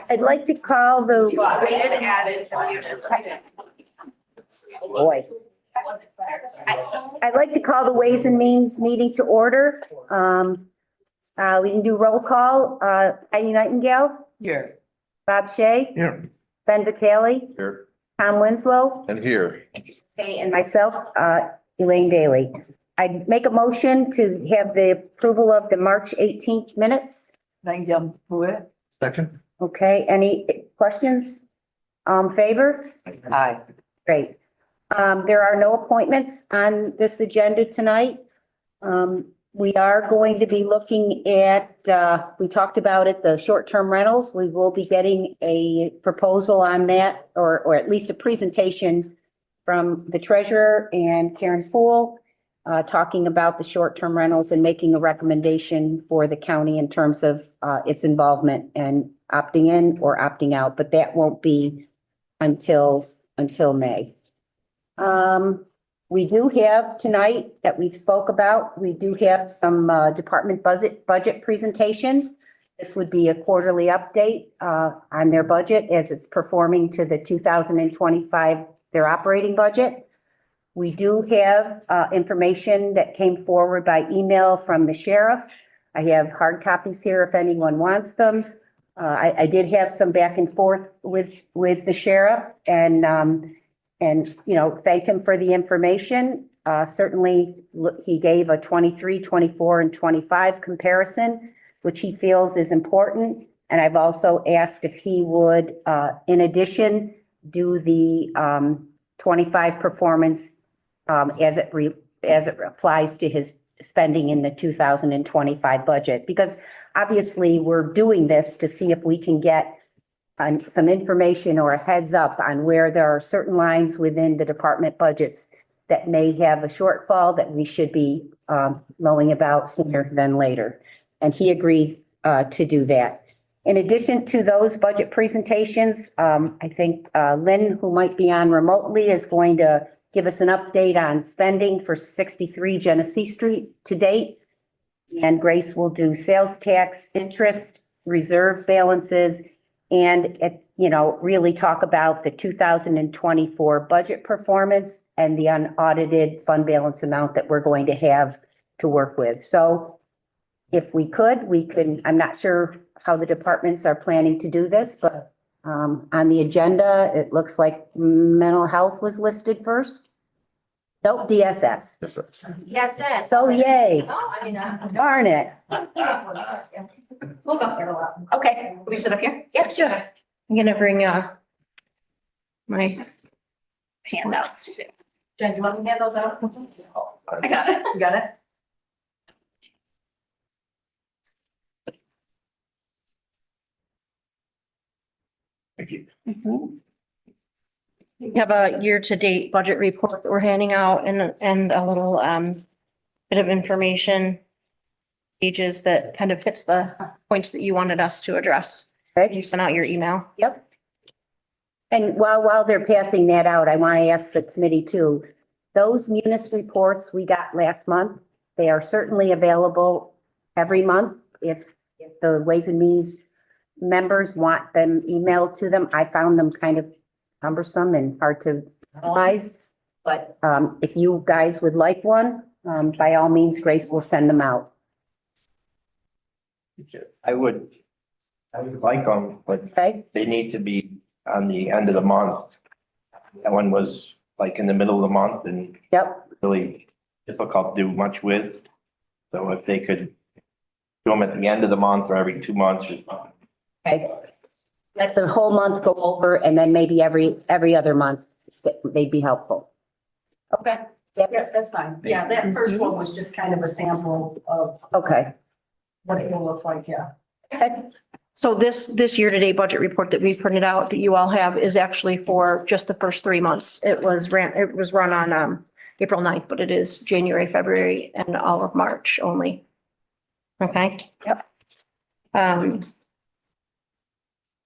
I'd like to call the. We did add it to munis. Boy. I'd like to call the Ways and Means meeting to order. We can do roll call. Heidi Nightingale, Here. Bob Shea, Here. Ben Vitale, Here. Tom Winslow, And here. okay, and myself, Elaine Daly. I'd make a motion to have the approval of the March 18th minutes. Thank you. Second. Okay, any questions? Favor? Aye. Great. There are no appointments on this agenda tonight. We are going to be looking at, we talked about it, the short-term rentals. We will be getting a proposal on that, or at least a presentation from the treasurer and Karen Poole, talking about the short-term rentals and making a recommendation for the county in terms of its involvement and opting in or opting out, but that won't be until May. We do have tonight that we've spoke about, we do have some department budget presentations. This would be a quarterly update on their budget as it's performing to the 2025, their operating budget. We do have information that came forward by email from the sheriff. I have hard copies here if anyone wants them. I did have some back and forth with the sheriff and, you know, thanked him for the information. Certainly, he gave a 23, 24, and 25 comparison, which he feels is important. And I've also asked if he would, in addition, do the 25 performance as it applies to his spending in the 2025 budget. Because obviously, we're doing this to see if we can get some information or a heads up on where there are certain lines within the department budgets that may have a shortfall that we should be knowing about sooner than later. And he agreed to do that. In addition to those budget presentations, I think Lynn, who might be on remotely, is going to give us an update on spending for 63 Genesee Street to date. And Grace will do sales tax, interest, reserve balances, and, you know, really talk about the 2024 budget performance and the unaudited fund balance amount that we're going to have to work with. So if we could, I'm not sure how the departments are planning to do this, but on the agenda, it looks like mental health was listed first. Nope, DSS. Yes. So yay, Oh, I mean, darn it. we'll go here. Okay, we sit up here? Yep, sure. I'm gonna bring my handouts too. Jen, do you want me to hand those out? I got it. You got it? Thank you. We have a year-to-date budget report that we're handing out and a little bit of information pages that kind of hits the points that you wanted us to address. Okay. You sent out your email. Yep. And while they're passing that out, I want to ask the committee too, those munis reports we got last month, they are certainly available every month. If the Ways and Means members want them emailed to them, I found them kind of cumbersome and hard to analyze. But if you guys would like one, by all means, Grace will send them out. I would like them, but Okay? they need to be on the end of the month. That one was like in the middle of the month and Yep. really difficult to do much with. So if they could do them at the end of the month or every 2 months. Okay. Let the whole month go over and then maybe every other month, they'd be helpful. Okay. Yeah, that's fine. Yeah, that first one was just kind of a sample of Okay. what it will look like, yeah. Okay. So this year-to-date budget report that we printed out that you all have is actually for just the first 3 months. It was run on April 9th, but it is January, February, and all of March only. Okay? Yep.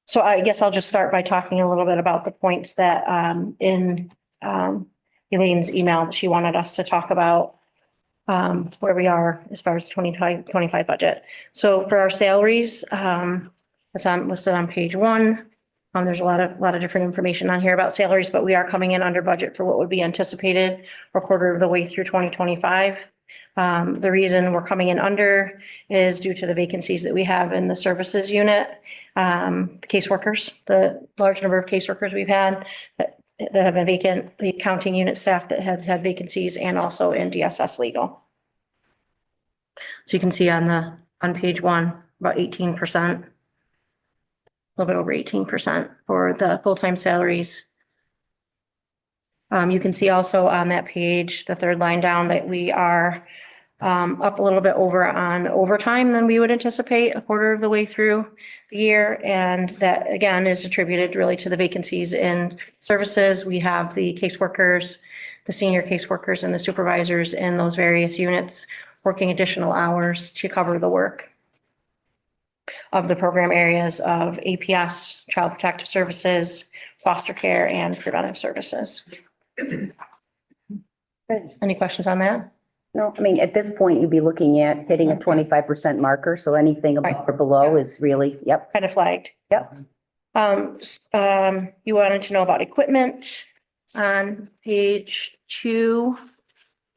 So I guess I'll just start by talking a little bit about the points that in Elaine's email, she wanted us to talk about where we are as far as 25 budget. So for our salaries, That's listed on page 1. There's a lot of different information on here about salaries, but we are coming in under budget for what would be anticipated a quarter of the way through 2025. The reason we're coming in under is due to the vacancies that we have in the services unit. The caseworkers, the large number of caseworkers we've had that have been vacant, the accounting unit staff that has had vacancies, and also in DSS legal. So you can see on page 1, about 18%. A little bit over 18% for the full-time salaries. You can see also on that page, the third line down, that we are up a little bit over on overtime than we would anticipate a quarter of the way through the year. And that again is attributed really to the vacancies in services. We have the caseworkers, the senior caseworkers and the supervisors in those various units working additional hours to cover the work of the program areas of APS, Child Protective Services, foster care, and preventive services. Any questions on that? No, I mean, at this point, you'd be looking at hitting a 25% marker. So anything above or below is really, yep. Kind of flagged. Yep. You wanted to know about equipment. On page 2,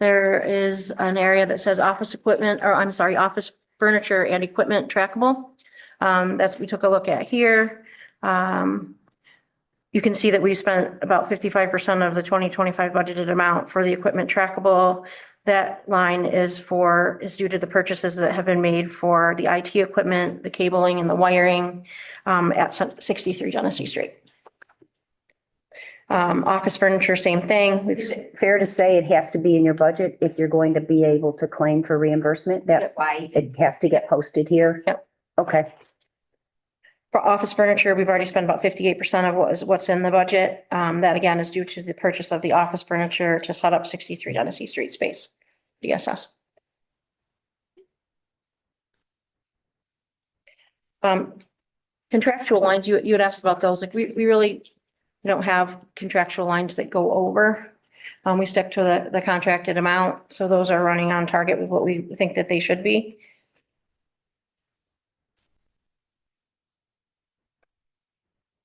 there is an area that says office equipment, or I'm sorry, office furniture and equipment trackable. That's what we took a look at here. You can see that we spent about 55% of the 2025 budgeted amount for the equipment trackable. That line is due to the purchases that have been made for the IT equipment, the cabling and the wiring, at 63 Genesee Street. Office furniture, same thing. Is it fair to say it has to be in your budget if you're going to be able to claim for reimbursement? That's why it has to get posted here? Yep. Okay. For office furniture, we've already spent about 58% of what's in the budget. That again is due to the purchase of the office furniture to set up 63 Genesee Street space, DSS. Contractual lines, you had asked about those. Like we really don't have contractual lines that go over. We stick to the contracted amount. So those are running on target with what we think that they should be.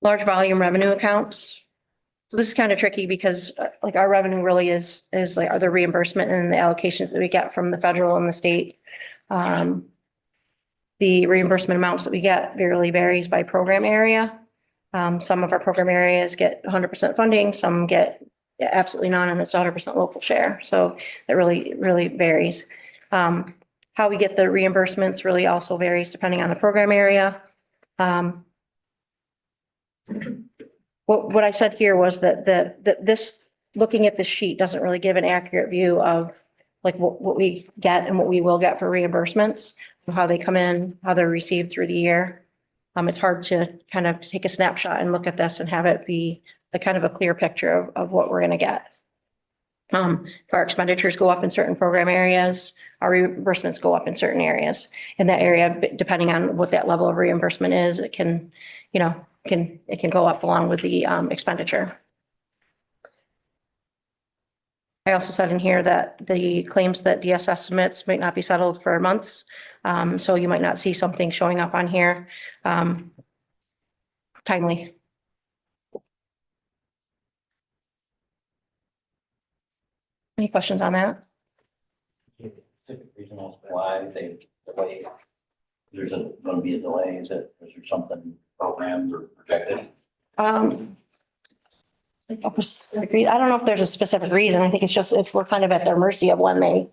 Large volume revenue accounts. So this is kind of tricky because like our revenue really is like the reimbursement and the allocations that we get from the federal and the state. The reimbursement amounts that we get really varies by program area. Some of our program areas get 100% funding, some get absolutely none, and it's 100% local share. So it really varies. How we get the reimbursements really also varies depending on the program area. What I said here was that this looking at this sheet doesn't really give an accurate view of like what we get and what we will get for reimbursements, how they come in, how they're received through the year. It's hard to kind of take a snapshot and look at this and have it be a kind of a clear picture of what we're going to get. If our expenditures go up in certain program areas, our reimbursements go up in certain areas. In that area, depending on what that level of reimbursement is, it can, it can go up along with the expenditure. I also said in here that the claims that DSS submits might not be settled for months. So you might not see something showing up on here timely. Any questions on that? Specific reason as to why they delay. There's going to be a delay. Is there something programmed or projected? I don't know if there's a specific reason. I think it's just, we're kind of at their mercy of when they,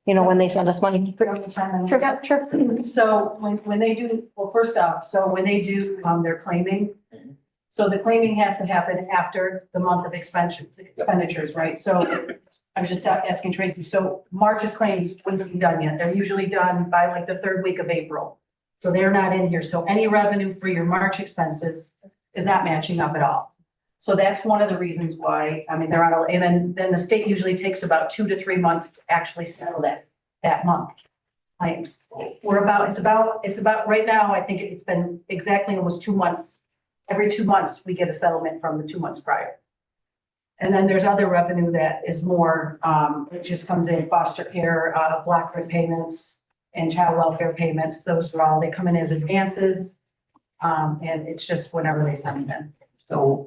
when they send us money. Sure. So when they do, well, first off, so when they do their claiming, so the claiming has to happen after the month of expenditures, right? So I was just asking Tracy, so March's claims wouldn't be done yet. They're usually done by like the third week of April. So they're not in here. So any revenue for your March expenses is not matching up at all. So that's one of the reasons why, they're on, and then the state usually takes about 2 to 3 months to actually settle that month claims. It's about right now, I think it's been exactly almost 2 months. Every 2 months, we get a settlement from the 2 months prior. And then there's other revenue that is more, it just comes in foster care, block grant payments and child welfare payments. Those are all, they come in as advances. And it's just whenever they send them in. So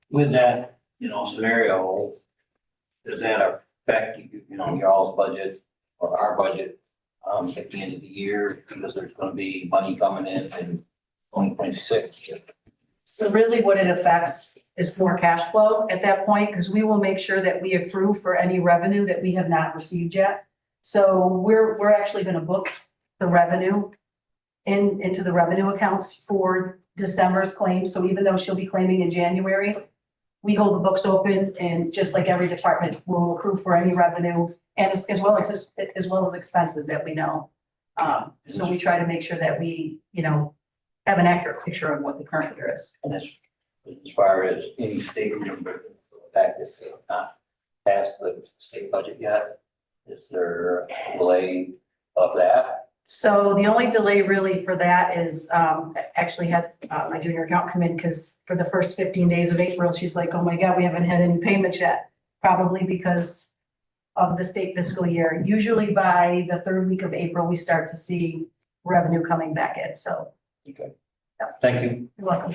with that, scenario, does that affect, y'all's budget or our budget, at the end of the year? Because there's gonna be money coming in 2026. So really what it affects is more cash flow at that point, because we will make sure that we accrue for any revenue that we have not received yet. So we're actually gonna book the revenue into the revenue accounts for December's claims. So even though she'll be claiming in January, we hold the books open, and just like every department, will accrue for any revenue and as well as expenses that we know. So we try to make sure that we, have an accurate picture of what the current year is. And as far as any state reimbursement for the fact that it's not passed the state budget yet, is there a delay of that? So the only delay really for that is, actually had my junior account come in, because for the first 15 days of April, she's like, oh my God, we haven't had any payments yet. Probably because of the state fiscal year. Usually by the third week of April, we start to see revenue coming back in. So Okay. Thank you. you're welcome.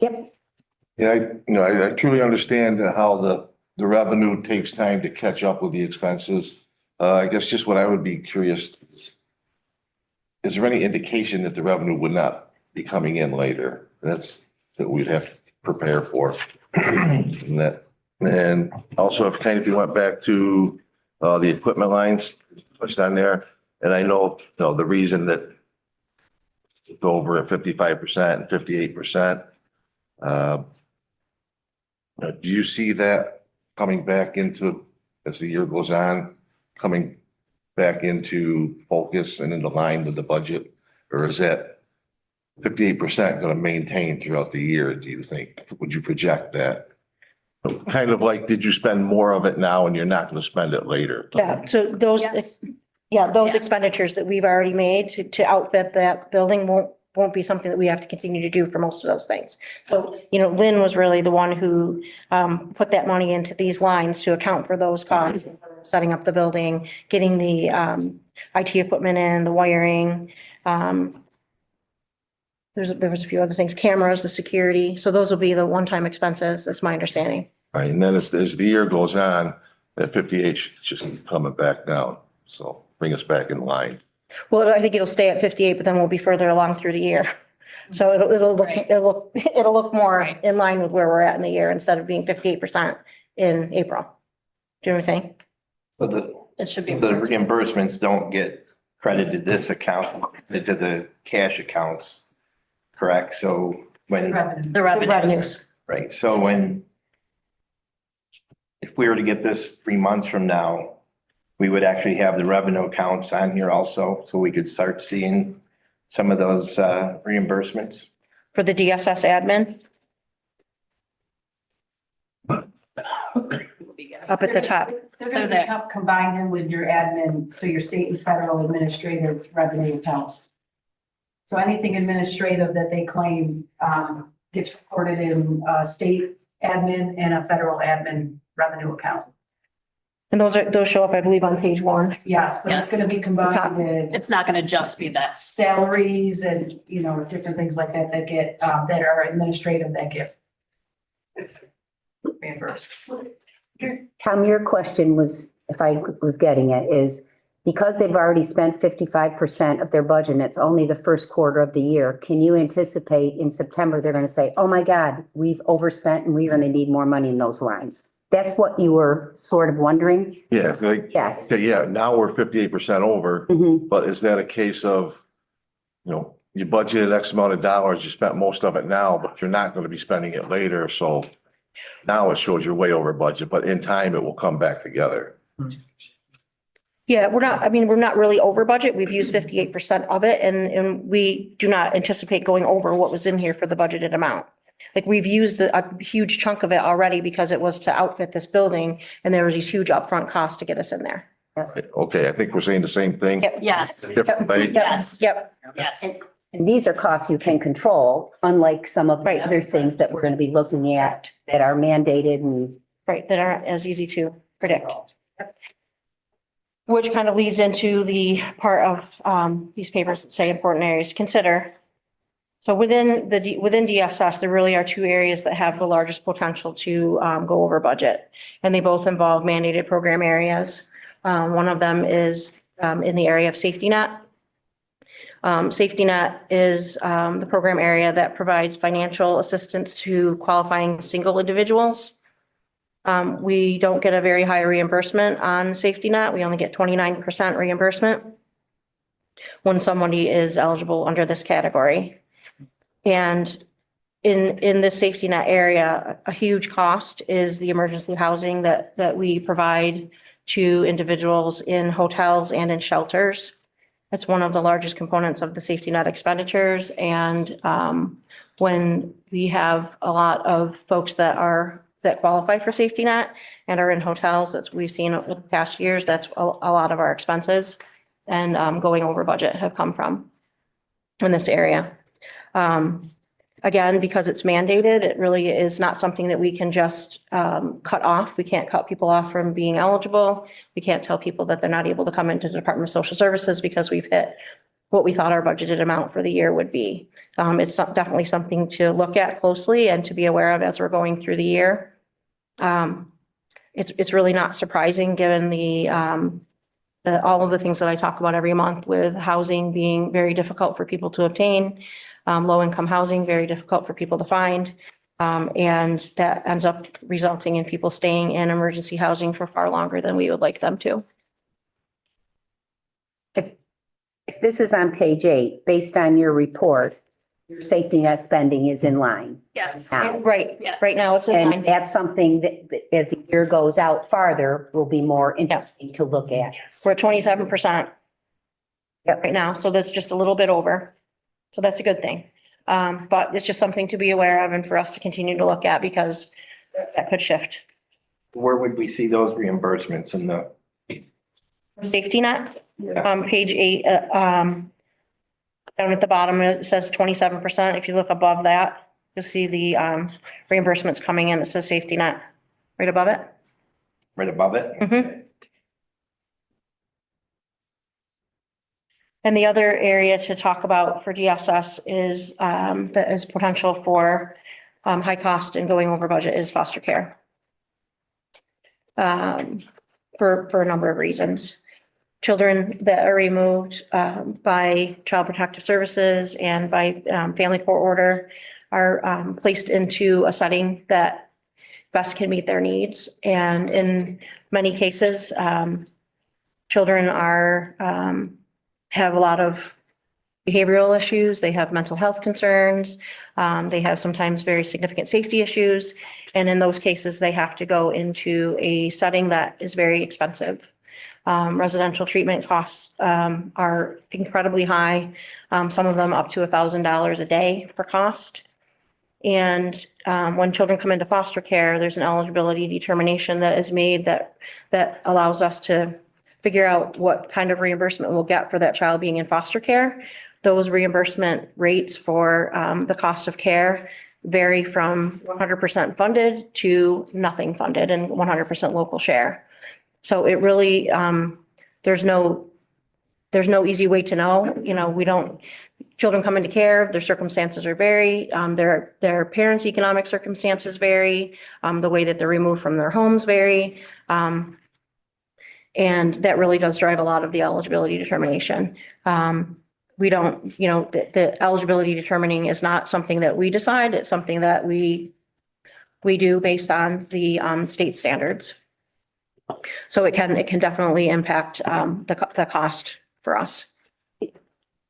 Yep. Yeah, I truly understand how the revenue takes time to catch up with the expenses. I guess just what I would be curious is there any indication that the revenue would not be coming in later? That we'd have to prepare for. And also if you went back to the equipment lines, touched on there, and I know, the reason that it's over at 55% and 58%. Do you see that coming back into, as the year goes on, coming back into focus and into line with the budget? Or is that 58% going to maintain throughout the year, do you think? Would you project that? Kind of like, did you spend more of it now and you're not going to spend it later? Yeah, so those, Yes. those Yeah. expenditures that we've already made to outfit that building won't be something that we have to continue to do for most of those things. So, Lynn was really the one who put that money into these lines to account for those costs, setting up the building, getting the IT equipment in, the wiring. There was a few other things, cameras, the security. So those will be the one-time expenses, that's my understanding. Right, and then as the year goes on, that 58 should just keep coming back down. So bring us back in line. Well, I think it'll stay at 58, but then we'll be further along through the year. So Right. it'll look more Right. in line with where we're at in the year instead of being 58% in April. Do you know what I'm saying? But the It should be. reimbursements don't get credited this account, into the cash accounts, correct? So when, Revenue. The revenues. Revenues. right, so if we were to get this 3 months from now, we would actually have the revenue accounts on here also, so we could start seeing some of those reimbursements. For the DSS admin up at the top. They're gonna be combined in with your admin, so your state and federal administrative revenue accounts. So anything administrative that they claim gets reported in state admin and a federal admin revenue account. And those show up, I believe, on page 1. Yes, but it's Yes. gonna be combined with It's not gonna just be that. salaries and, different things like that that get, that are administrative that get reimbursed. Tom, your question was, if I was getting it, is because they've already spent 55% of their budget and it's only the first quarter of the year, can you anticipate in September, they're going to say, oh my God, we've overspent and we're going to need more money in those lines? That's what you were sort of wondering? Yeah, like, Yes. okay, yeah, now we're 58% over, Mhm. but is that a case of, you budgeted X amount of dollars, you spent most of it now, but you're not going to be spending it later, so now it shows you're way over budget, but in time it will come back together. Yeah, we're not really over budget. We've used 58% of it and we do not anticipate going over what was in here for the budgeted amount. Like we've used a huge chunk of it already because it was to outfit this building and there was these huge upfront costs to get us in there. Okay, I think we're saying the same thing. Yep. Yes, Different way. Yes. Yep. yes. And these are costs you can control, unlike some of the Right. other things that we're going to be looking at that are mandated and Right, that aren't as easy to predict. which kind of leads into the part of these papers that say important areas to consider. So within DSS, there really are two areas that have the largest potential to go over budget. And they both involve mandated program areas. One of them is in the area of safety net. Safety net is the program area that provides financial assistance to qualifying single individuals. We don't get a very high reimbursement on safety net. We only get 29% reimbursement when somebody is eligible under this category. And in this safety net area, a huge cost is the emergency housing that we provide to individuals in hotels and in shelters. It's one of the largest components of the safety net expenditures. And when we have a lot of folks that qualify for safety net and are in hotels, that we've seen over the past years, that's a lot of our expenses and going over budget have come from in this area. Again, because it's mandated, it really is not something that we can just cut off. We can't cut people off from being eligible. We can't tell people that they're not able to come into the Department of Social Services because we've hit what we thought our budgeted amount for the year would be. It's definitely something to look at closely and to be aware of as we're going through the year. It's really not surprising given all of the things that I talk about every month, with housing being very difficult for people to obtain, low-income housing very difficult for people to find, and that ends up resulting in people staying in emergency housing for far longer than we would like them to. If this is on page 8, based on your report, your safety net spending is in line. Yes. Now. Right, Yes. right now it's in And line. that's something that as the year goes out farther will be more interesting to look at. Yes. We're at 27% Yep. right now, so that's just a little bit over. So that's a good thing. But it's just something to be aware of and for us to continue to look at because that could shift. Where would we see those reimbursements in the? Safety net, page 8, down at the bottom, it says 27%. If you look above that, you'll see the reimbursements coming in. It says safety net right above it. Right above it? Mhm. And the other area to talk about for DSS is that is potential for high cost and going over budget is foster care. For a number of reasons. Children that are removed by Child Protective Services and by family court order are placed into a setting that best can meet their needs. And in many cases, children have a lot of behavioral issues. They have mental health concerns. They have sometimes very significant safety issues. And in those cases, they have to go into a setting that is very expensive. Residential treatment costs are incredibly high. Some of them up to $1,000 a day for cost. And when children come into foster care, there's an eligibility determination that is made that allows us to figure out what kind of reimbursement we'll get for that child being in foster care. Those reimbursement rates for the cost of care vary from 100% funded to nothing funded and 100% local share. So it really, there's no easy way to know. Children come into care, their circumstances are vary, their parents' economic circumstances vary, the way that they're removed from their homes vary. And that really does drive a lot of the eligibility determination. We don't, the eligibility determining is not something that we decide. It's something that we do based on the state standards. So it can definitely impact the cost for us.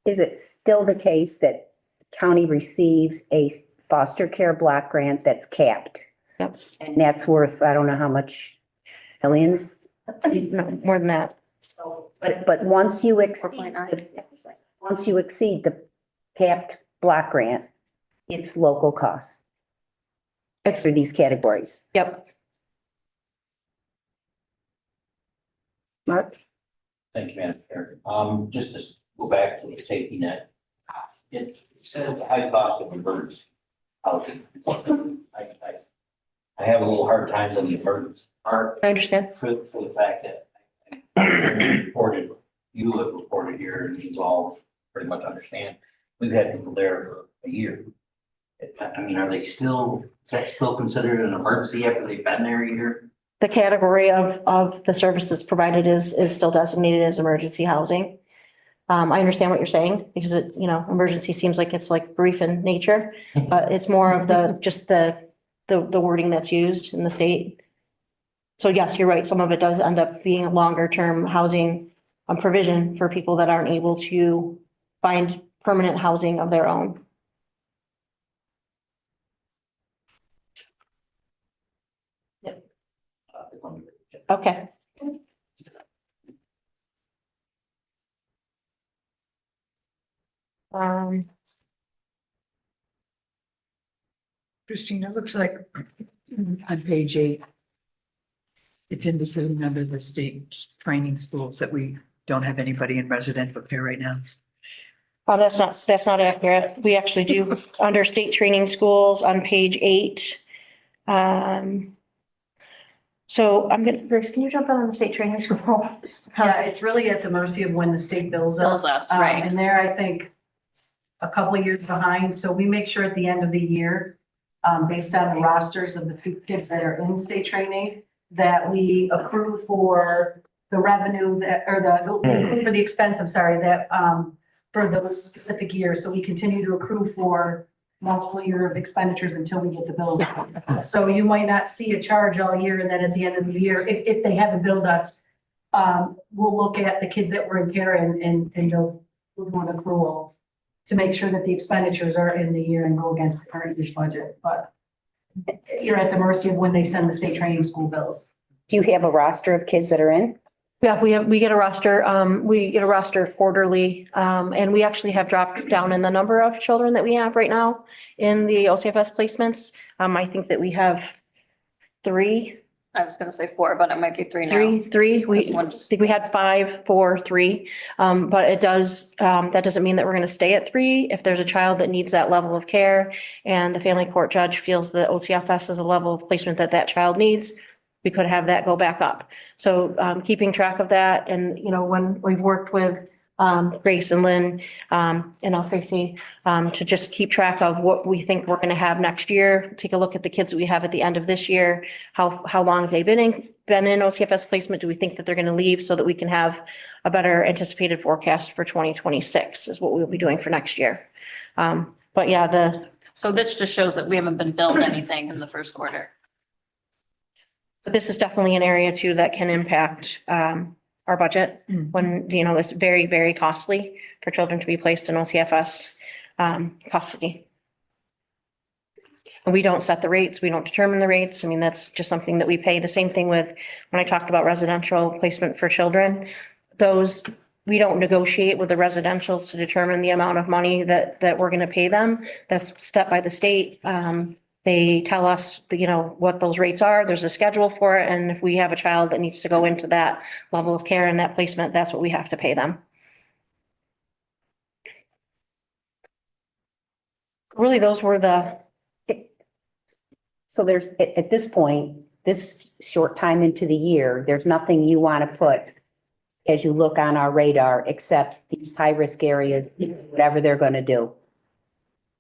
Is it still the case that county receives a foster care block grant that's capped? Yep. And that's worth, I don't know how much, millions? No, more than that. So, but once you exceed the capped block grant, it's local costs. It's for these categories. Yep. Mark? Thank you, Madam Chair. Just to go back to the safety net. It says the high cost of emergency housing. I have a little hard times on the emergency part I understand. for the fact that I reported, you have reported here, and you all pretty much understand, we've had people there for a year. I mean, are they still, is that still considered an emergency after they've been there a year? The category of the services provided is still designated as emergency housing. I understand what you're saying because it, emergency seems like it's like brief in nature, but it's more of just the wording that's used in the state. So yes, you're right. Some of it does end up being a longer term housing provision for people that aren't able to find permanent housing of their own. Okay. Christine, it looks like on page 8, it's indicating under the state training schools that we don't have anybody in residential care right now. Oh, that's not accurate. We actually do under state training schools on page 8. So Grace, can you jump on the state training school? Yeah, it's really at the mercy of when the state bills us. Bills us, right. And there, I think, a couple of years behind, so we make sure at the end of the year, based on the rosters of the kids that are in state training, that we accrue for the revenue that, or accrue for the expense, I'm sorry, that, for those specific years. So we continue to accrue for multiple year of expenditures until we get the bills. So you might not see a charge all year, and then at the end of the year, if they haven't billed us, we'll look at the kids that were in care and we'll do an accrual to make sure that the expenditures are in the year and go against the current year's budget. But you're at the mercy of when they send the state training school bills. Do you have a roster of kids that are in? Yeah, we get a roster quarterly, and we actually have dropped down in the number of children that we have right now in the OCFS placements. I think that we have 3. I was gonna say 4, but it might be 3 now. Three. We This one just- think we had 5, 4, 3. But it does, that doesn't mean that we're going to stay at 3. If there's a child that needs that level of care and the family court judge feels that OCFS is a level of placement that that child needs, we could have that go back up. So keeping track of that, and when we've worked with Grace and Lynn and Tracy to just keep track of what we think we're going to have next year. Take a look at the kids that we have at the end of this year. How long have they been in OCFS placement? Do we think that they're going to leave, so that we can have a better anticipated forecast for 2026 is what we'll be doing for next year. But yeah, So this just shows that we haven't been billed anything in the first quarter. but this is definitely an area too that can impact our budget when, it's very, very costly for children to be placed in OCFS custody. And we don't set the rates. We don't determine the rates. I mean, that's just something that we pay. The same thing with when I talked about residential placement for children. Those, we don't negotiate with the residentials to determine the amount of money that we're going to pay them. That's set by the state. They tell us, what those rates are. There's a schedule for it. And if we have a child that needs to go into that level of care and that placement, that's what we have to pay them. Really, those were So there's, at this point, this short time into the year, there's nothing you want to put as you look on our radar, except these high-risk areas, whatever they're going to do.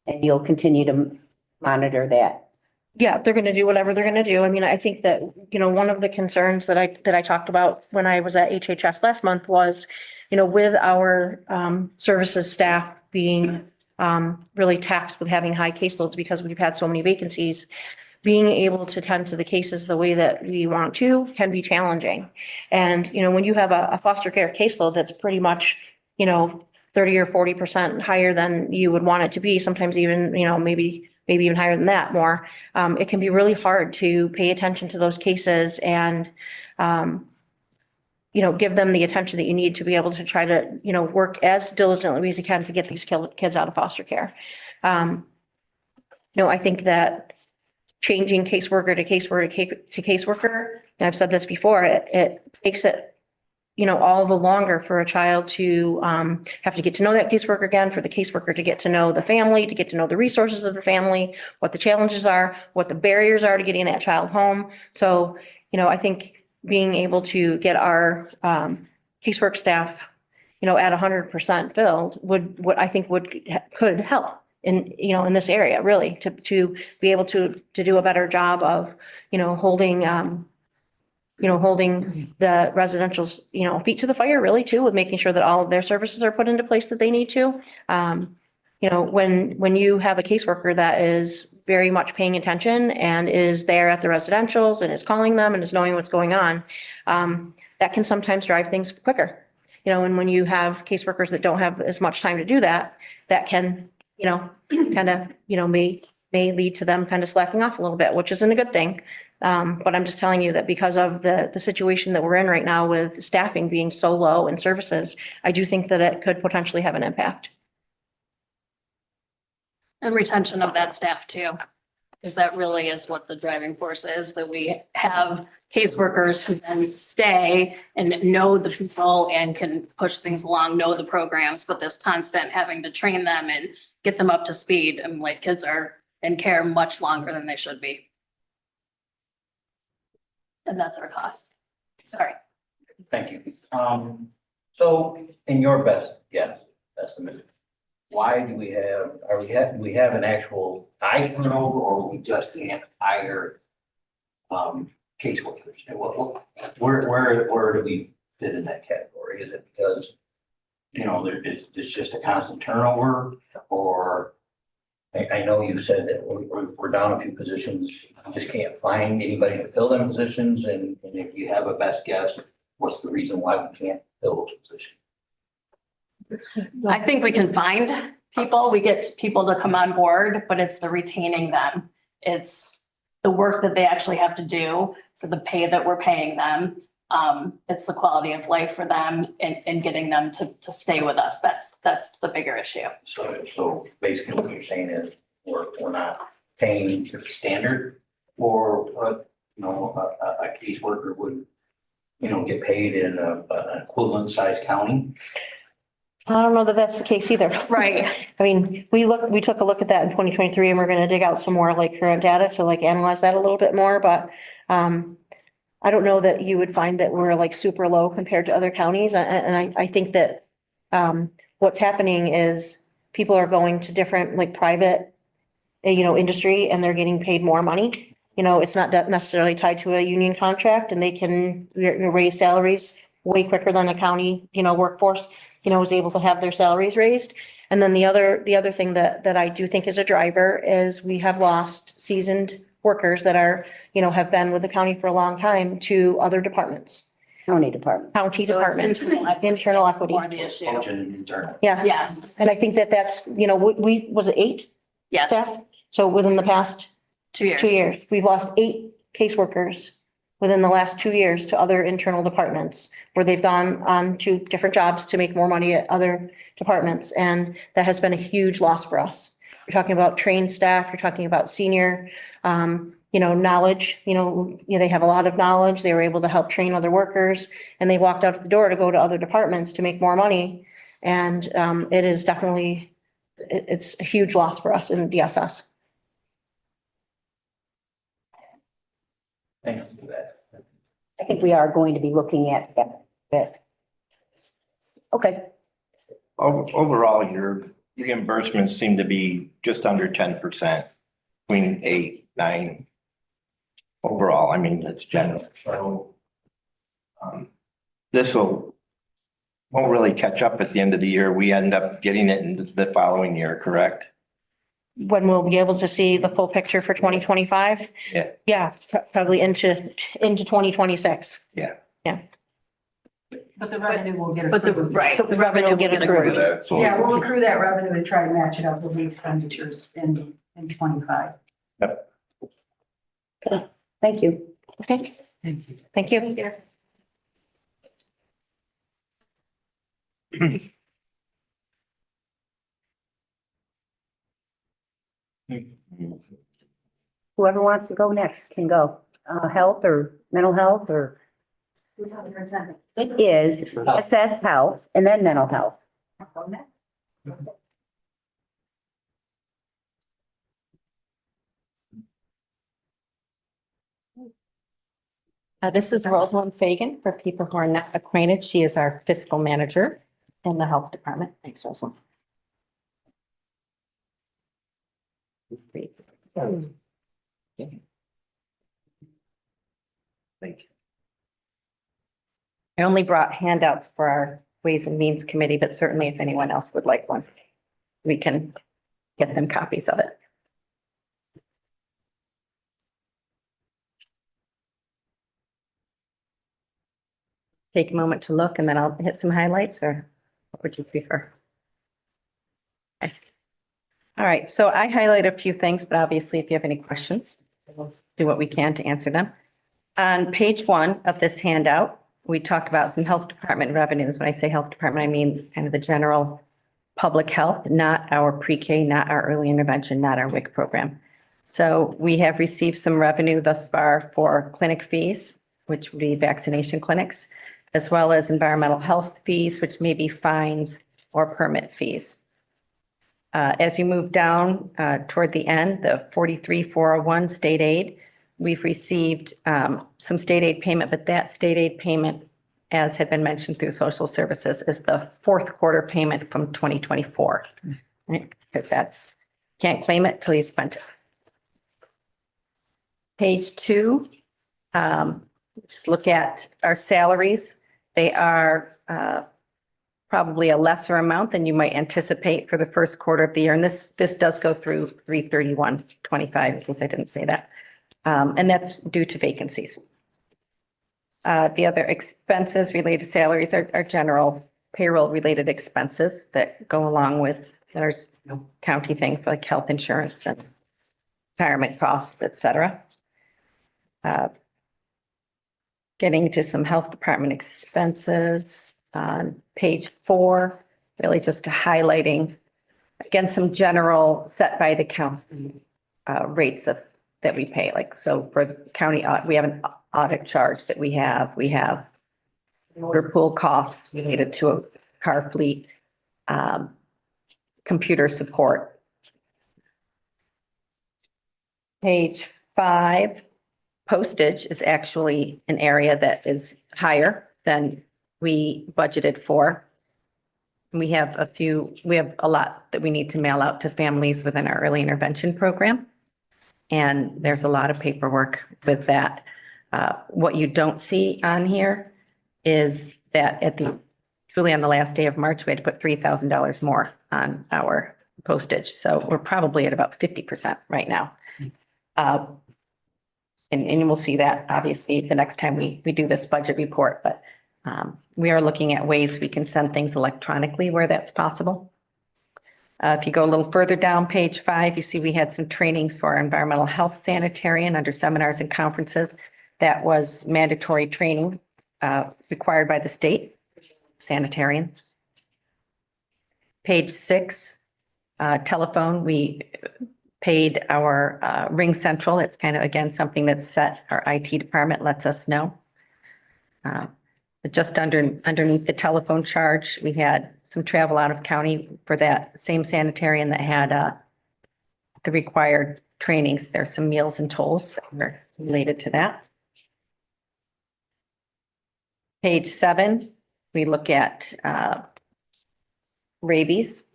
And you'll continue to monitor that. Yeah, they're going to do whatever they're going to do. I mean, I think that, one of the concerns that I talked about when I was at HHS last month was, with our services staff being really taxed with having high caseloads because we've had so many vacancies, being able to tend to the cases the way that we want to can be challenging. And, when you have a foster care caseload that's pretty much, 30 or 40% higher than you would want it to be, sometimes even, maybe even higher than that more, it can be really hard to pay attention to those cases and, give them the attention that you need to be able to try to, work as diligently as you can to get these kids out of foster care. I think that changing caseworker to caseworker, and I've said this before, it makes it, all the longer for a child to have to get to know that caseworker again, for the caseworker to get to know the family, to get to know the resources of the family, what the challenges are, what the barriers are to getting that child home. So, I think being able to get our casework staff, at 100% filled would I think could help in, in this area, really, to be able to do a better job of, holding the residential's, feet to the fire, really, too, with making sure that all of their services are put into place that they need to. When you have a caseworker that is very much paying attention and is there at the residentials and is calling them and is knowing what's going on, that can sometimes drive things quicker. And when you have caseworkers that don't have as much time to do that, that can, kind of, may lead to them kind of slacking off a little bit, which isn't a good thing. But I'm just telling you that because of the situation that we're in right now with staffing being so low in services, I do think that it could potentially have an impact. And retention of that staff too. Because that really is what the driving force is, that we have caseworkers who then stay and know the people and can push things along, know the programs, but this constant having to train them and get them up to speed. And like kids are in care much longer than they should be. And that's our cost. Sorry. Thank you. So in your best guess, estimate, why do we have an actual high turnover, or we just can't hire caseworkers? And where do we fit in that category? Is it because, it's just a constant turnover, or I know you said that we're down a few positions, you just can't find anybody to fill them positions, and if you have a best guess, what's the reason why we can't fill those positions? I think we can find people, we get people to come on board, but it's the retaining them. It's the work that they actually have to do for the pay that we're paying them. It's the quality of life for them and getting them to stay with us. That's the bigger issue. So basically what you're saying is we're not paying the standard for what, a caseworker would, get paid in an equivalent size county. I don't know that that's the case either. Right. I mean, we took a look at that in 2023 and we're going to dig out some more like current data to like analyze that a little bit more, but I don't know that you would find that we're like super low compared to other counties. And I think that what's happening is people are going to different like private, industry, and they're getting paid more money. It's not necessarily tied to a union contract, and they can raise salaries way quicker than a county, workforce, is able to have their salaries raised. And then the other thing that I do think is a driver is we have lost seasoned workers that are, have been with the county for a long time to other departments, County department. county So it's departments, internal equity. More the issue. Function internal. Yeah. Yes, And I think that's, was it 8 yes, staff? So within the past 2 years. 2 years, we've lost 8 caseworkers within the last 2 years to other internal departments where they've gone on to different jobs to make more money at other departments. And that has been a huge loss for us. You're talking about trained staff, you're talking about senior, knowledge, they have a lot of knowledge. They were able to help train other workers, and they walked out the door to go to other departments to make more money. And it is definitely, it's a huge loss for us in DSS. Thanks for that. I think we are going to be looking at that. Okay, Overall, your reimbursements seem to be just under 10%, between 8, 9. Overall, I mean, that's general. So this won't really catch up at the end of the year. We end up getting it in the following year, correct? When we'll be able to see the full picture for 2025? Yeah. Yeah, probably into 2026. Yeah. Yeah. But the revenue will get But the, approved. right. The revenue will get accrued. Yeah, we'll accrue that revenue and try to match it up with the expenditures in 25. thank you. Okay, Thank you. thank you. Whoever wants to go next can go. Health or mental health or it is assess health and then mental health. This is Rosalind Fagan. For people who are not acquainted, she is our fiscal manager in the health department. Thanks, Rosalind. Thank you. I only brought handouts for our Ways and Means Committee, but certainly if anyone else would like one, we can get them copies of it. Take a moment to look and then I'll hit some highlights, or what would you prefer? Okay. All right, so I highlight a few things, but obviously if you have any questions, we'll do what we can to answer them. On page 1 of this handout, we talk about some health department revenues. When I say health department, I mean kind of the general public health, not our pre-K, not our early intervention, not our WIC program. So we have received some revenue thus far for clinic fees, which would be vaccination clinics, as well as environmental health fees, which may be fines or permit fees. As you move down toward the end, the 43,401 state aid, we've received some state aid payment, but that state aid payment, as had been mentioned through social services, is the fourth quarter payment from 2024. Right? Because that's, can't claim it till you spent it. Page 2, just look at our salaries. They are probably a lesser amount than you might anticipate for the first quarter of the year. And this does go through 3/31/25, because I didn't say that. And that's due to vacancies. The other expenses related to salaries are general payroll related expenses that go along with, there's county things like health insurance and retirement costs, et cetera. Getting to some health department expenses on page 4, really just highlighting, again, some general set by the county rates that we pay. Like, so for county, we have an audit charge that we have motor pool costs related to a car fleet, computer support. Page 5, postage is actually an area that is higher than we budgeted for. We have a lot that we need to mail out to families within our early intervention program. And there's a lot of paperwork with that. What you don't see on here is that truly on the last day of March, we had to put $3,000 more on our postage. So we're probably at about 50% right now. And we'll see that obviously the next time we do this budget report, but we are looking at ways we can send things electronically where that's possible. If you go a little further down page 5, you see we had some trainings for our environmental health sanitarian under seminars and conferences. That was mandatory training required by the state sanitarian. Page 6, telephone, we paid our Ring Central. It's kind of, again, something that's set, our IT department lets us know. But just underneath the telephone charge, we had some travel out of county for that same sanitarian that had the required trainings. There's some meals and tolls that were related to that. Page 7, we look at rabies.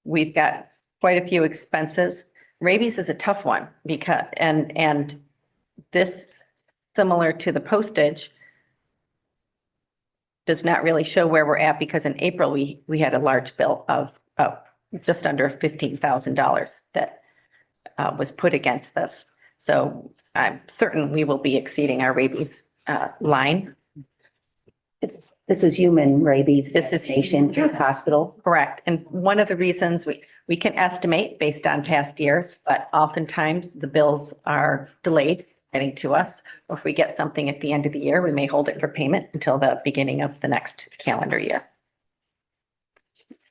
We've got quite a few expenses. Rabies is a tough one because, and this, similar to the postage, does not really show where we're at, because in April, we had a large bill of just under $15,000 that was put against this. So I'm certain we will be exceeding our rabies line. This is human rabies This is- vaccination through the hospital. Correct. And one of the reasons we can estimate based on past years, but oftentimes the bills are delayed getting to us. Or if we get something at the end of the year, we may hold it for payment until the beginning of the next calendar year.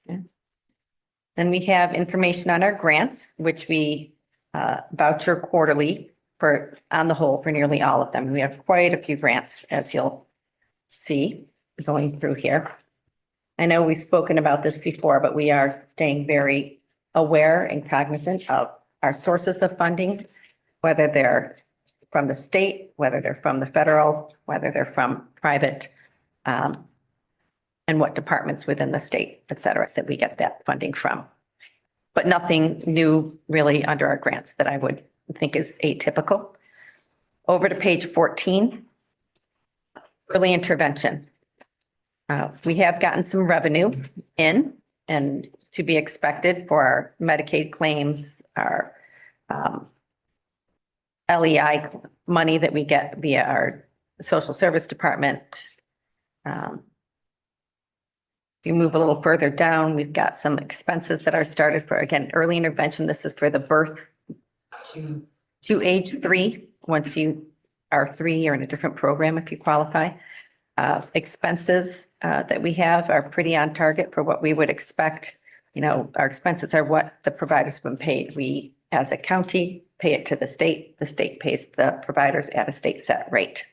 Then we have information on our grants, which we voucher quarterly for, on the whole, for nearly all of them. We have quite a few grants, as you'll see going through here. I know we've spoken about this before, but we are staying very aware and cognizant of our sources of funding, whether they're from the state, whether they're from the federal, whether they're from private, and what departments within the state, et cetera, that we get that funding from. But nothing new really under our grants that I would think is atypical. Over to page 14, early intervention. We have gotten some revenue in and to be expected for our Medicaid claims, our LEI money that we get via our social service department. If you move a little further down, we've got some expenses that are started for, again, early intervention. This is for the birth to age 3. Once you are 3, you're in a different program if you qualify. Expenses that we have are pretty on target for what we would expect. You know, our expenses are what the providers have been paid. We, as a county, pay it to the state. The state pays the providers at a state set rate.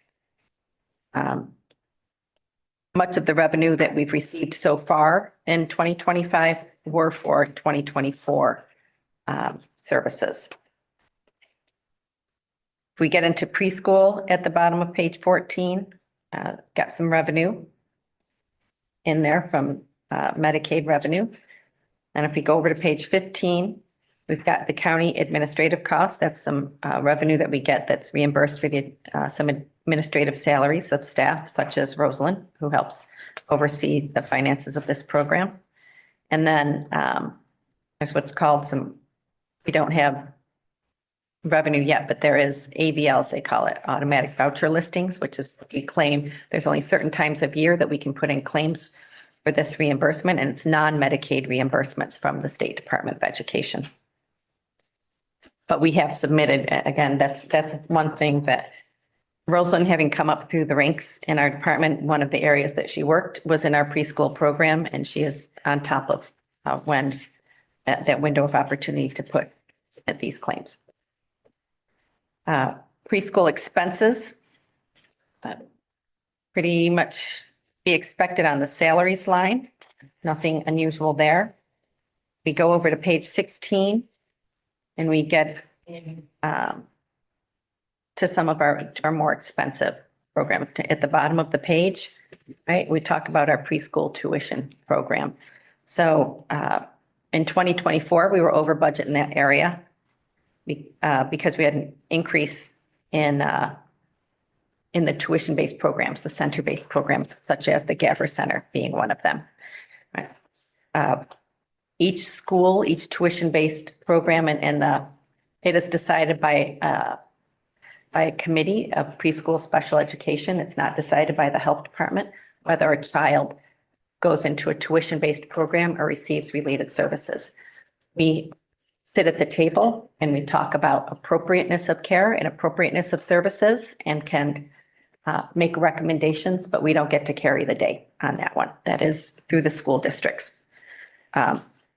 Much of the revenue that we've received so far in 2025 were for 2024 services. If we get into preschool at the bottom of page 14, got some revenue in there from Medicaid revenue. And if we go over to page 15, we've got the county administrative costs. That's some revenue that we get that's reimbursed for the some administrative salaries of staff, such as Rosalind, who helps oversee the finances of this program. And then there's what's called we don't have revenue yet, but there is AVLs, they call it, automatic voucher listings, which is what we claim. There's only certain times of year that we can put in claims for this reimbursement, and it's non-Medicaid reimbursements from the State Department of Education. But we have submitted, again, that's one thing that Rosalind, having come up through the ranks in our department, one of the areas that she worked was in our preschool program, and she is on top of when that window of opportunity to put at these claims. Preschool expenses, pretty much be expected on the salaries line. Nothing unusual there. We go over to page 16 and we get to some of our more expensive programs. At the bottom of the page, right, we talk about our preschool tuition program. So in 2024, we were over budget in that area because we had an increase in the tuition-based programs, the center-based programs, such as the Gavra Center being one of them. Right. Each school, each tuition-based program, and it is decided by a committee of preschool special education. It's not decided by the health department whether a child goes into a tuition-based program or receives related services. We sit at the table and we talk about appropriateness of care and appropriateness of services and can make recommendations, but we don't get to carry the day on that one. That is through the school districts.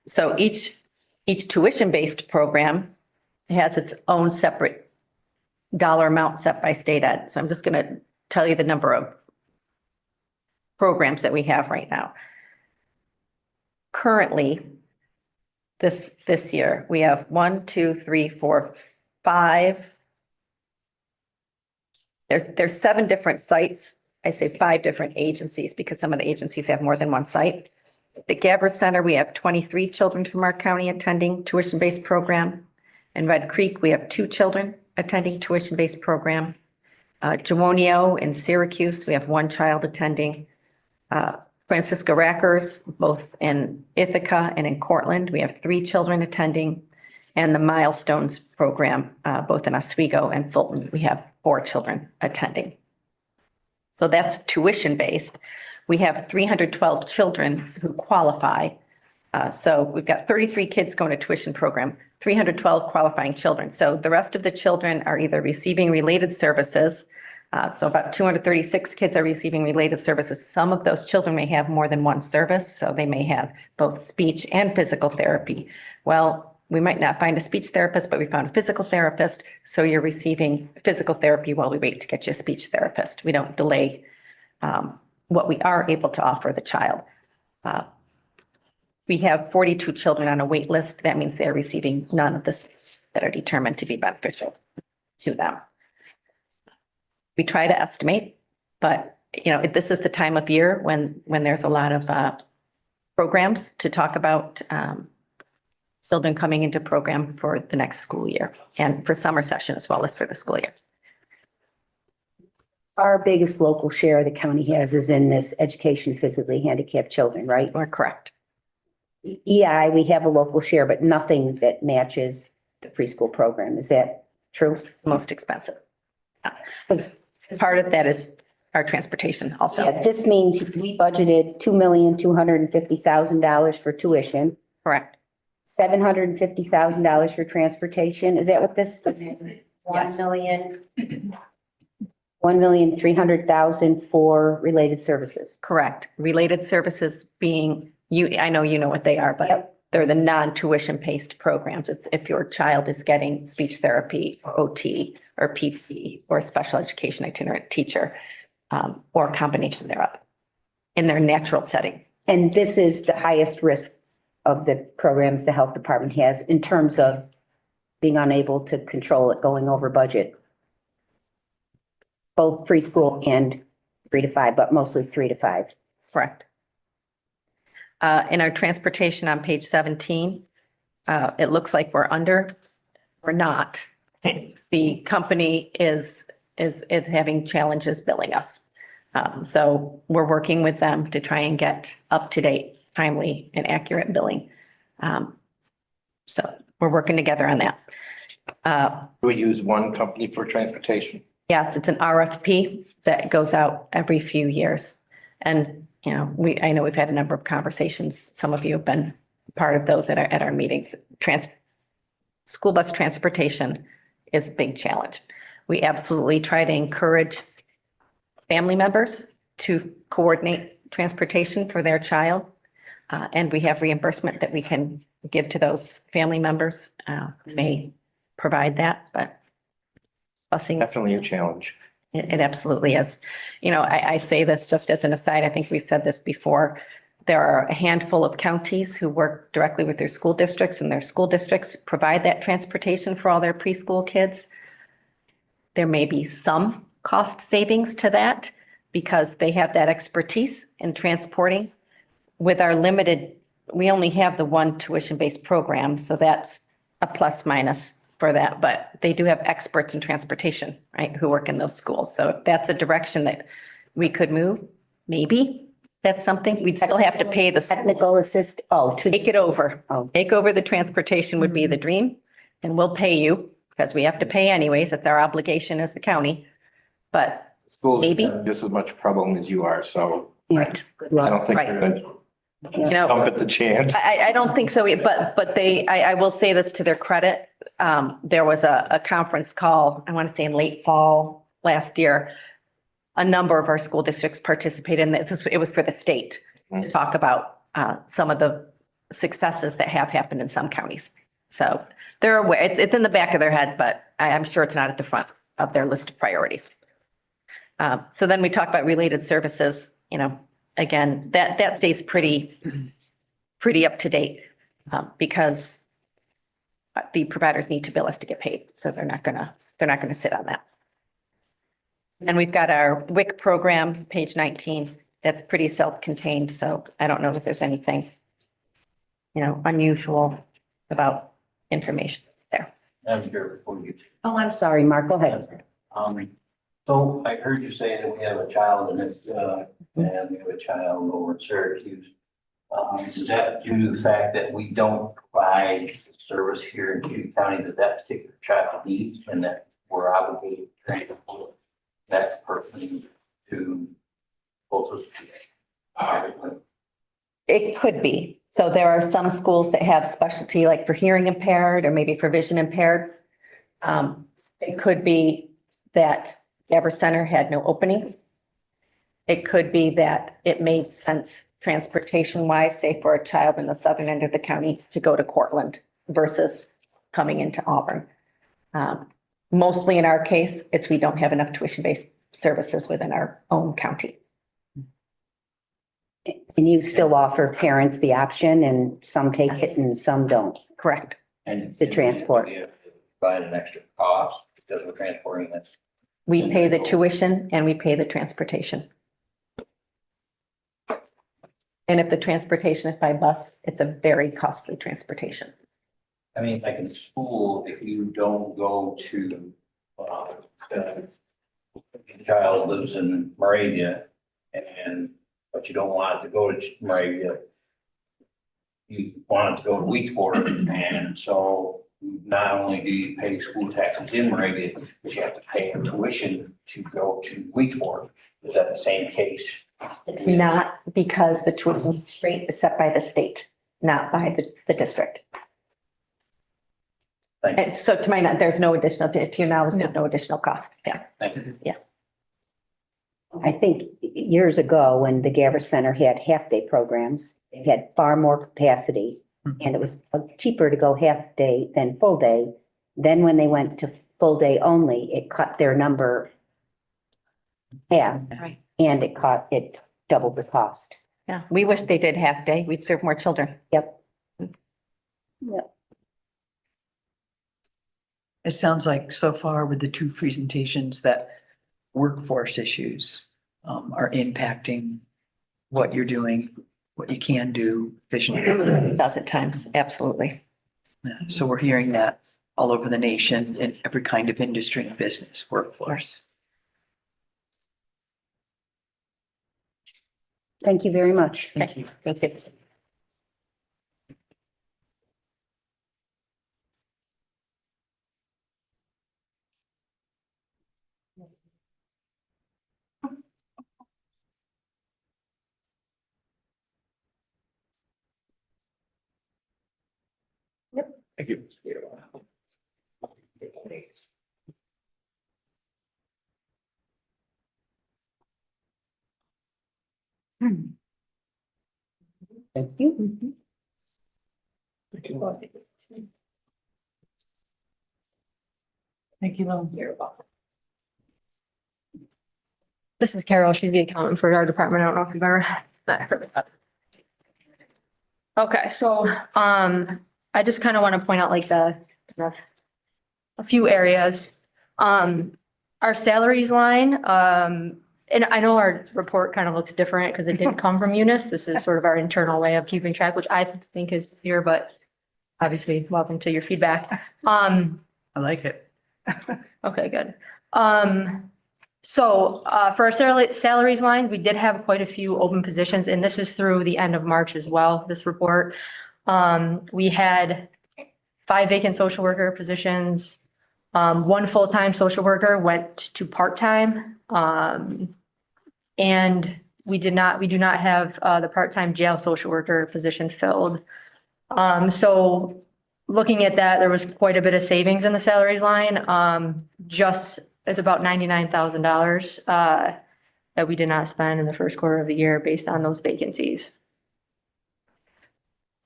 So each tuition-based program has its own separate dollar amount set by state ed. So I'm just going to tell you the number of programs that we have right now. Currently, this year, we have 1, 2, 3, 4, 5. There's 7 different sites. I say 5 different agencies because some of the agencies have more than one site. The Gavra Center, we have 23 children from our county attending tuition-based program. In Red Creek, we have 2 children attending tuition-based program. Geronio in Syracuse, we have 1 child attending. Francisco Rackers, both in Ithaca and in Cortland, we have 3 children attending. And the Milestones program, both in Oswego and Fulton, we have 4 children attending. So that's tuition-based. We have 312 children who qualify. So we've got 33 kids going to tuition program, 312 qualifying children. So the rest of the children are either receiving related services. So about 236 kids are receiving related services. Some of those children may have more than one service. So they may have both speech and physical therapy. Well, we might not find a speech therapist, but we found a physical therapist. So you're receiving physical therapy while we wait to get you a speech therapist. We don't delay what we are able to offer the child. We have 42 children on a wait list. That means they're receiving none of the services that are determined to be beneficial to them. We try to estimate, but this is the time of year when there's a lot of programs to talk about children coming into program for the next school year and for summer session as well as for the school year. Our biggest local share the county has is in this education physically handicapped children, right? We're correct. EI, we have a local share, but nothing that matches the preschool program. Is that true? Most expensive. Because Part of that is our transportation also. this means we budgeted $2,250,000 for tuition, Correct. $750,000 for transportation. Is that what this? Yes. 1,300,000 for related services. Correct. Related services being, I know you know what they are, but Yep. they're the non-tuition based programs. It's if your child is getting speech therapy or OT or PT or special education itinerant teacher, or a combination thereof in their natural setting. And this is the highest risk of the programs the health department has in terms of being unable to control it, going over budget. Both preschool and 3 to 5, but mostly 3 to 5. Correct. In our transportation on page 17, it looks like we're under. We're not. The company is having challenges billing us. So we're working with them to try and get up-to-date, timely, and accurate billing. So we're working together on that. Do we use one company for transportation? Yes, it's an RFP that goes out every few years. And, I know we've had a number of conversations. Some of you have been part of those at our meetings. School bus transportation is a big challenge. We absolutely try to encourage family members to coordinate transportation for their child. And we have reimbursement that we can give to those family members, who may provide that, but busing. Definitely a challenge. It absolutely is. I say this just as an aside. I think we said this before. There are a handful of counties who work directly with their school districts, and their school districts provide that transportation for all their preschool kids. There may be some cost savings to that because they have that expertise in transporting. With our limited, we only have the one tuition-based program, so that's a plus minus for that, but they do have experts in transportation, right, who work in those schools. So if that's a direction that we could move, maybe that's something. We'd still have to pay the Technical assist, take it over. Oh. Take over the transportation would be the dream, and we'll pay you because we have to pay anyways. It's our obligation as the county. But Schools Maybe. have just as much problem as you are, so right, Good I luck. don't think Right. they're gonna you know, jump at the chance. I don't think so, but I will say this to their credit. There was a conference call, I want to say in late fall last year. A number of our school districts participated in this. It was for the state to talk about some of the successes that have happened in some counties. So they're aware, it's in the back of their head, but I'm sure it's not at the front of their list of priorities. So then we talk about related services, again, that stays pretty up to date because the providers need to bill us to get paid. So they're not gonna sit on that. And we've got our WIC program, page 19, that's pretty self-contained. So I don't know if there's anything, unusual about information that's there. I'm here before you. Oh, I'm sorry, Mark, go ahead. So I heard you say that we have a child in this, and we have a child over in Syracuse. Is that due to the fact that we don't provide the service here in Cayuga County that particular child needs, and that we're obligated to transport that person to closest? It could be. So there are some schools that have specialty like for hearing impaired or maybe for vision impaired. It could be that Gaber Center had no openings. It could be that it made sense transportation wise, say for a child in the southern end of the county to go to Cortland versus coming into Auburn. Mostly in our case, it's we don't have enough tuition-based services within our own county. And you still offer parents the option and some take it Yes. and some don't. Correct. And To transport. we have to provide an extra cost because we're transporting this. We pay the tuition and we pay the transportation. And if the transportation is by bus, it's a very costly transportation. I mean, like in school, if you don't go to, the child lives in Moravia but you don't want it to go to Moravia. You want it to go to Weedsport, and so not only do you pay school taxes in Moravia, but you have to pay a tuition to go to Weedsport. Is that the same case? It's not, because the tuition rate is set by the state, not by the district. Thank you. And so to my, there's no additional, to your knowledge, there's no additional cost. Yeah. Thank you. I think years ago, when the Gavin Center had half-day programs, they had far more capacity. And it was cheaper to go half-day than full-day. Then when they went to full-day only, it cut their number half. Right. And it doubled the cost. Yeah. We wish they did half day. We'd serve more children. Yep. It sounds like so far with the two presentations that workforce issues are impacting what you're doing, what you can do, vision. It does at times, absolutely. So we're hearing that all over the nation in every kind of industry and business, workforce. Thank you very much. Thank you. Thank you. Thank you. Thank you. Thank you, Lynn. This is Carol. She's the accountant for our department. I don't know if you've ever met her. Okay, so, I just kind of want to point out like a few areas. Our salaries line, and I know our report kind of looks different because it didn't come from Eunice. This is sort of our internal way of keeping track, which I think is easier, but obviously welcome to your feedback. I like it. Okay, good. So for our salaries line, we did have quite a few open positions, and this is through the end of March as well, this report. We had 5 vacant social worker positions. 1 full-time social worker went to part-time. And we do not have the part-time jail social worker position filled. So looking at that, there was quite a bit of savings in the salaries line. It's about $99,000 that we did not spend in the first quarter of the year based on those vacancies.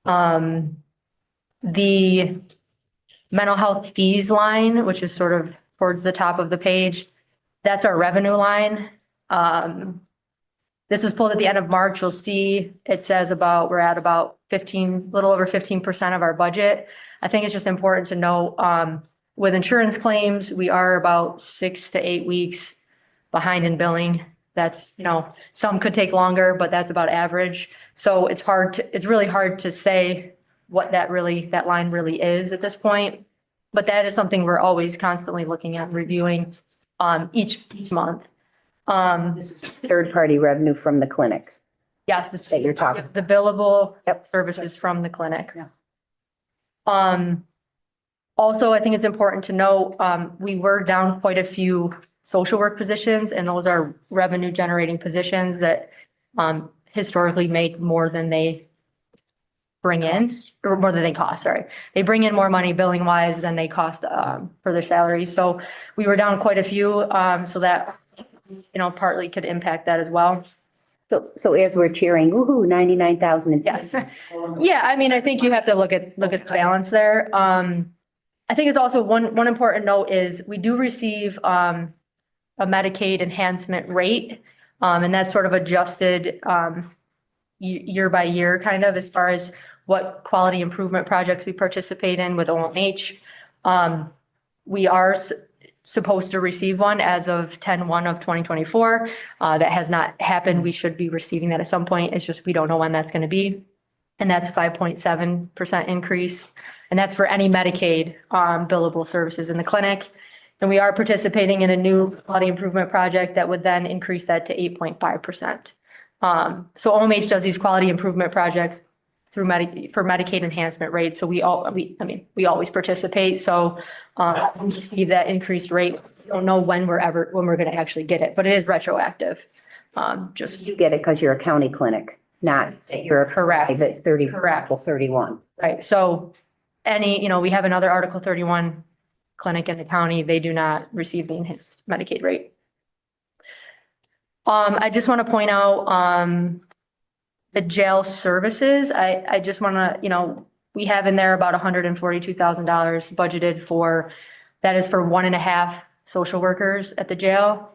The mental health fees line, which is sort of towards the top of the page, that's our revenue line. This was pulled at the end of March. You'll see it says we're at about little over 15% of our budget. I think it's just important to know, with insurance claims, we are about 6 to 8 weeks behind in billing. That's, some could take longer, but that's about average. So it's really hard to say what that line really is at this point. But that is something we're always constantly looking at, reviewing, each month. This is third-party revenue from the clinic. Yes, That you're talking. the billable services from the clinic. Yeah. Also, I think it's important to note, we were down quite a few social work positions, and those are revenue generating positions that historically make more than they bring in, or more than they cost, sorry. They bring in more money billing wise than they cost for their salaries. So we were down quite a few, so that, partly could impact that as well. So as we're cheering, woohoo, 99,000. Yes. Yeah, I mean, I think you have to look at the balance there. I think it's also one important note is we do receive a Medicaid enhancement rate. And that's sort of adjusted year by year, kind of, as far as what quality improvement projects we participate in with OMH. We are supposed to receive one as of 10/1 of 2024. That has not happened. We should be receiving that at some point. It's just we don't know when that's going to be. And that's a 5.7% increase. And that's for any Medicaid billable services in the clinic. And we are participating in a new quality improvement project that would then increase that to 8.5%. So OMH does these quality improvement projects through for Medicaid enhancement rates. So we always participate. So we receive that increased rate. We don't know when we're going to actually get it, but it is retroactive. Just You get it because you're a county clinic, not that you're a private 30, Correct. Article 31. right. So we have another Article 31 clinic in the county. They do not receive the enhanced Medicaid rate. I just want to point out, the jail services. I just want to, we have in there about $142,000 budgeted for, that is for 1.5 social workers at the jail.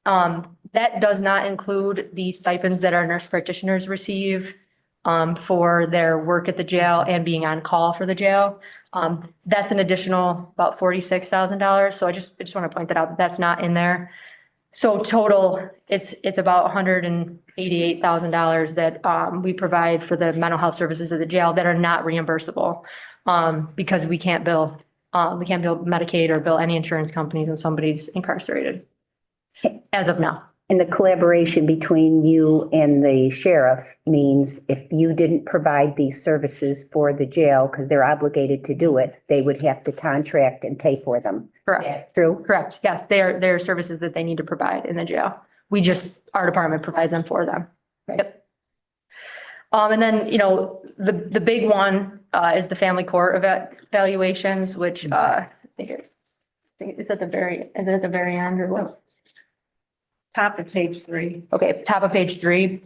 That does not include the stipends that our nurse practitioners receive, for their work at the jail and being on call for the jail. That's an additional about $46,000. So I just want to point that out. That's not in there. So total, it's about $188,000 that we provide for the mental health services of the jail that are not reimbursable, because we can't bill Medicaid or bill any insurance companies when somebody's incarcerated as of now. And the collaboration between you and the sheriff means if you didn't provide these services for the jail, because they're obligated to do it, they would have to contract and pay for them. Correct. True? Correct. Yes, they are services that they need to provide in the jail. Our department provides them for them. Yep. And then, the big one is the family court evaluations, which I think it's at the very end or what? Top of page 3. Okay, top of page 3.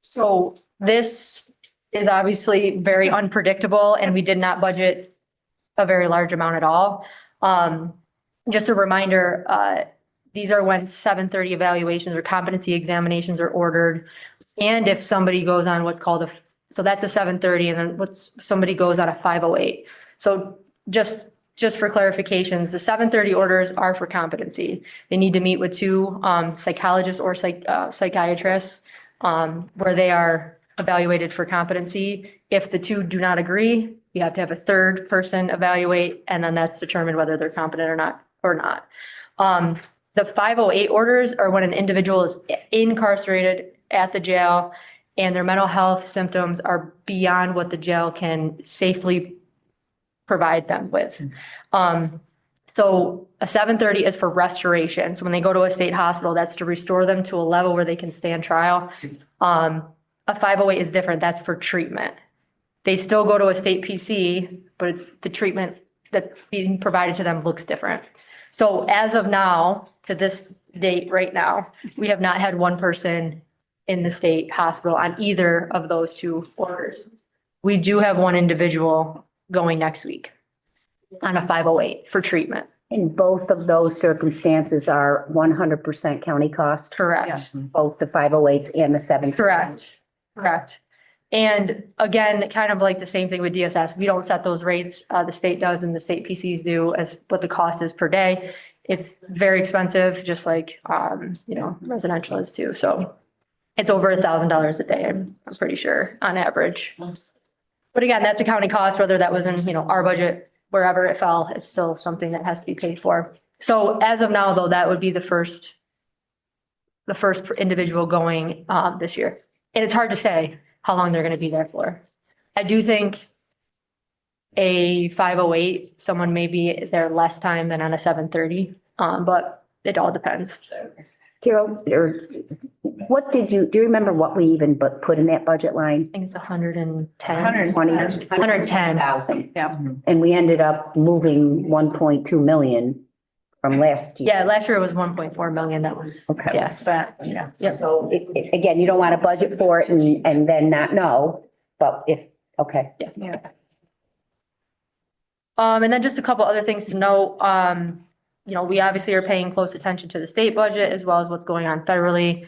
So this is obviously very unpredictable and we did not budget a very large amount at all. Just a reminder, these are when 730 evaluations or competency examinations are ordered. And if somebody goes on what's called so that's a 730 and then somebody goes on a 508. So just for clarifications, the 730 orders are for competency. They need to meet with 2 psychologists or psychiatrists where they are evaluated for competency. If the 2 do not agree, you have to have a third person evaluate, and then that's determined whether they're competent or not. The 508 orders are when an individual is incarcerated at the jail and their mental health symptoms are beyond what the jail can safely provide them with. So a 730 is for restoration. So when they go to a state hospital, that's to restore them to a level where they can stand trial. A 508 is different. That's for treatment. They still go to a state PC, but the treatment that's being provided to them looks different. So as of now, to this date right now, we have not had one person in the state hospital on either of those 2 orders. We do have one individual going next week on a 508 for treatment. And both of those circumstances are 100% county cost, Correct. Yes. both the 508s and the 730s. Correct. And again, kind of like the same thing with DSS, we don't set those rates. The state does and the state PCs do as what the cost is per day. It's very expensive, just like, residential is too. So it's over $1,000 a day, I'm pretty sure on average. But again, that's a county cost, whether that was in, our budget, wherever it fell, it's still something that has to be paid for. So as of now, though, that would be the first individual going this year. And it's hard to say how long they're going to be there for. I do think a 508, someone may be there less time than on a 730, but it all depends. Carol, do you remember what we even put in that budget line? I think it's 110. 110,000. Yeah. And we ended up moving 1.2 million from last year. Yeah, last year it was 1.4 million. That was, Okay. yeah, spent. Yeah. Yep. So again, you don't want to budget for it and then not know, but okay. Yeah. And then just a couple other things to note. We obviously are paying close attention to the state budget as well as what's going on federally.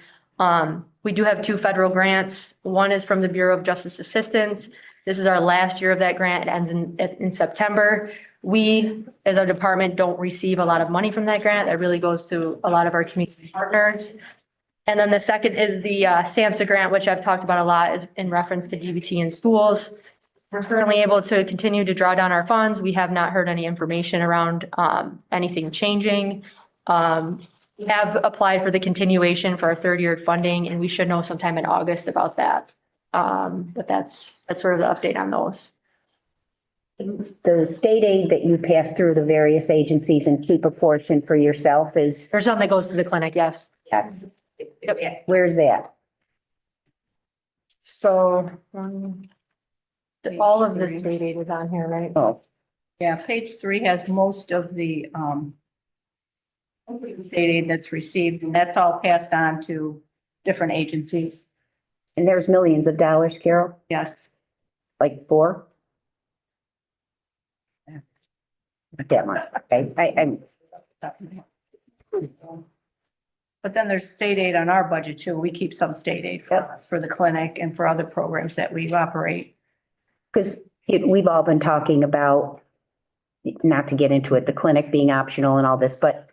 We do have 2 federal grants. One is from the Bureau of Justice Assistance. This is our last year of that grant. It ends in September. We, as a department, don't receive a lot of money from that grant. That really goes to a lot of our community partners. And then the second is the SAMHSA grant, which I've talked about a lot, is in reference to DBT in schools. We're currently able to continue to draw down our funds. We have not heard any information around anything changing. We have applied for the continuation for our third year funding, and we should know sometime in August about that. But that's sort of the update on those. The state aid that you pass through the various agencies and keep a portion for yourself is, There's some that goes to the clinic, yes. yes. Where's that? So, all of the state aid is on here, right? Oh, Yeah, page 3 has most of the state aid that's received, and that's all passed on to different agencies. and there's millions of dollars, Carol, Yes. like 4? Not that much. I'm, But then there's state aid on our budget too. We keep some state aid for us, for the clinic and for other programs that we operate. because we've all been talking about, not to get into it, the clinic being optional and all this, but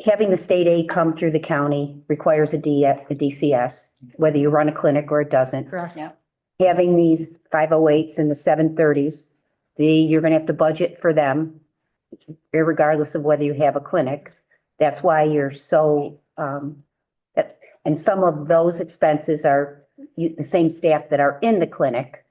having the state aid come through the county requires a DCS, whether you run a clinic or it doesn't. Correct. Yeah. Having these 508s and the 730s, you're gonna have to budget for them, regardless of whether you have a clinic. That's why you're so, and some of those expenses are the same staff that are in the clinic.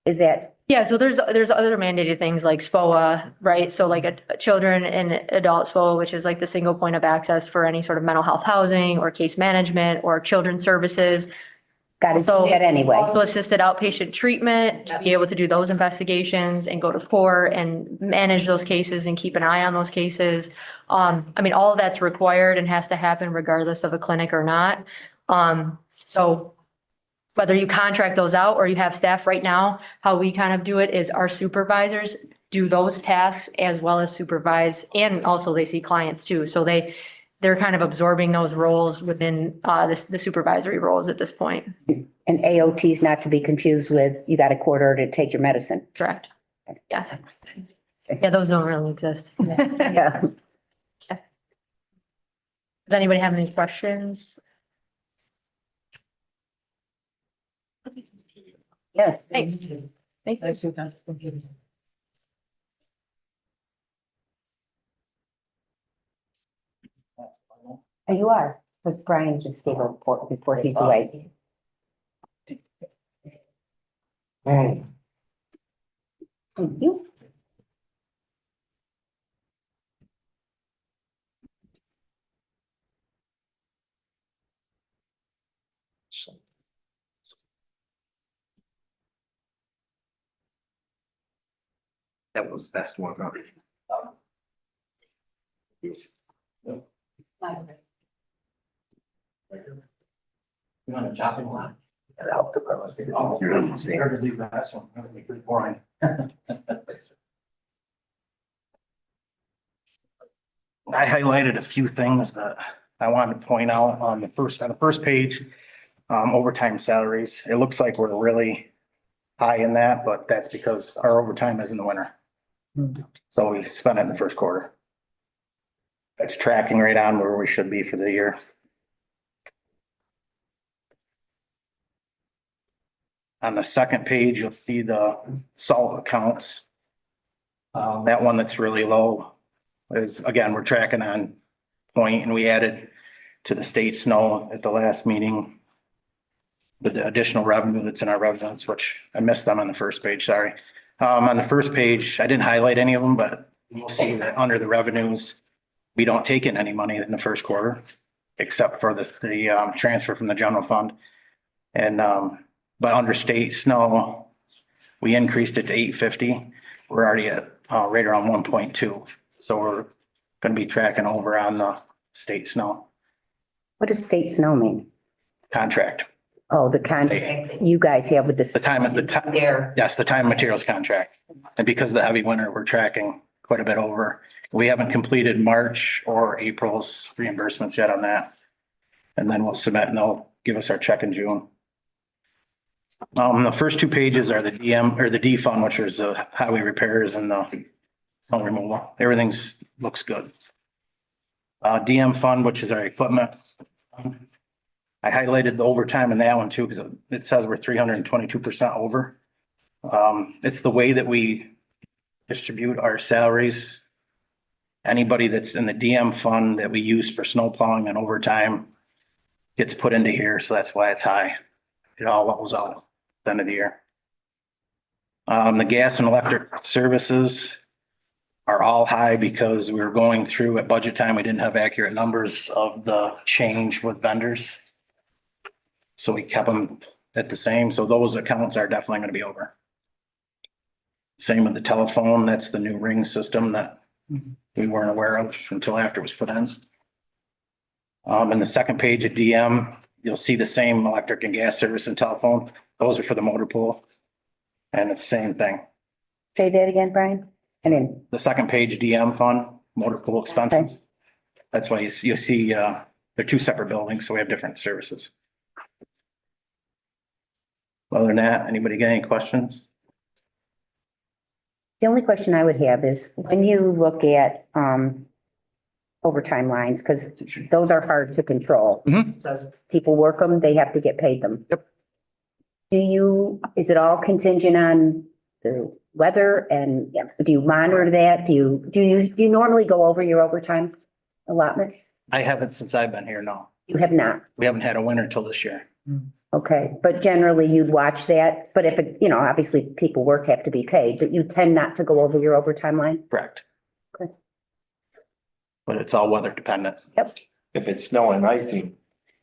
Is that, Yeah, so there's other mandated things like SPOA, right? So like a children and adult SPOA, which is like the single point of access for any sort of mental health housing or case management or children's services. gotta do that anyway? Also assisted outpatient treatment to be able to do those investigations and go to court and manage those cases and keep an eye on those cases. I mean, all of that's required and has to happen regardless of a clinic or not. So whether you contract those out or you have staff right now, how we kind of do it is our supervisors do those tasks as well as supervise, and also they see clients too. So they're kind of absorbing those roles within the supervisory roles at this point. And AOT is not to be confused with, you got a quarter to take your medicine. Correct. Yeah. Yeah, those don't really exist. Yeah. Does anybody have any questions? Yes. Thanks. Thank you. And you are, because Brian just gave a report before he's away. Right. Thank you. That was the best one, huh? You want to chop it along? The health department. Oh, You're not staying. to leave the last one. That would be pretty boring. I highlighted a few things that I wanted to point out on the first page, overtime salaries. It looks like we're really high in that, but that's because our overtime is in the winter. So we spent it in the first quarter. It's tracking right on where we should be for the year. On the second page, you'll see the salt accounts. That one that's really low is, again, we're tracking on point, and we added to the state snow at the last meeting with the additional revenue that's in our revenues, which I missed them on the first page, sorry. On the first page, I didn't highlight any of them, but you'll see that under the revenues, we don't take in any money in the first quarter, except for the transfer from the general fund. And, but under state snow, we increased it to 850. We're already at right around 1.2. So we're going to be tracking over on the state snow What does state snow mean? contract. Oh, the contract that you guys have with the. The time is the time. There. Yes, the time and materials contract. And because of the heavy winter, we're tracking quite a bit over. We haven't completed March or April's reimbursements yet on that. And then we'll submit and they'll give us our check in June. The first two pages are the DM or the D fund, which is the highway repairs and the snow removal. Everything's looks good. DM fund, which is our equipment. I highlighted the overtime in that one too, because it says we're 322% over. It's the way that we distribute our salaries. Anybody that's in the DM fund that we use for snow plowing and overtime gets put into here, so that's why it's high. It all levels out at the end of the year. The gas and electric services are all high because we were going through at budget time, we didn't have accurate numbers of the change with vendors. So we kept them at the same, so those accounts are definitely gonna be over. Same with the telephone, that's the new ring system that we weren't aware of until after it was put in. In the second page of DM, you'll see the same electric and gas service and telephone. Those are for the motor pool. And it's the same thing. Say that again, Brian? And then, The second page DM fund, motor pool expenses. That's why you see, they're two separate buildings, so we have different services. Other than that, anybody got any questions? the only question I would have is when you look at, overtime lines, because those are hard to control. Mhm. Because people work them, they have to get paid them. Yep. Is it all contingent on the weather and yeah, do you monitor that? Do you normally go over your overtime allotment? I haven't since I've been here, no. You have not. We haven't had a winter till this year. Okay, but generally you'd watch that, but if it, obviously people work have to be paid, but you tend not to go over your overtime line? Correct. Okay. But it's all weather dependent. Yep, If it's snowing and icy,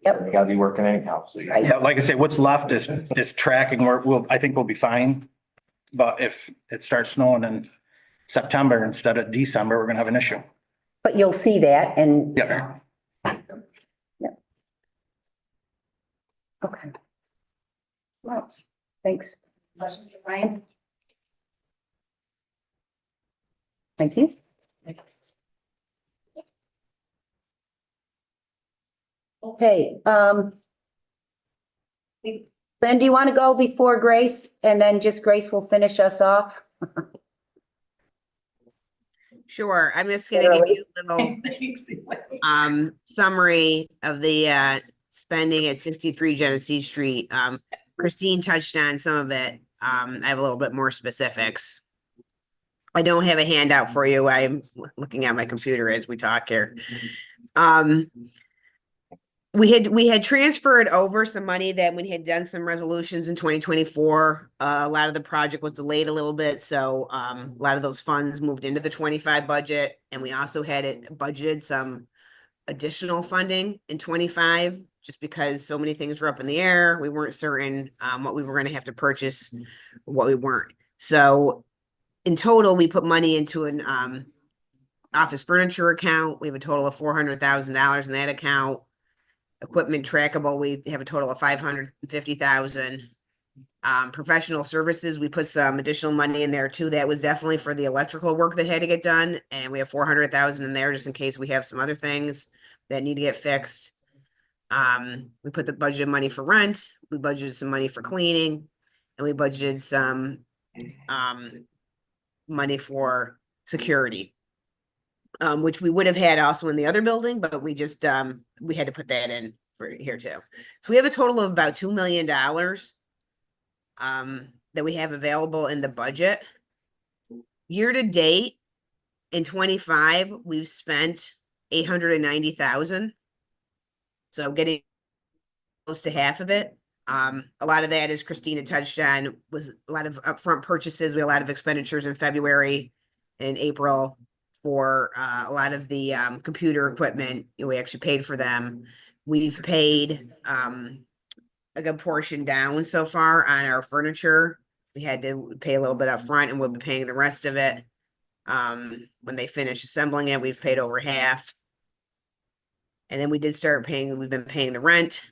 yep, you gotta be working anyhow, so. Right. Yeah, like I say, what's left is tracking where I think we'll be fine. But if it starts snowing in September instead of December, we're gonna have an issue. but you'll see that and. Yeah. Okay. Well, thanks. Questions for Ryan? Thank you. Okay, Lynn, do you want to go before Grace and then just Grace will finish us off? Sure, I'm just gonna give you a little Thanks. summary of the spending at 63 Genesee Street. Christine touched on some of it. I have a little bit more specifics. I don't have a handout for you. I'm looking at my computer as we talk here. We had transferred over some money that we had done some resolutions in 2024. A lot of the project was delayed a little bit, so a lot of those funds moved into the 25 budget, and we also had it budgeted some additional funding in 25, just because so many things were up in the air. We weren't certain what we were going to have to purchase, what we weren't. So in total, we put money into an office furniture account. We have a total of $400,000 in that account. Equipment trackable, we have a total of 550,000. Professional services, we put some additional money in there too. That was definitely for the electrical work that had to get done. And we have 400,000 in there just in case we have some other things that need to get fixed. We put the budgeted money for rent. We budgeted some money for cleaning, and we budgeted some money for security. Which we would have had also in the other building, but we just, we had to put that in for here too. So we have a total of about $2 million that we have available in the budget. Year to date in 25, we've spent 890,000. So getting close to half of it. A lot of that, as Christina touched on, was a lot of upfront purchases. We had a lot of expenditures in February and April for a lot of the computer equipment. We actually paid for them. We've paid a good portion down so far on our furniture. We had to pay a little bit up front, and we'll be paying the rest of it when they finish assembling it. We've paid over half. And then we did start paying, we've been paying the rent.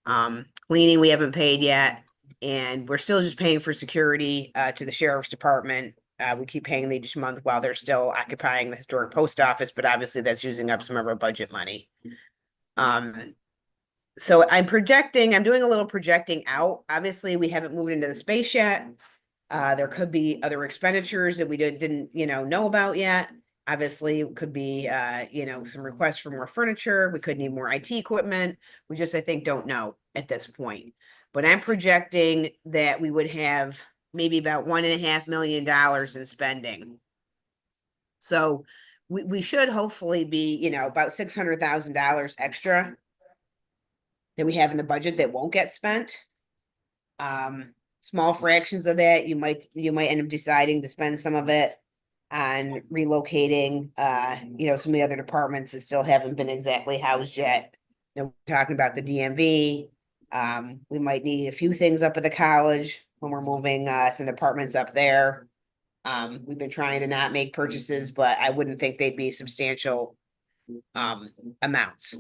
Cleaning, we haven't paid yet. And we're still just paying for security to the sheriff's department. We keep paying them each month while they're still occupying the historic post office, but obviously that's using up some of our budget money. So I'm doing a little projecting out. Obviously, we haven't moved into the space yet. There could be other expenditures that we didn't, know about yet. Obviously, it could be, some requests for more furniture. We could need more IT equipment. We just, I think, don't know at this point. But I'm projecting that we would have maybe about $1.5 million in spending. So we should hopefully be, about $600,000 extra that we have in the budget that won't get spent. Small fractions of that, you might end up deciding to spend some of it on relocating, some of the other departments that still haven't been exactly housed yet. We're talking about the DMV. We might need a few things up at the college when we're moving, some departments up there. We've been trying to not make purchases, but I wouldn't think they'd be substantial, amounts.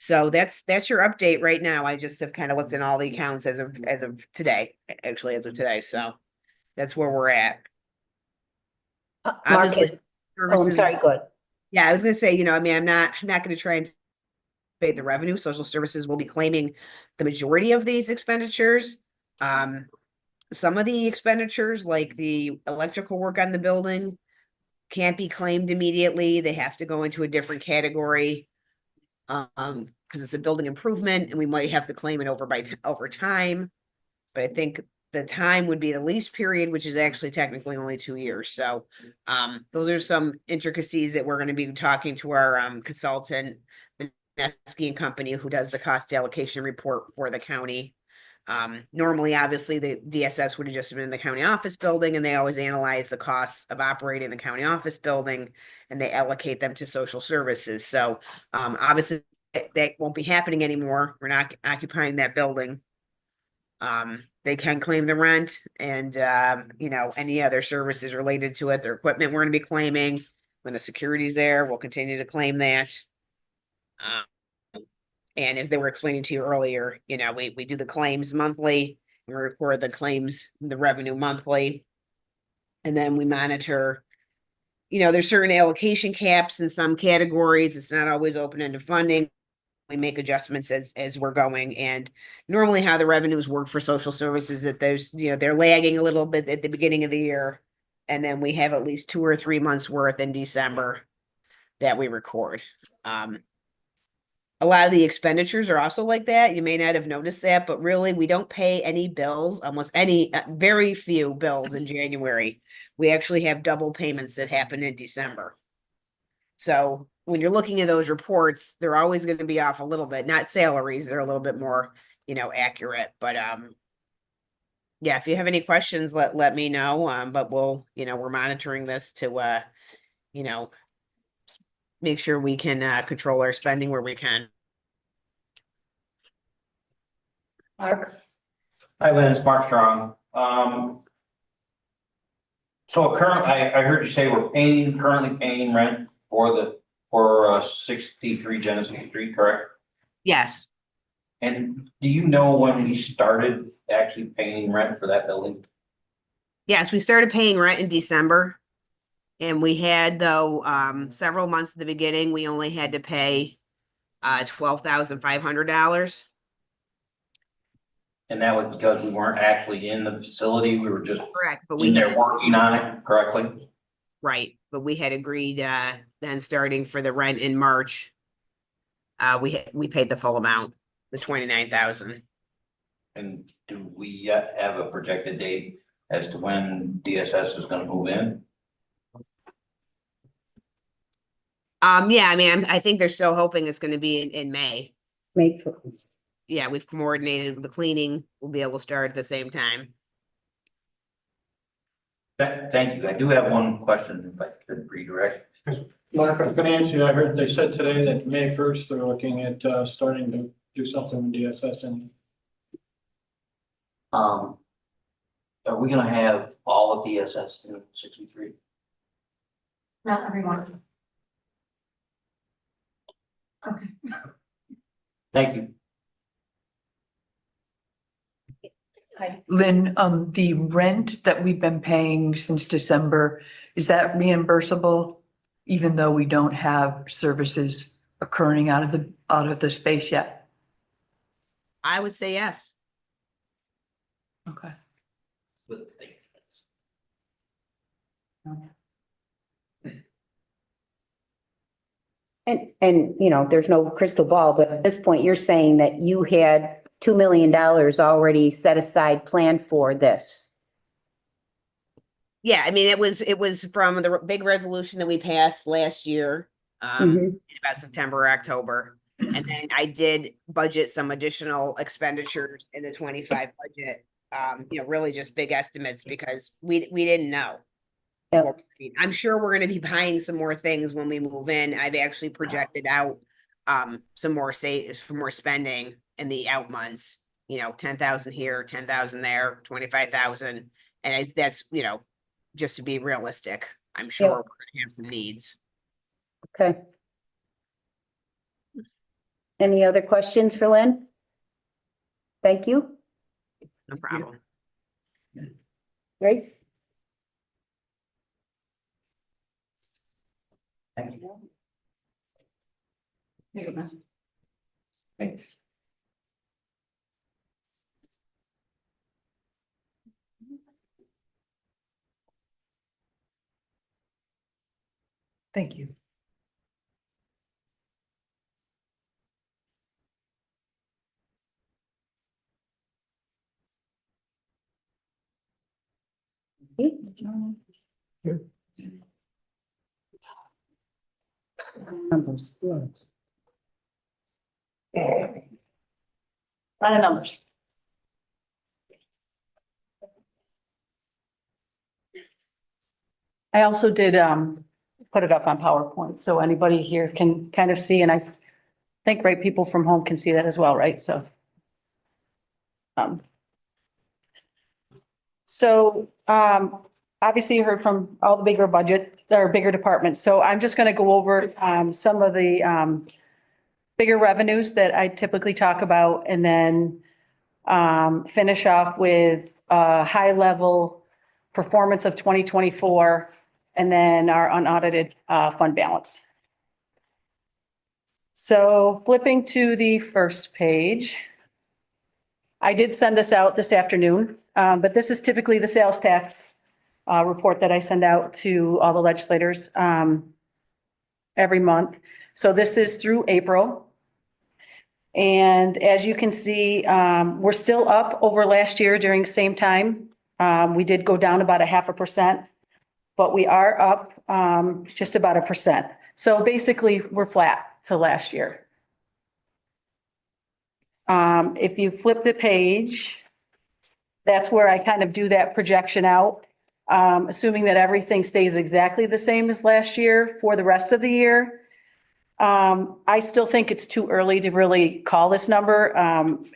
So that's your update right now. I just have kind of looked at all the accounts as of today, actually as of today. So that's where we're at. Mark Obviously, is, oh, I'm services- sorry, good. Yeah, I was gonna say, I'm not going to try and pay the revenue. Social services will be claiming the majority of these expenditures. Some of the expenditures, like the electrical work on the building, can't be claimed immediately. They have to go into a different category. Because it's a building improvement and we might have to claim it over time. But I think the time would be the lease period, which is actually technically only 2 years. So those are some intricacies that we're going to be talking to our consultant, Nesky and Company, who does the cost allocation report for the county. Normally, obviously, the DSS would have just been in the county office building, and they always analyze the costs of operating the county office building, and they allocate them to social services. So obviously, that won't be happening anymore. We're not occupying that building. They can claim the rent and, any other services related to it. Their equipment we're going to be claiming. When the security's there, we'll continue to claim that. And as they were explaining to you earlier, we do the claims monthly and we record the claims, the revenue monthly. And then we monitor, there's certain allocation caps in some categories. It's not always open-ended funding. We make adjustments as we're going. And normally how the revenues work for social services, that there's, they're lagging a little bit at the beginning of the year. And then we have at least 2 or 3 months worth in December that we record. A lot of the expenditures are also like that. You may not have noticed that, but really we don't pay any bills, very few bills in January. We actually have double payments that happen in December. So when you're looking at those reports, they're always going to be off a little bit, not salaries. They're a little bit more, accurate, but, yeah, if you have any questions, let me know. But we'll, we're monitoring this to, make sure we can control our spending where we can. Mark? Hi, Lynn, it's Mark Strong. So I heard you say we're currently paying rent for 63 Genesee Street, correct? Yes. And do you know when we started actually paying rent for that building? Yes, we started paying rent in December. And we had, though, several months at the beginning, we only had to pay $12,500. And that was because we weren't actually in the facility, we were just Correct, but in there working on it correctly? Right, but we had agreed then starting for the rent in March. We paid the full amount, the 29,000. And do we yet have a projected date as to when DSS is gonna move in? Yeah, I mean, I think they're still hoping it's gonna be in May. May Yeah, we've coordinated with the cleaning. We'll be able to start at the same time. Thank you. I do have one question, if I could redirect. Mark, I was gonna answer you. I heard they said today that May 1st, they're looking at starting to do something with DSS and Are we gonna have all of DSS in 63? Not everyone. Okay. Thank you. Lynn, the rent that we've been paying since December, is that reimbursable? Even though we don't have services occurring out of the space yet? I would say yes. Okay. With things. And, you know, there's no crystal ball, but at this point, you're saying that you had $2 million already set aside, planned for this. Yeah, I mean, it was from the big resolution that we passed last year, Mhm. in about September or October. And then I did budget some additional expenditures in the 25 budget. Really just big estimates because we didn't know. Yep. I'm sure we're gonna be buying some more things when we move in. I've actually projected out some more spending in the out months. 10,000 here, 10,000 there, 25,000. And that's, just to be realistic, I'm sure Yep. we're gonna have some needs. Okay. Any other questions for Lynn? Thank you. No problem. Grace? Thank you. Thanks. Thank you. Numbers, yes. Lot of numbers. I also did put it up on PowerPoint, so anybody here can kind of see, and I think, right, people from home can see that as well, right? So. Obviously you heard from all the bigger budget, or bigger departments, so I'm just gonna go over some of the bigger revenues that I typically talk about, and then finish off with high level performance of 2024, and then our unaudited fund balance. So flipping to the first page. I did send this out this afternoon, but this is typically the sales tax report that I send out to all the legislators every month. So this is through April. And as you can see, we're still up over last year during the same time. We did go down about 0.5%, but we are up just about 1%. So basically, we're flat to last year. If you flip the page, that's where I kind of do that projection out, assuming that everything stays exactly the same as last year for the rest of the year. I still think it's too early to really call this number.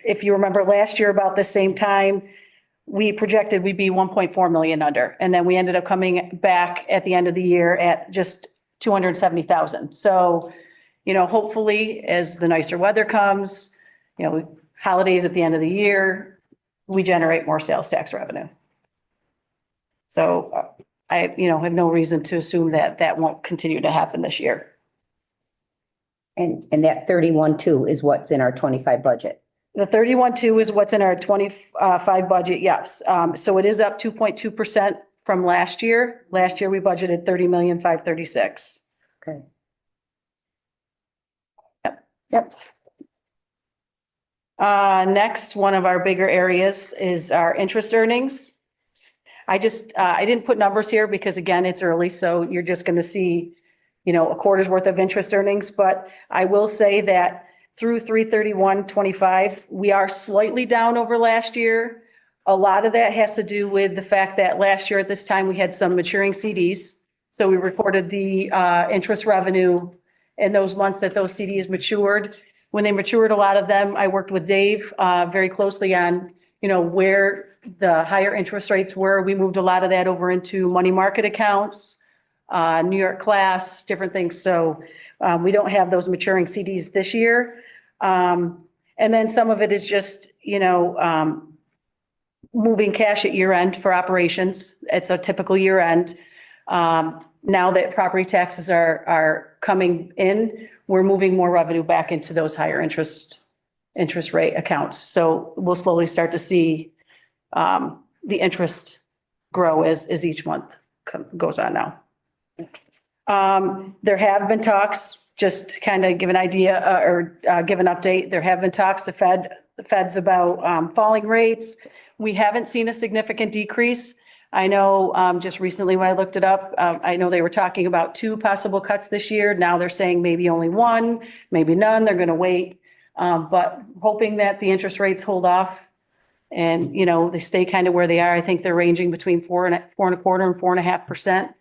If you remember last year about the same time, we projected we'd be 1.4 million under, and then we ended up coming back at the end of the year at just 270,000. So, hopefully as the nicer weather comes, holidays at the end of the year, we generate more sales tax revenue. So I, have no reason to assume that that won't continue to happen this year. And that 31.2 is what's in our 25 budget. The 31.2 is what's in our 25 budget, yes. So it is up 2.2% from last year. Last year, we budgeted 30,536,000. Okay. Yep. Next, one of our bigger areas is our interest earnings. I didn't put numbers here because again, it's early, so you're just going to see, a quarter's worth of interest earnings. But I will say that through 3/31/25, we are slightly down over last year. A lot of that has to do with the fact that last year at this time, we had some maturing CDs. So we recorded the interest revenue in those months that those CDs matured. When they matured, a lot of them, I worked with Dave very closely on, where the higher interest rates were. We moved a lot of that over into money market accounts, New York class, different things. So we don't have those maturing CDs this year. And then some of it is just, moving cash at year end for operations. It's a typical year end. Now that property taxes are coming in, we're moving more revenue back into those higher interest rate accounts. So we'll slowly start to see the interest grow as each month goes on now. There have been talks, just to kind of give an idea or give an update. There have been talks, the Fed's about falling rates. We haven't seen a significant decrease. I know just recently when I looked it up, I know they were talking about 2 possible cuts this year. Now they're saying maybe only 1, maybe none. They're going to wait. But hoping that the interest rates hold off and, you know, they stay kind of where they are. I think they're ranging between 4.25% and 4.5%.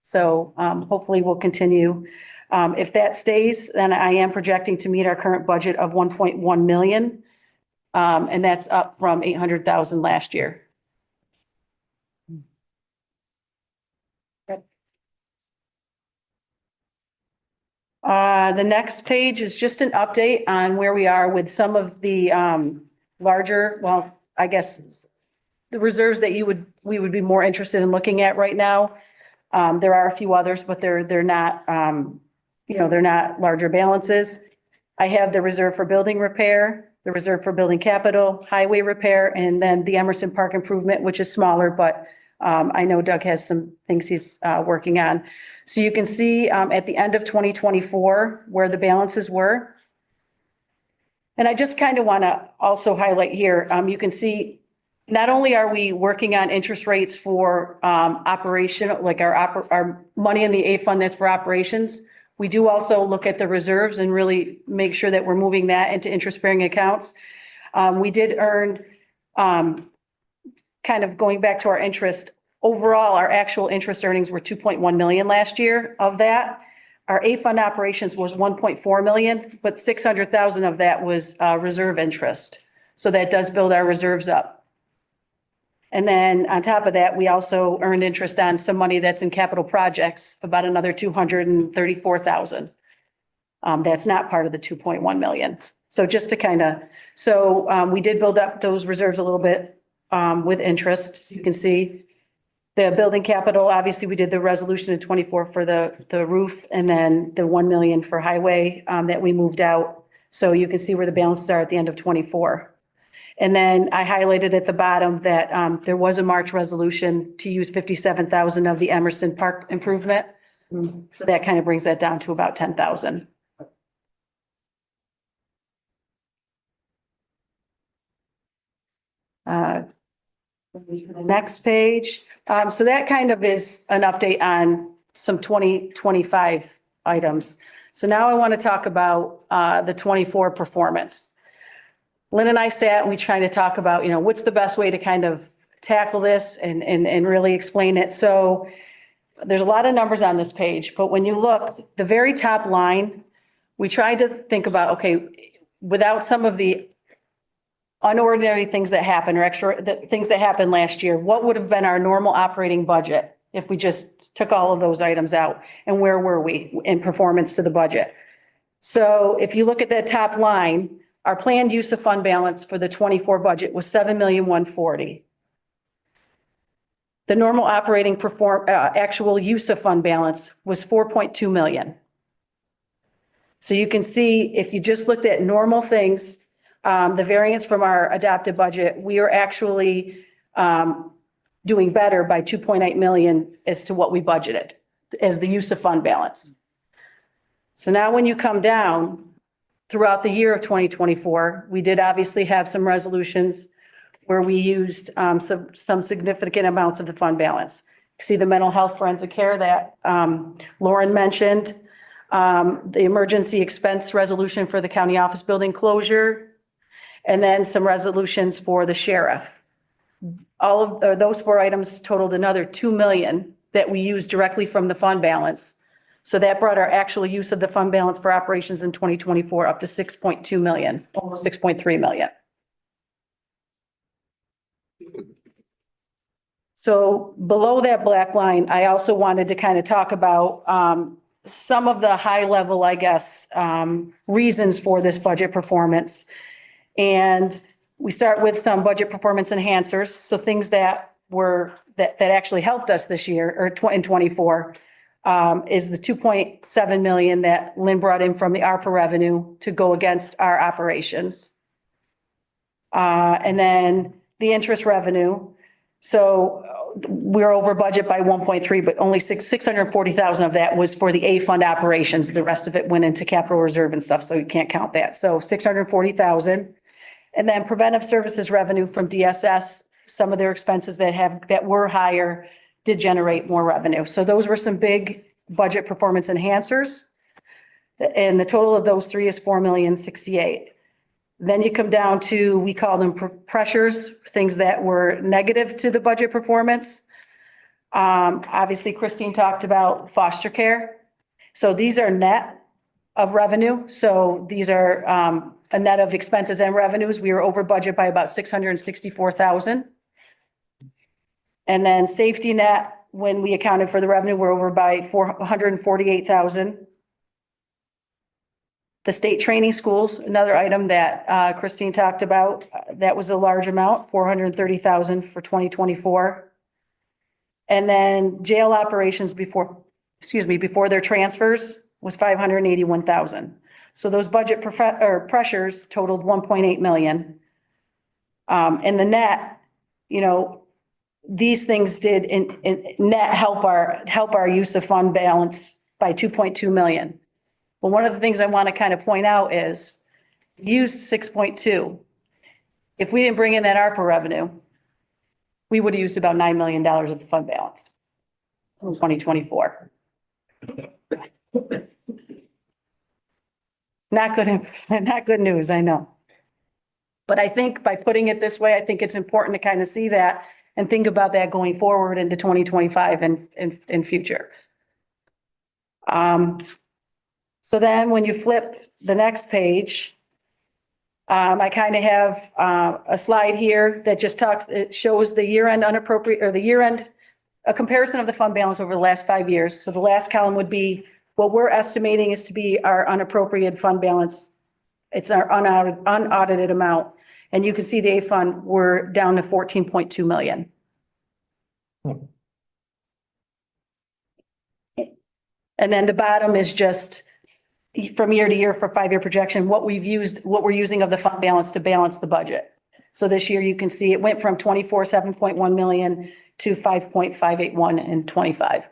So hopefully we'll continue. If that stays, then I am projecting to meet our current budget of 1.1 million. And that's up from 800,000 last year. The next page is just an update on where we are with some of the larger, well, I guess the reserves that we would be more interested in looking at right now. There are a few others, but they're not, they're not larger balances. I have the reserve for building repair, the reserve for building capital, highway repair, and then the Emerson Park improvement, which is smaller, but I know Doug has some things he's working on. So you can see at the end of 2024 where the balances were. And I just kind of want to also highlight here, you can see not only are we working on interest rates for operation, like our money in the A fund that's for operations, we do also look at the reserves and really make sure that we're moving that into interest-bearing accounts. We did earn, kind of going back to our interest, overall, our actual interest earnings were 2.1 million last year. Of that, our A fund operations was 1.4 million, but 600,000 of that was reserve interest. So that does build our reserves up. And then on top of that, we also earned interest on some money that's in capital projects, about another 234,000. That's not part of the 2.1 million. So just to kind of, we did build up those reserves a little bit with interest. You can see the building capital, obviously we did the resolution in 24 for the roof and then the 1 million for highway that we moved out. So you can see where the balances are at the end of 24. And then I highlighted at the bottom that there was a March resolution to use 57,000 of the Emerson Park improvement. So that kind of brings that down to about 10,000. The next page. So that kind of is an update on some 2025 items. So now I want to talk about the 24 performance. Lynn and I sat and we tried to talk about, what's the best way to kind of tackle this and really explain it. So there's a lot of numbers on this page, but when you look, the very top line, we tried to think about, okay, without some of the unordinary things that happened or things that happened last year, what would have been our normal operating budget if we just took all of those items out? And where were we in performance to the budget? So if you look at that top line, our planned use of fund balance for the 24 budget was 7,140,000. The normal operating actual use of fund balance was 4.2 million. So you can see if you just looked at normal things, the variance from our adopted budget, we are actually doing better by 2.8 million as to what we budgeted as the use of fund balance. So now when you come down throughout the year of 2024, we did obviously have some resolutions where we used some significant amounts of the fund balance. See the mental health forensic care that Lauren mentioned, the emergency expense resolution for the county office building closure, and then some resolutions for the sheriff. All of those 4 items totaled another 2 million that we used directly from the fund balance. So that brought our actual use of the fund balance for operations in 2024 up to 6.2 million, almost 6.3 million. So below that black line, I also wanted to kind of talk about some of the high level, I guess, reasons for this budget performance. And we start with some budget performance enhancers. So things that actually helped us this year or in 24. is the 2.7 million that Lynn brought in from the ARPA revenue to go against our operations. And then the interest revenue. So we're over budget by 1.3, but only 640,000 of that was for the A fund operations. The rest of it went into capital reserve and stuff, so you can't count that. So 640,000. And then preventive services revenue from DSS, some of their expenses that were higher did generate more revenue. So those were some big budget performance enhancers. And the total of those three is 4,068,000. Then you come down to, we call them pressures, things that were negative to the budget performance. Obviously Christine talked about foster care. So these are net of revenue. So these are a net of expenses and revenues. We were over budget by about 664,000. And then safety net, when we accounted for the revenue, we're over by 448,000. The state training schools, another item that Christine talked about, that was a large amount, 430,000 for 2024. And then jail operations before their transfers was 581,000. So those budget pressures totaled 1.8 million. And the net, these things did in net help our use of fund balance by 2.2 million. But one of the things I want to kind of point out is used 6.2. If we didn't bring in that ARPA revenue, we would have used about $9 million of the fund balance in 2024. Not good news, I know. But I think by putting it this way, I think it's important to kind of see that and think about that going forward into 2025 and future. So then when you flip the next page, I kind of have a slide here that just it shows the year-end unappropriate, or the year-end, a comparison of the fund balance over the last 5 years. So the last column would be what we're estimating is to be our unappropriated fund balance. It's our unaudited amount. And you can see the A fund, we're down to 14.2 million. And then the bottom is just from year to year for 5-year projection, what we're using of the fund balance to balance the budget. So this year you can see it went from 7.1 million to 5.581 in 25.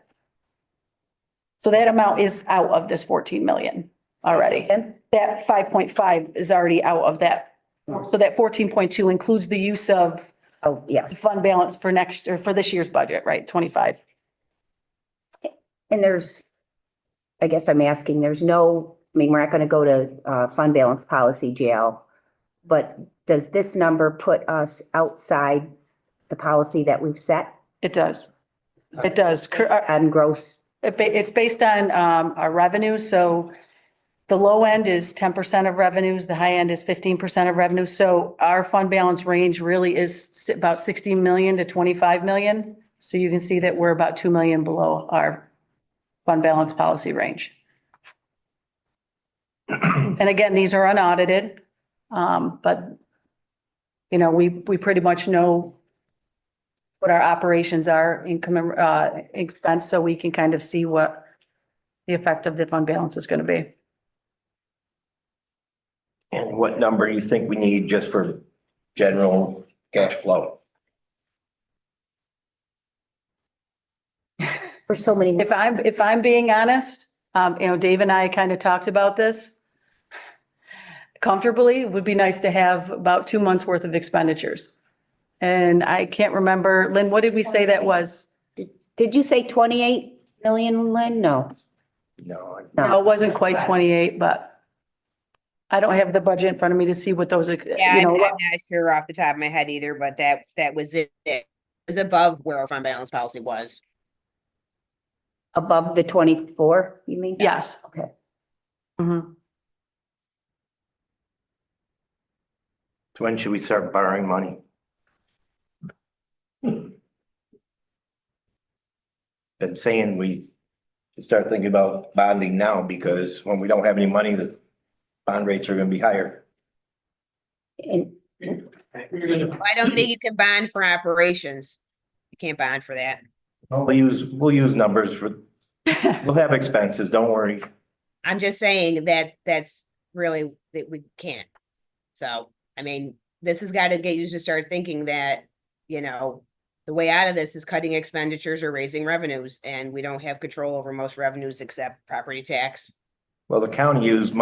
So that amount is out of this 14 million already. That 5.5 is already out of that. So that 14.2 includes the use of fund balance for for this year's budget, right? 25. And I guess I'm asking, we're not going to go to fund balance policy jail, but does this number put us outside the policy that we've set? It does. It does. And gross. It's based on our revenues. So the low end is 10% of revenues. The high end is 15% of revenues. So our fund balance range really is about 16 million to 25 million. So you can see that we're about 2 million below our fund balance policy range. And again, these are unaudited, but we pretty much know what our operations are, income, expense, so we can kind of see what the effect of the fund balance is going to be. And what number do you think we need just for general cash flow? For so many. If I'm being honest, Dave and I kind of talked about this. Comfortably, it would be nice to have about 2 months worth of expenditures. And I can't remember, Lynn, what did we say that was? Did you say 28 million, Lynn? No. No. No, it wasn't quite 28, but I don't have the budget in front of me to see what those, I'm not sure off the top of my head either, but that was it. It was above where our fund balance policy was. Above the 24, you mean? Yes. Okay. Mm-hmm. So when should we start borrowing money? Been saying we should start thinking about bonding now, because when we don't have any money, the bond rates are going to be higher. And I don't think you can bond for operations. You can't bond for that. We'll use numbers for We'll have expenses, don't worry. I'm just saying that that's really, that we can't. So, I mean, this has got to get you to start thinking that, you know, the way out of this is cutting expenditures or raising revenues, and we don't have control over most revenues except property tax. Well, the county used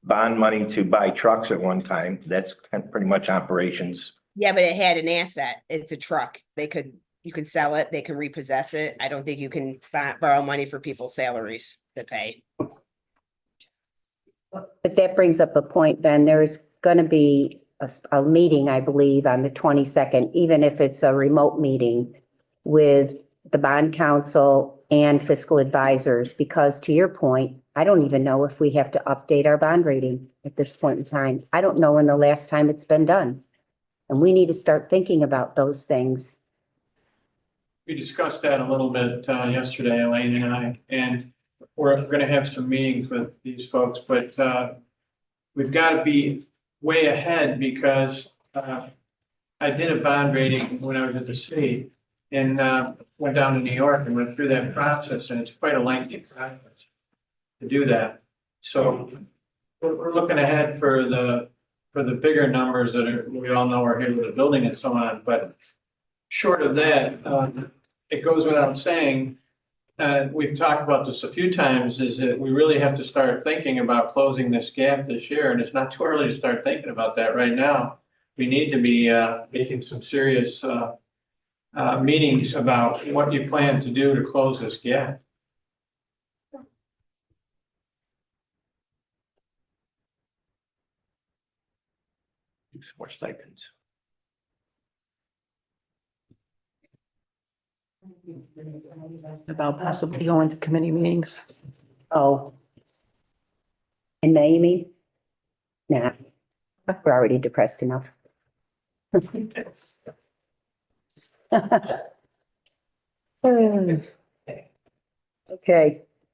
bond money to buy trucks at one time. That's pretty much operations. Yeah, but it had an asset. It's a truck. You could sell it, they can repossess it. I don't think you can borrow money for people's salaries to pay. But that brings up a point, Ben. There's going to be a meeting, I believe, on the 22nd, even if it's a remote meeting with the bond council and fiscal advisors, because to your point, I don't even know if we have to update our bond rating at this point in time. I don't know when the last time it's been done. And we need to start thinking about those things. We discussed that a little bit yesterday, Elaine and I, and we're going to have some meetings with these folks, but we've got to be way ahead because I did a bond rating when I was at the city and went down to New York and went through that process, and it's quite a lengthy process to do that. So we're looking ahead for the bigger numbers that we all know are here with the building and so on, but short of that, it goes without saying, we've talked about this a few times, is that we really have to start thinking about closing this gap this year, and it's not too early to start thinking about that right now. We need to be making some serious meetings about what you plan to do to close this gap. Do some more stipends. About possibly going to committee meetings. Oh. In May, you mean? Nah, we're already depressed enough. Okay,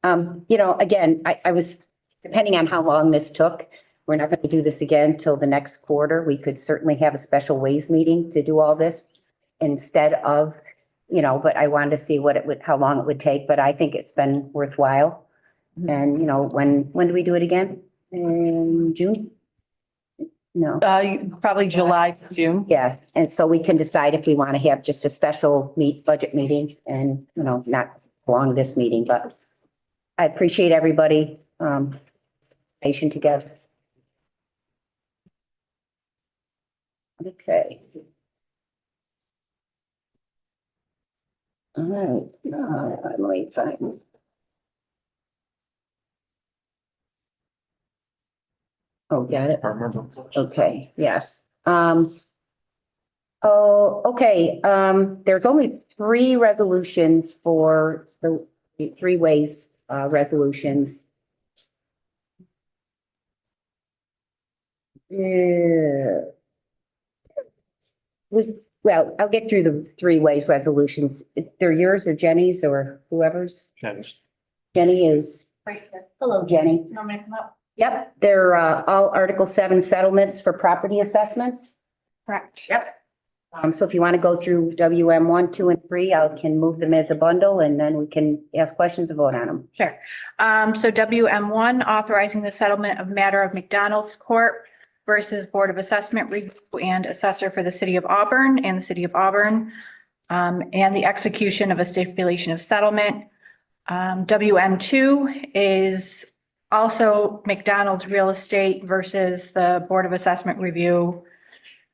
again, I was, depending on how long this took, we're not going to do this again till the next quarter. We could certainly have a special ways meeting to do all this instead of, but I wanted to see how long it would take, but I think it's been worthwhile. And, when do we do it again? In June? No. Probably July, June. Yeah, and so we can decide if we want to have just a special budget meeting and, not prolong this meeting, but I appreciate everybody, patient together. Okay. All right, I'm waiting, fine. Oh, got it. Okay, yes. Okay, there's only 3 resolutions for the 3 ways, resolutions. Yeah. Well, I'll get through the 3 ways resolutions. They're yours or Jenny's or whoever's. Jenny is. Right here. Hello, Jenny. You want me to come up? Yep, they're all Article 7 settlements for property assessments. Correct. Yep. So if you want to go through WM 1, 2, and 3, I can move them as a bundle and then we can ask questions and vote on them. Sure. So WM1, authorizing the settlement of matter of McDonald's Corp. Versus Board of Assessment Review and Assessor for the City of Auburn and the City of Auburn. And the execution of a stipulation of settlement. WM2 is also McDonald's Real Estate versus the Board of Assessment Review,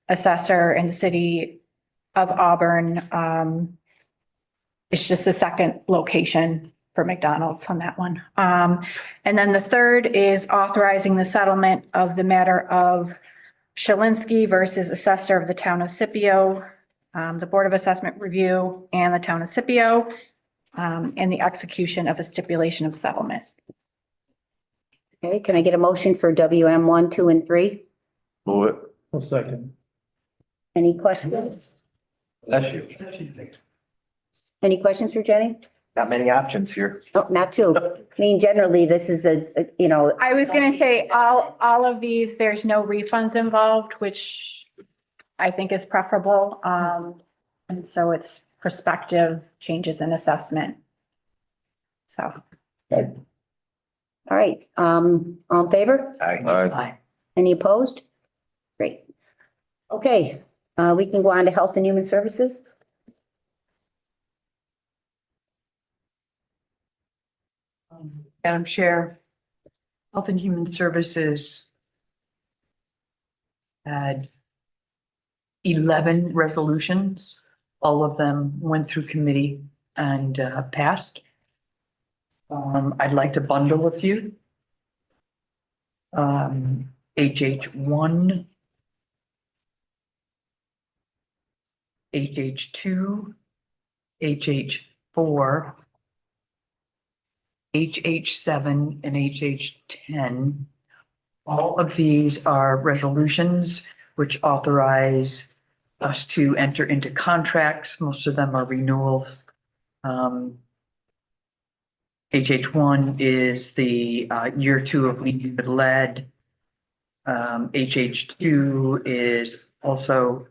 Assessor and the City of Auburn. It's just a second location for McDonald's on that one. And then the third is authorizing the settlement of the matter of Shalinski versus Assessor of the Town of Scipio, the Board of Assessment Review and the Town of Scipio, and the execution of a stipulation of settlement. Okay, can I get a motion for WM 1, 2, and 3? Move it. A second. Any questions? Bless you. Any questions for Jenny? Not many options here. Oh, not 2. I mean, generally, this is I was gonna say, all of these, there's no refunds involved, which I think is preferable. And so it's prospective changes in assessment. So, Good. All right, all in favor? Aye. Any opposed? Great. Okay, we can go on to Health and Human Services. Madam Chair, Health and Human Services had 11 resolutions. All of them went through committee and passed. I'd like to bundle a few. HH1, HH2, HH4, HH7, and HH10. All of these are resolutions which authorize us to enter into contracts. Most of them are renewals. HH1 is the year 2 of Leading with Lead. HH2 is also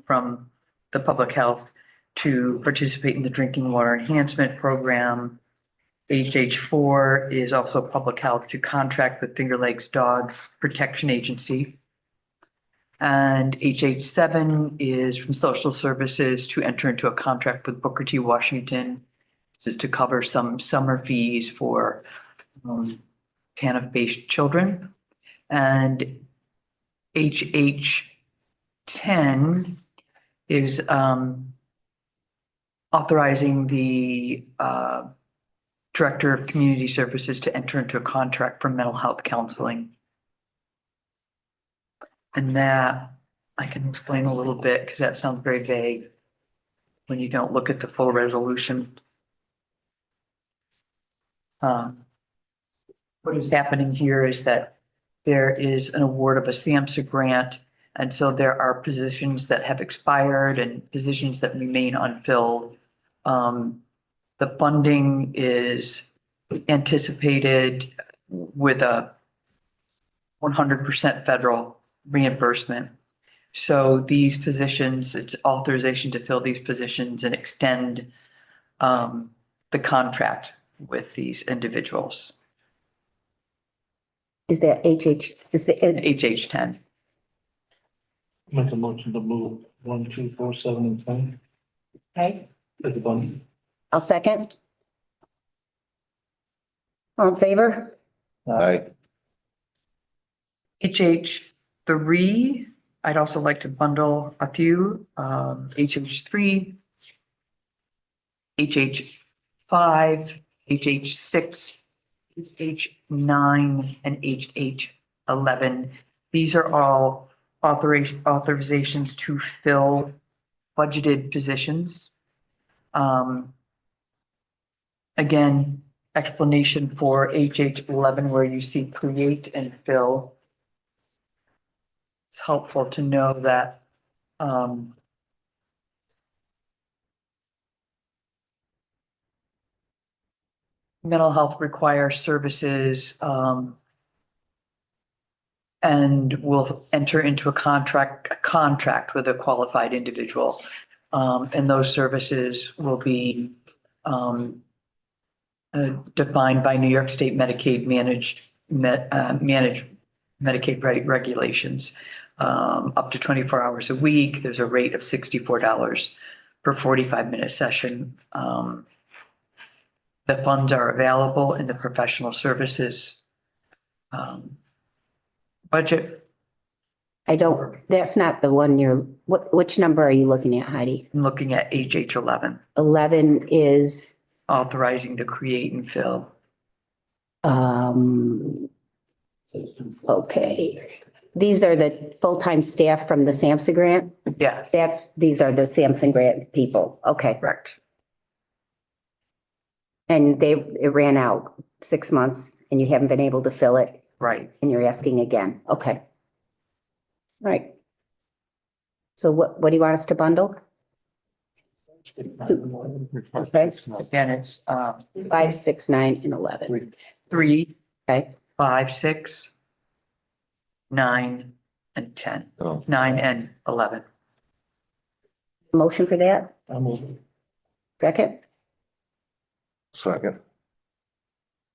from the public health to participate in the drinking water enhancement program. HH4 is also public health to contract with Finger Lakes Dog Protection Agency. And HH7 is from social services to enter into a contract with Booker T. Washington. This is to cover some summer fees for TANF-based children. And HH10 is authorizing the Director of Community Services to enter into a contract for mental health counseling. And that I can explain a little bit because that sounds very vague when you don't look at the full resolution. What is happening here is that there is an award of a SAMHSA grant. And so there are positions that have expired and positions that remain unfilled. The funding is anticipated with a 100% federal reimbursement. So these positions, it's authorization to fill these positions and extend the contract with these individuals. Is that is the, HH10. Make a motion to move 1, 2, 4, 7, and 10. okay, At the bottom. I'll second. All in favor? Aye. HH3, I'd also like to bundle a few, HH3, HH5, HH6, HH9, and HH11. These are all authorizations to fill budgeted positions. Again, explanation for HH11 where you see create and fill. It's helpful to know that mental health requires services and will enter into a contract with a qualified individual. And those services will be defined by New York State Medicaid managed Medicaid regulations. Up to 24 hours a week. There's a rate of $64 per 45-minute session. The funds are available in the professional services budget. That's not the one which number are you looking at, Heidi? I'm looking at HH11, 11 is, authorizing the create and fill. okay. These are the full-time staff from the SAMHSA grant? Yes, These are the SAMHSA grant people. Okay. correct. And it ran out 6 months and you haven't been able to fill it Right. and you're asking again. Okay. All right. So what do you want us to bundle? Okay. Again, it's 5, 6, 9, and 11. 3, Okay. 5, 6, 9, and 10. Oh. 9 and 11. Motion for that? I'll move. Second? Second.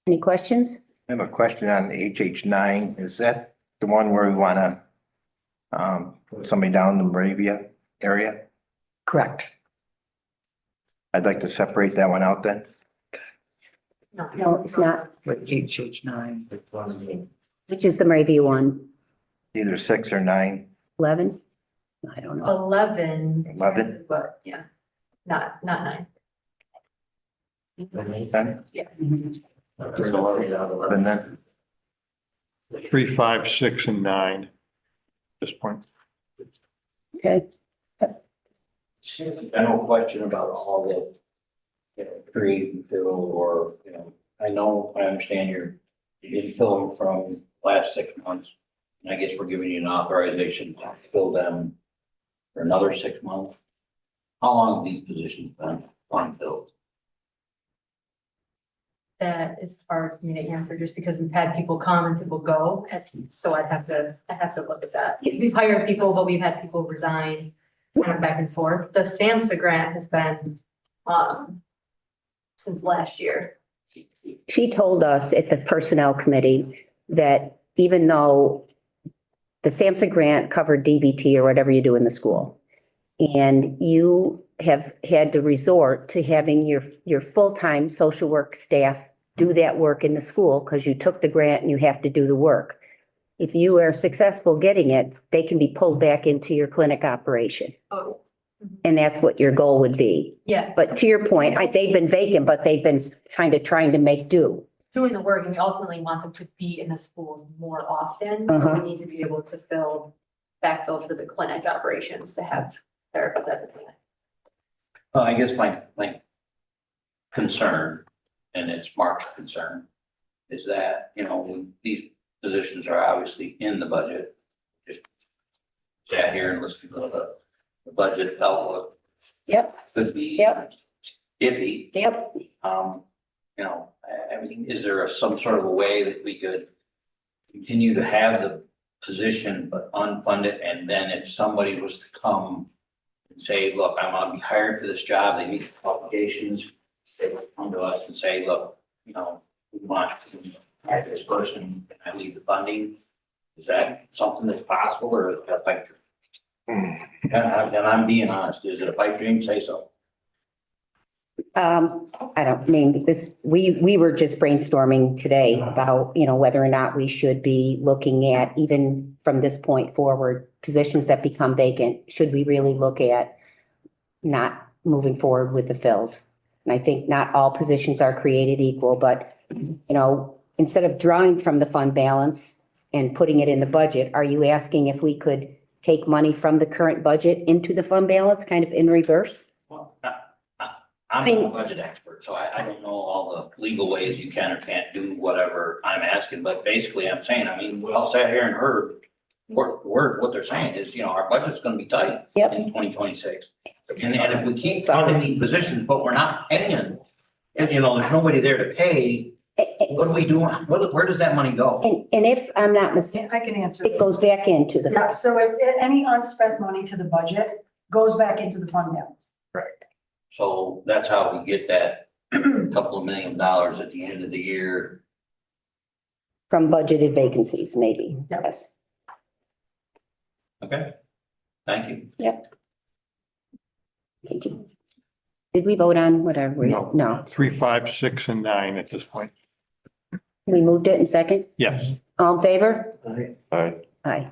Any questions? I have a question on HH9. Is that the one where we wanna put somebody down in the Moravia area? Correct. I'd like to separate that one out then. No, it's not. With HH9. Which is the Moravia one? Either 6 or 9. 11? I don't know. 11. 11? But yeah, not 9. 10? Yeah. Just 11 then. 3, 5, 6, and 9 at this point. Okay. General question about all the, create and fill, or, I understand you didn't fill them from last 6 months. And I guess we're giving you an authorization to fill them for another 6 months. How long have these positions been unfilled? That is hard for me to answer just because we've had people come and people go. And so I'd have to look at that. We've hired people, but we've had people resign kind of back and forth. The SAMHSA grant has been, since last year. She told us at the personnel committee that even though the SAMHSA grant covered DBT or whatever you do in the school, and you have had to resort to having your full-time social work staff do that work in the school because you took the grant and you have to do the work. If you are successful getting it, they can be pulled back into your clinic operation. Oh, And that's what your goal would be. yeah, But to your point, they've been vacant, but they've been kind of trying to make do. doing the work and we ultimately want them to be in the schools more often. So we need to be able to backfill for the clinic operations to have therapists at the clinic. Well, I guess my concern, and it's Mark's concern, is that, these positions are obviously in the budget. Just sat here and listened to the budget outlook. Yep, Could be Yep. iffy. yep. I mean, is there some sort of a way that we could continue to have the position but unfund it? And then if somebody was to come and say, look, I want to be hired for this job, they meet the qualifications, they would come to us and say, look, we want to hire this person, and I need the funding. Is that something that's possible, or is it a pipe dream? And I'm being honest, is it a pipe dream? Say so. I don't mean this, we were just brainstorming today about, whether or not we should be looking at, even from this point forward, positions that become vacant, should we really look at not moving forward with the fills? And I think not all positions are created equal, but, instead of drawing from the fund balance and putting it in the budget, are you asking if we could take money from the current budget into the fund balance, kind of in reverse? Well, I'm not a budget expert, so I don't know all the legal ways you can or can't do whatever I'm asking, but basically I'm saying, we all sat here and heard what they're saying is, our budget's gonna be tight Yep. in 2026. And if we keep funding these positions, but we're not paying, and there's nobody there to pay, what are we doing? Where does that money go? And if I'm not mistaken, I can answer. it goes back into the. Yeah, so if any unspent money to the budget goes back into the fund balance. Correct. So that's how we get that couple of $1 million at the end of the year. From budgeted vacancies, maybe, yes. Okay, thank you. Thank you. Did we vote on whatever? No. 3, 5, 6, and 9 at this point. We moved it in second? Yes. All in favor? All right. Aye.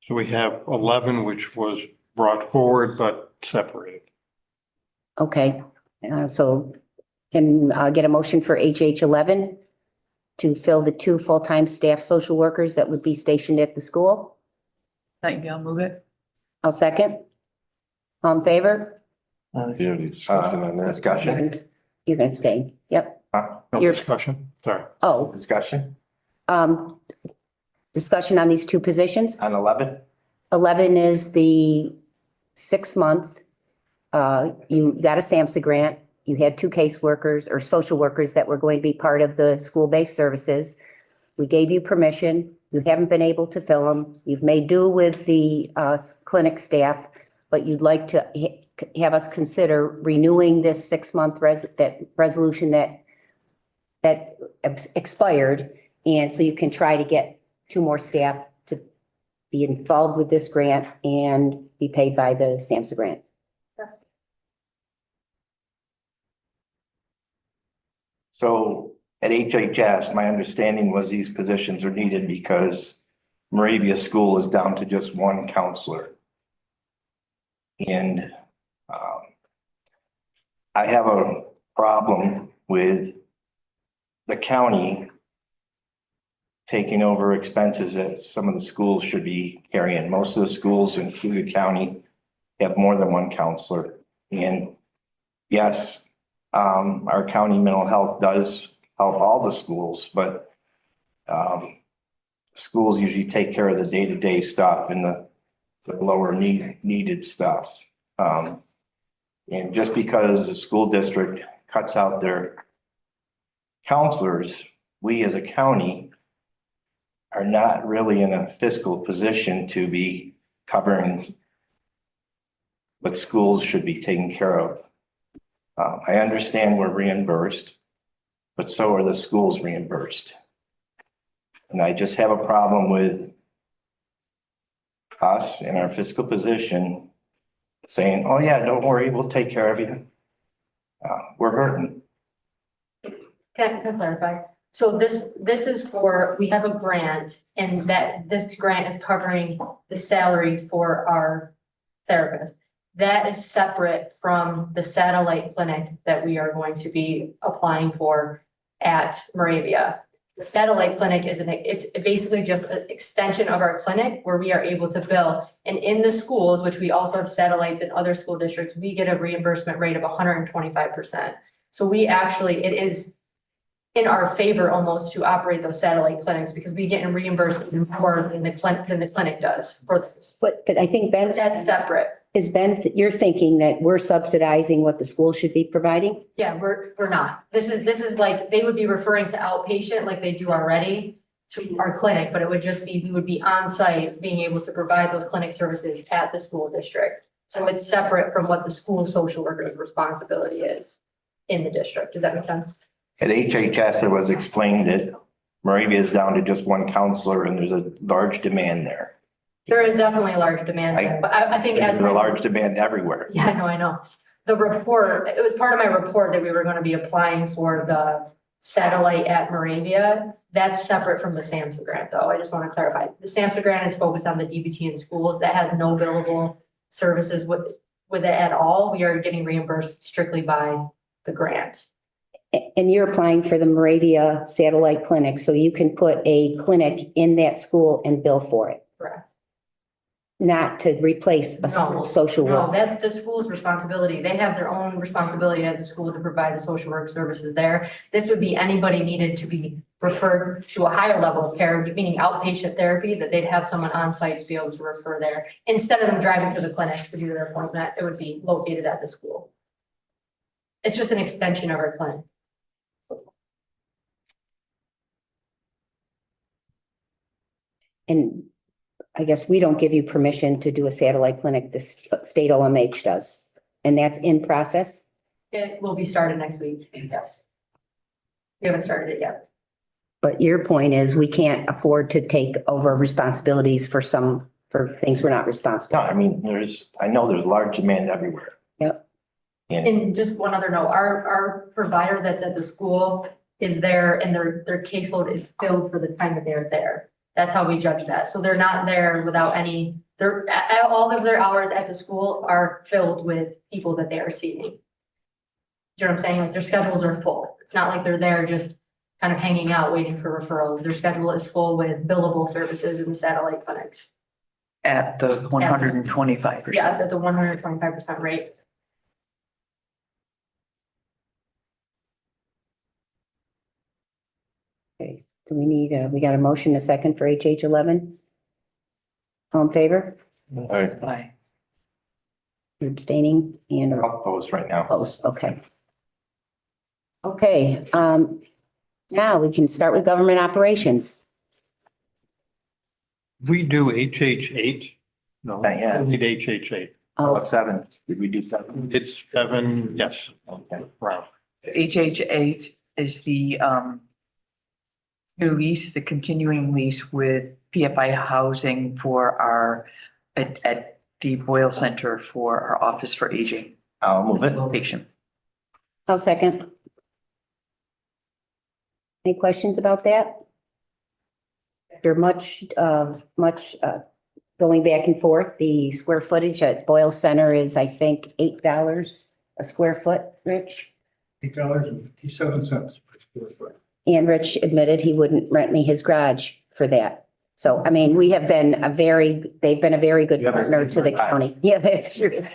So we have 11, which was brought forward but separated. Okay, so can get a motion for HH 11 to fill the 2 full-time staff social workers that would be stationed at the school? Thank you. I'll move it. I'll second. All in favor? Do you have any discussion on that? Discussion? You're going to abstain. Yep. No Your- discussion? Sorry. Oh, Discussion discussion on these 2 positions. on 11? 11 is the 6-month. You got a SAMHSA grant. You had 2 caseworkers or social workers that were going to be part of the school-based services. We gave you permission. You haven't been able to fill them. You've made do with the clinic staff, but you'd like to have us consider renewing this 6-month resolution that that expired. And so you can try to get 2 more staff to be involved with this grant and be paid by the SAMHSA grant. So at HHS, my understanding was these positions are needed because Moravia School is down to just 1 counselor. And I have a problem with the county taking over expenses that some of the schools should be carrying. Most of the schools in Cayuga County have more than 1 counselor. And yes, our county mental health does help all the schools, but schools usually take care of the day-to-day stuff and the lower needed stuff. And just because the school district cuts out their counselors, we as a county are not really in a fiscal position to be covering what schools should be taking care of. I understand we're reimbursed, but so are the schools reimbursed. And I just have a problem with us in our fiscal position saying, oh yeah, don't worry, we'll take care of you. We're hurting. Can I clarify? So this is for, we have a grant and that this grant is covering the salaries for our therapists. That is separate from the satellite clinic that we are going to be applying for at Moravia. The satellite clinic it's basically just an extension of our clinic where we are able to bill. And in the schools, which we also have satellites in other school districts, we get a reimbursement rate of 125%. So we actually, it is in our favor almost to operate those satellite clinics because we get reimbursed more than the clinic does for those. But I think Ben, That's separate. is Ben, you're thinking that we're subsidizing what the school should be providing? Yeah, we're not. This is like, they would be referring to outpatient like they do already to our clinic, but it would just be, we would be on site being able to provide those clinic services at the school district. So it's separate from what the school social worker's responsibility is in the district. Does that make sense? At HHS, it was explained that Moravia is down to just 1 counselor and there's a large demand there. There is definitely a large demand there, but I think as. There's a large demand everywhere. Yeah, I know. The report, it was part of my report that we were gonna be applying for the satellite at Moravia. That's separate from the SAMHSA grant, though. I just want to clarify. The SAMHSA grant is focused on the DBT in schools. That has no billable services with it at all. We are getting reimbursed strictly by the grant. And you're applying for the Moravia satellite clinic, so you can put a clinic in that school and bill for it, Correct. not to replace a school social No, worker. that's the school's responsibility. They have their own responsibility as a school to provide the social work services there. This would be anybody needed to be referred to a higher level of care, meaning outpatient therapy, that they'd have someone on site to be able to refer there. Instead of them driving to the clinic to do their appointment, it would be located at the school. It's just an extension of our clinic. And I guess we don't give you permission to do a satellite clinic, the state OMH does. And that's in process? It will be started next week, yes. We haven't started it yet. But your point is we can't afford to take over responsibilities for things we're not No, responsible. I mean, I know there's large demand everywhere. Yep. And And just one other note, our provider that's at the school is there and their caseload is filled for the time that they're there. That's how we judge that. So they're not there without any, all of their hours at the school are filled with people that they are seeing. Do you know what I'm saying? Like their schedules are full. It's not like they're there just kind of hanging out, waiting for referrals. Their schedule is full with billable services in the satellite clinics. At the 125%. Yeah, it's at the 125% rate. Okay, do we got a motion, a second for HH 11? All in favor? Bye. You're abstaining and I'll post right now. opposed, okay. Okay, now we can start with government operations. We do HH8? No, Not yet. we need HH8. Oh, About 7. Did we do 7? It's 7, yes. Okay, round. HH8 is the new lease, the continuing lease with PFI Housing for our, at the Boyle Center for our Office for Aging I'll move it. location. I'll second. Any questions about that? After much going back and forth, the square footage at Boyle Center is, I think, $8 a square foot, Rich? $8.57 per square foot. And Rich admitted he wouldn't rent me his garage for that. So, I mean, they've been a very good You haven't partner seen to the my garage. county. Yeah, that's true.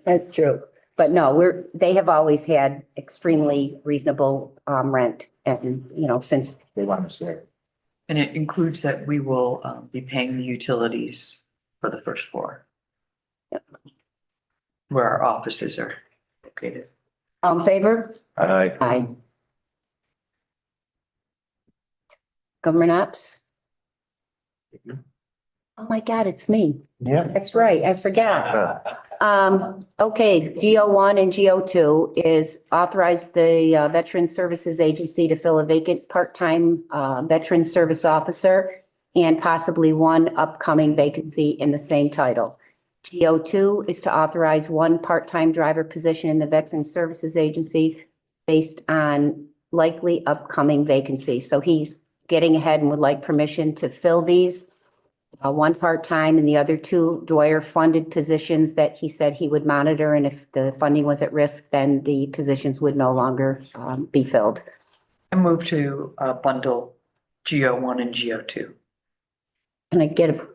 That's true. But no, they have always had extremely reasonable rent and, since They want to stay. And it includes that we will be paying the utilities for the first floor. Where our offices are located. all in favor? Aye. Aye. Government ops? Oh my God, it's me. Yeah. That's right. I forgot. Okay, GO1 and GO2 is authorize the Veteran Services Agency to fill a vacant part-time veteran service officer and possibly one upcoming vacancy in the same title. GO2 is to authorize one part-time driver position in the Veteran Services Agency based on likely upcoming vacancy. So he's getting ahead and would like permission to fill these. One part-time and the other two Dwyer-funded positions that he said he would monitor, and if the funding was at risk, then the positions would no longer be filled. I move to bundle GO1 and GO2. Can I get a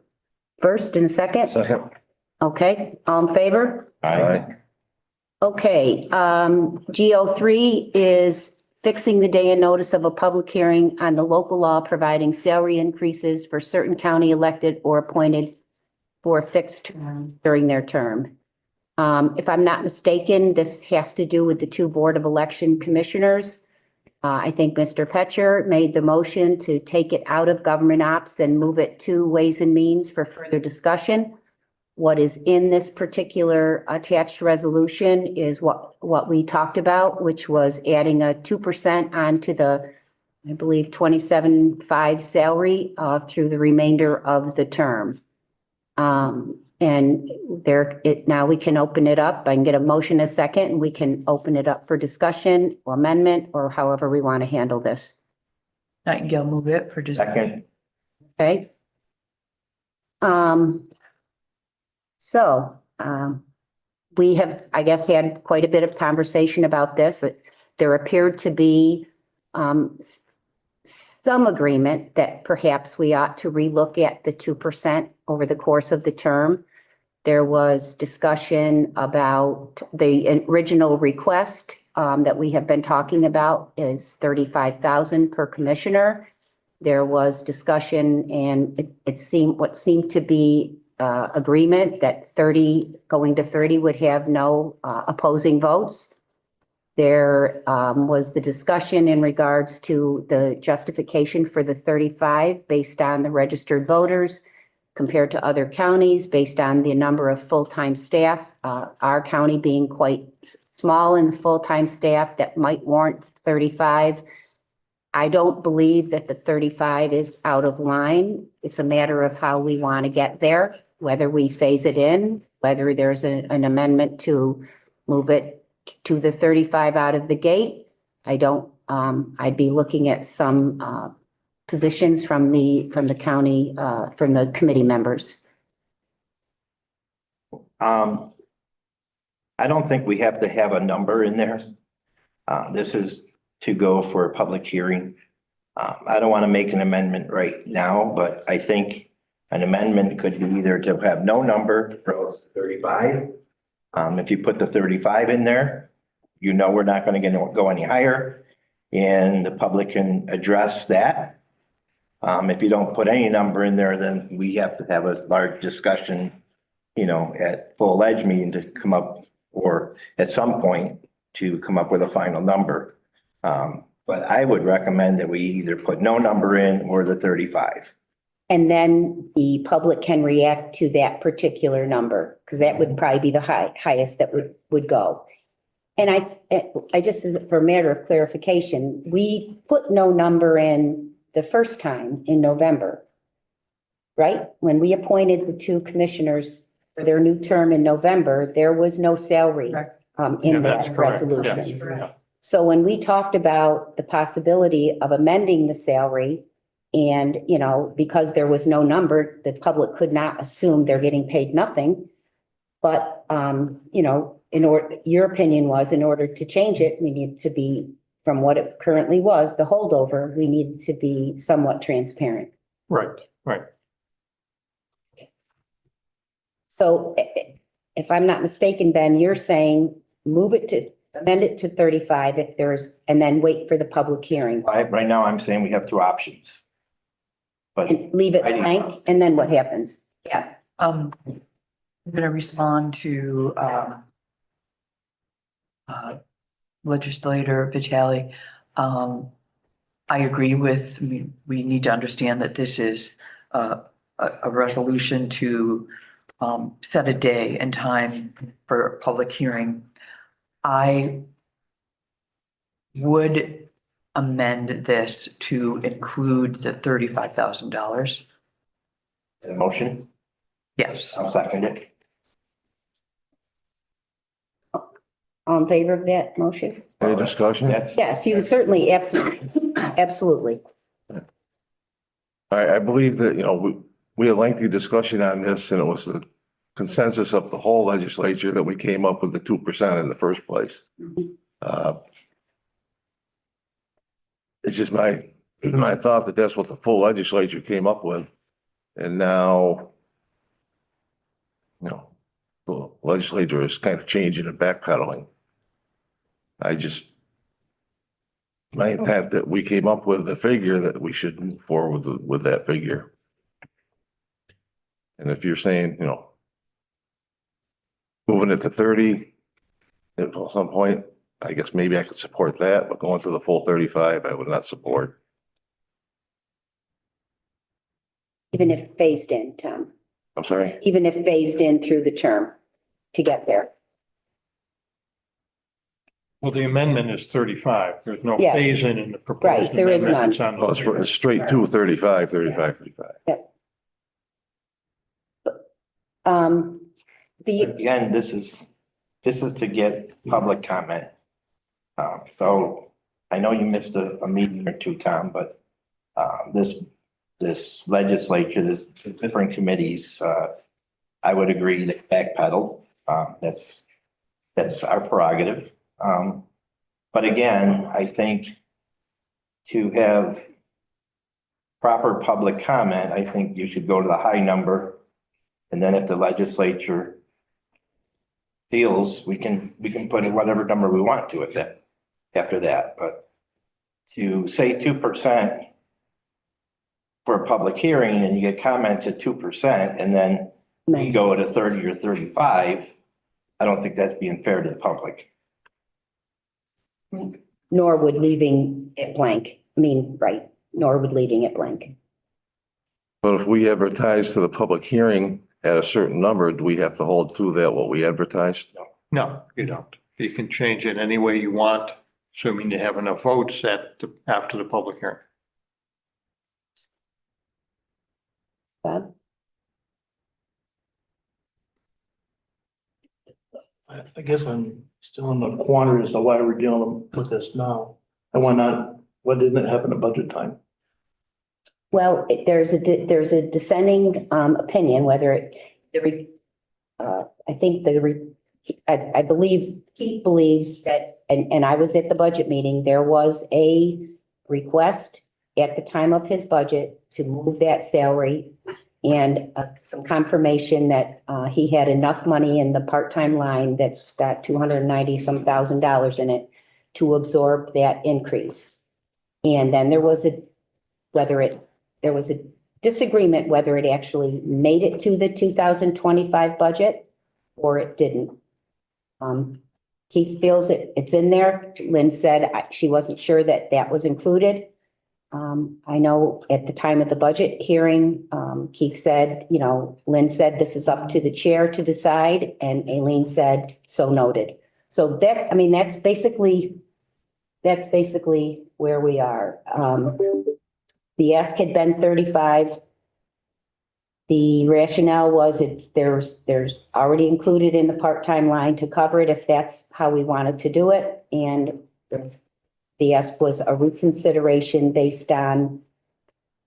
first and a second? Second. Okay, all in favor? Aye. Okay, GO3 is fixing the day and notice of a public hearing on the local law providing salary increases for certain county elected or appointed for a fixed term during their term. If I'm not mistaken, this has to do with the two Board of Election Commissioners. I think Mr. Petcher made the motion to take it out of government ops and move it to Ways and Means for further discussion. What is in this particular attached resolution is what we talked about, which was adding a 2% onto the, I believe, 27.5 salary through the remainder of the term. And now we can open it up. I can get a motion a second and we can open it up for discussion or amendment or however we want to handle this. Nightingale move it for just. Second. Okay. We have, I guess, had quite a bit of conversation about this. There appeared to be some agreement that perhaps we ought to relook at the 2% over the course of the term. There was discussion about the original request that we have been talking about is 35,000 per commissioner. There was discussion and it seemed to be agreement that 30 going to 30 would have no opposing votes. There was the discussion in regards to the justification for the 35 based on the registered voters compared to other counties based on the number of full-time staff. Our county being quite small in full-time staff that might warrant 35. I don't believe that the 35 is out of line. It's a matter of how we want to get there, whether we phase it in, whether there's an amendment to move it to the 35 out of the gate. I'd be looking at some positions from the county, from the committee members. I don't think we have to have a number in there. This is to go for a public hearing. I don't want to make an amendment right now, but I think an amendment could be either to have no number, goes to 35. If you put the 35 in there, we're not going to go any higher and the public can address that. If you don't put any number in there, then we have to have a large discussion, at full edge meeting to come up, or at some point to come up with a final number. But I would recommend that we either put no number in or the 35. And then the public can react to that particular number, because that would probably be the highest that would go. And I just, for a matter of clarification, we put no number in the first time in November, right? When we appointed the two commissioners for their new term in November, there was no salary in that resolution. So when we talked about the possibility of amending the salary and, you know, because there was no number, the public could not assume they're getting paid nothing. But, you know, your opinion was in order to change it, we need to be, from what it currently was, the holdover, we needed to be somewhat transparent. Right, right. So if I'm not mistaken, Ben, you're saying amend it to 35 if there's, and then wait for the public hearing Right now, I'm saying we have two options. But and leave it I think- blank, and then what happens? Yeah. I'm gonna respond to, legislator Vitale. I agree with, we need to understand that this is a resolution to set a day and time for a public hearing. I would amend this to include the $35,000. The motion, Yes. I'll second it. All in favor of that motion? Any discussion? That's, Yes, you certainly, absolutely, absolutely. I believe that, you know, we had a lengthy discussion on this and it was the consensus of the whole legislature that we came up with the 2% in the first place. It's just my thought that that's what the full legislature came up with. And now, you know, the legislature is kind of changing and backpedaling. My impact that we came up with the figure that we should move forward with that figure. And if you're saying, you know, moving it to 30 at some point, I guess maybe I could support that, but going to the full 35, I would not support. Even if phased in, Tom, I'm sorry? even if phased in through the term to get there. Well, the amendment is 35. There's no Yes. phase in the proposed. Right, there is amendment. none. It's on Well, the- it's straight to 35, 35, 35. again, this is to get public comment. So I know you missed a meeting or two, Tom, but this legislature, this different committees, I would agree that backpedal, that's our prerogative. But again, I think to have proper public comment, I think you should go to the high number. And then if the legislature feels, we can put in whatever number we want to it then after that. But to say 2% for a public hearing and you get comments at 2% and then we go to 30 or 35, I don't think that's being fair to the public. Nor would leaving it blank. I mean, right, nor would leaving it blank. But if we advertise to the public hearing at a certain number, do we have to hold to that, what we advertised? No, you don't. You can change it any way you want, assuming you have enough votes after the public hearing. Bob? I guess I'm still in the quandary as to why we're dealing with this now. And why didn't it happen at budget time? Well, there's a dissenting opinion, whether I think I believe Keith believes that, and I was at the budget meeting, there was a request at the time of his budget to move that salary and some confirmation that he had enough money in the part-time line that's got $290-some thousand in it to absorb that increase. And then there was a disagreement whether it actually made it to the 2025 budget or it didn't. Keith feels it's in there. Lynn said she wasn't sure that that was included. I know at the time of the budget hearing, Keith said, you know, Lynn said this is up to the chair to decide, and Aileen said, so noted. So that, I mean, that's basically where we are. The ask had been 35. The rationale was there's already included in the part-time line to cover it if that's how we wanted to do it. And the ask was a reconsideration based on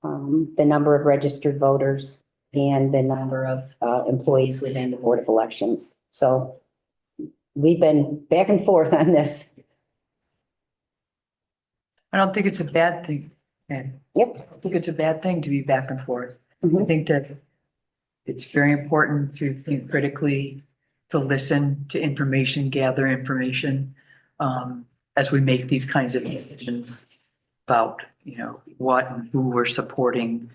the number of registered voters and the number of employees within the Board of Elections. So we've been back and forth on this. I don't think it's a bad thing. And Yep. I think it's a bad thing to be back and forth. I Mhm. think that it's very important to think critically, to listen to information, gather information, as we make these kinds of decisions about, what and who we're supporting.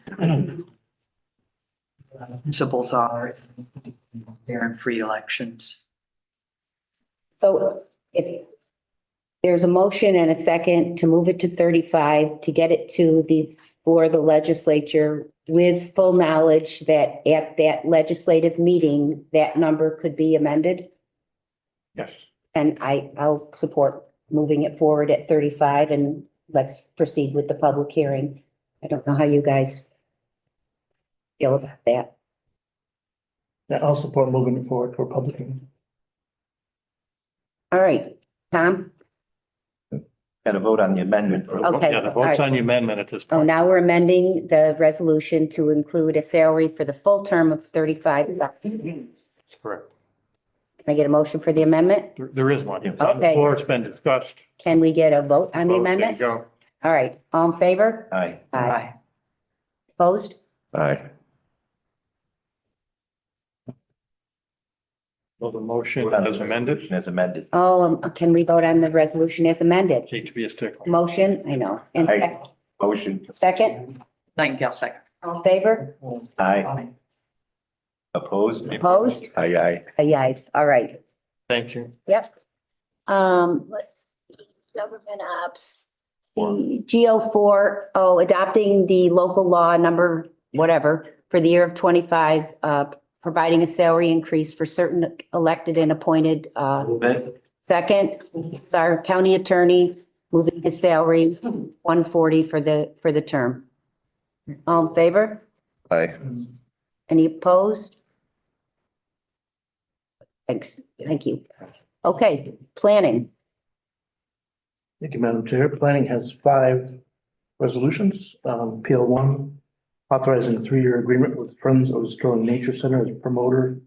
Principles are fair and free elections. So if there's a motion and a second to move it to 35, to get it to the floor of the legislature with full knowledge that at that legislative meeting, that number could be amended. Yes. And I'll support moving it forward at 35 and let's proceed with the public hearing. I don't know how you guys feel about that. Yeah, I'll support moving it forward for public hearing. All right, Tom? Got to vote on the amendment. Okay. Yeah, the vote's on the amendment at this Oh, point. now we're amending the resolution to include a salary for the full term of 35. Can Correct. I get a motion for the amendment? There is one. It's on the Okay. floor. It's been discussed. Can we get a vote on the Vote, there you amendment? go. All right, all in favor? Aye. Aye. Opposed? Aye. So the motion Vote on the as amended. resolution As amended. Oh, can we vote on the resolution as amended? Hate to be a stickler. Motion, I know. And Aye. Motion. second, Nightingale second. all in favor? Aye. Opposed? Opposed? Aye, aye. Aye, aye. All right. Thank you. Yep. Let's see, government ops. GO4, adopting the local law number, whatever, for the year of 25, providing a salary increase for certain elected and appointed, Move it. second, this is our county attorney, moving his salary 140 for the term. All in favor? Aye. Any opposed? Thanks, thank you. Okay, planning. Thank you, Madam Chair. Planning has 5 resolutions. PL 1, authorizing a 3-year agreement with Friends of the Sterling Nature Center as promoter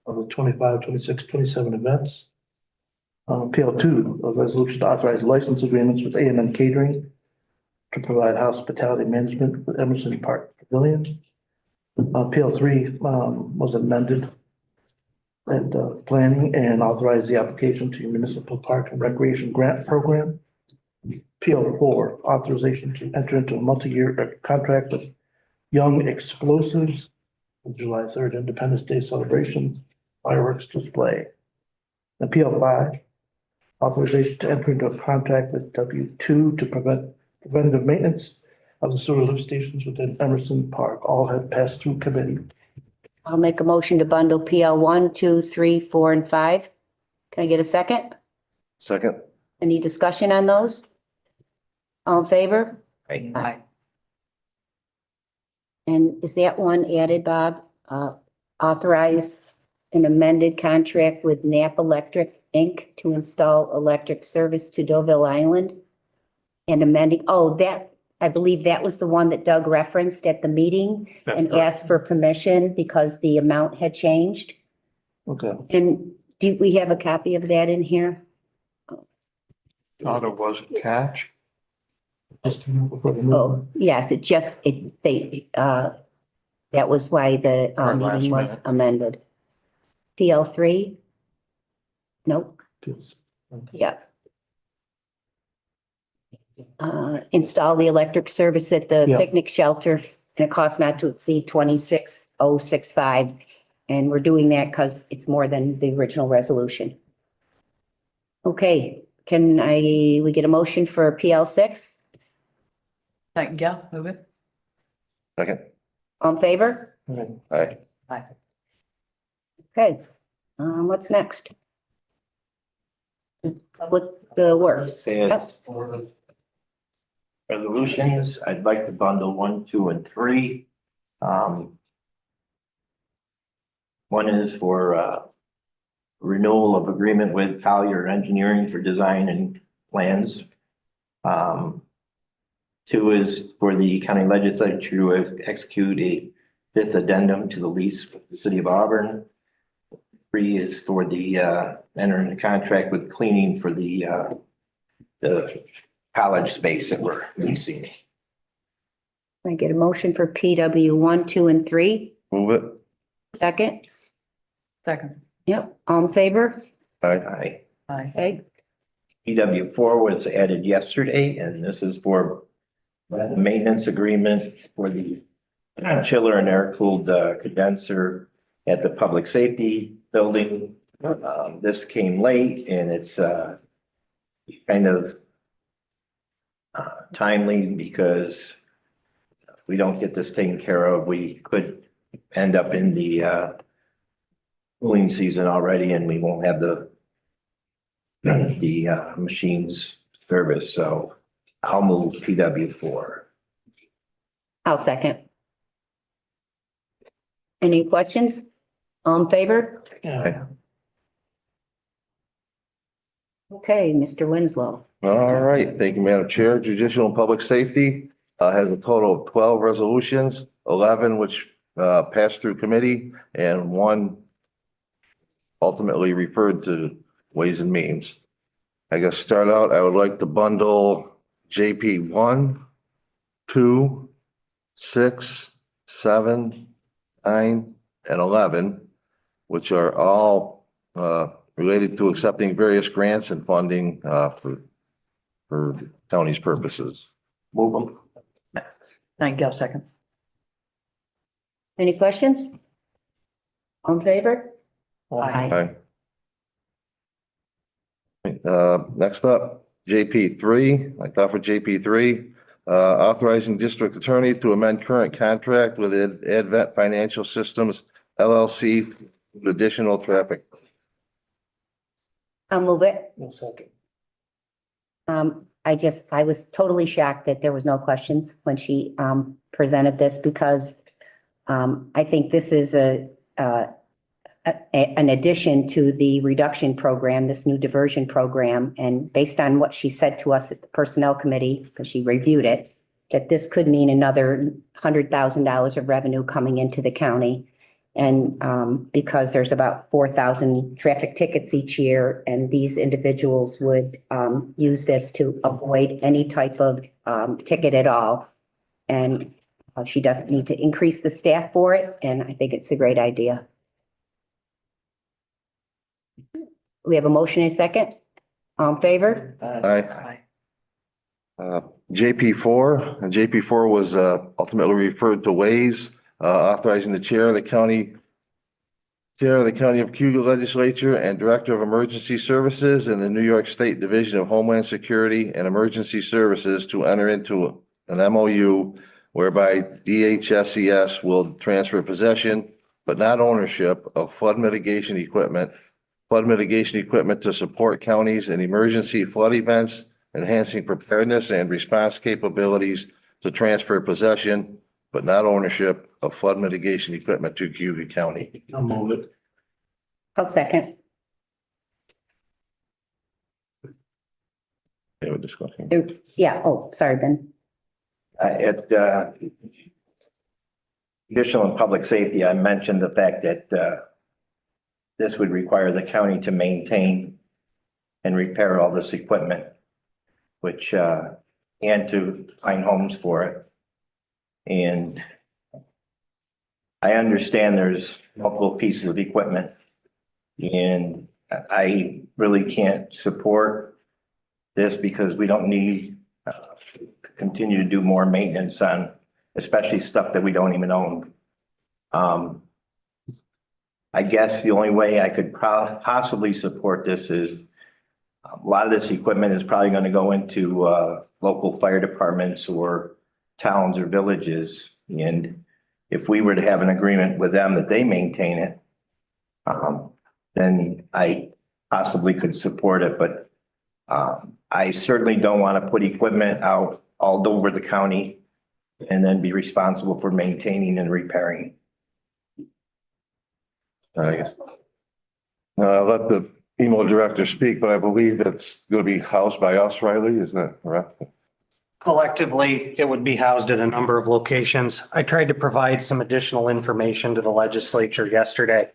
of the 25, 26, 27 events. PL 2, a resolution to authorize license agreements with A&M Catering to provide hospitality management with Emerson Park Pavilion. PL 3 was amended at planning and authorized the application to Municipal Park and Recreation Grant Program. PL 4, authorization to enter into a multi-year contract with Young Explosives, the July 3rd Independence Day celebration fireworks display. And PL 5, authorization to enter into a contract with W2 to prevent preventative maintenance of the sewer lift stations within Emerson Park. All have passed through committee. I'll make a motion to bundle PL 1, 2, 3, 4, and 5. Can I get a second? Second. Any discussion on those? All in favor? Aye. And is that one added, Bob? Authorize an amended contract with Nap Electric, Inc. to install electric service to Deauville Island? And amending, I believe that was the one that Doug referenced at the meeting and asked for permission because the amount had changed. Okay. And do we have a copy of that in here? Thought it was catch. Oh, yes, that was why the Our last meeting was amended. PL 3? Nope, yeah. Install the electric service at the Yeah. picnic shelter and a cost not to exceed 26,065. And we're doing that because it's more than the original resolution. Okay, we get a motion for PL 6? Nightingale, move it. Second. All in favor? Aye. Okay, what's next? Public Works. Yep. Says for resolutions, I'd like to bundle 1, 2, and 3. One is for renewal of agreement with Collier Engineering for design and plans. 2 is for the county legislature to execute a 5th addendum to the lease with the city of Auburn. 3 is for the entering a contract with cleaning for the college space that we're leasing. Can I get a motion for PW 1, 2, and 3? Move it. Second? Second. Yep, all in favor? Aye. Aye. Okay, PW4 was added yesterday, and this is for the maintenance agreement for the chiller and air-cooled condenser at the public safety building. This came late, and it's kind of timely because if we don't get this taken care of, we could end up in the cooling season already, and we won't have the machines service. So I'll move PW4. I'll second. Any questions? All in favor? Okay, Mr. Winslow. All right, thank you, Madam Chair. Judicial and Public Safety has a total of 12 resolutions, 11 which passed through committee and 1 ultimately referred to Ways and Means. I guess start out, I would like to bundle JP 1, 2, 6, 7, 9, and 11, which are all related to accepting various grants and funding for county's purposes. Move them. Nightingale seconds. Any questions? All in favor? Okay. Next up, JP 3, I thought for JP 3, authorizing district attorney to amend current contract with Advent Financial Systems LLC with additional traffic. I'll move it. Second. I was totally shocked that there was no questions when she presented this because I think this is an addition to the reduction program, this new diversion program. And based on what she said to us at the Personnel Committee, because she reviewed it, that this could mean another $100,000 of revenue coming into the county. And because there's about 4,000 traffic tickets each year, and these individuals would use this to avoid any type of ticket at all. And she doesn't need to increase the staff for it, and I think it's a great idea. We have a motion and a second. All in favor? Aye. JP4 was ultimately referred to Ways, authorizing the chair of the county of Cayuga Legislature and Director of Emergency Services in the New York State Division of Homeland Security and Emergency Services to enter into an MOU whereby DHSES will transfer possession, but not ownership, of flood mitigation equipment to support counties in emergency flood events, enhancing preparedness and response capabilities, to transfer possession, but not ownership, of flood mitigation equipment to Cayuga County. I'll move it. I'll second. They were discussing. Yeah, oh, sorry, Ben. At Judicial and Public Safety, I mentioned the fact that this would require the county to maintain and repair all this equipment, which and to find homes for it. And I understand there's multiple pieces of equipment, and I really can't support this because we don't need to continue to do more maintenance on, especially stuff that we don't even own. I guess the only way I could possibly support this is a lot of this equipment is probably going to go into local fire departments or towns or villages. And if we were to have an agreement with them that they maintain it, then I possibly could support it. But I certainly don't want to put equipment out all over the county and then be responsible for maintaining and repairing. I guess. I'll let the email director speak, but I believe it's going to be housed by us, Riley, isn't that correct? Collectively, it would be housed at a number of locations. I tried to provide some additional information to the legislature yesterday.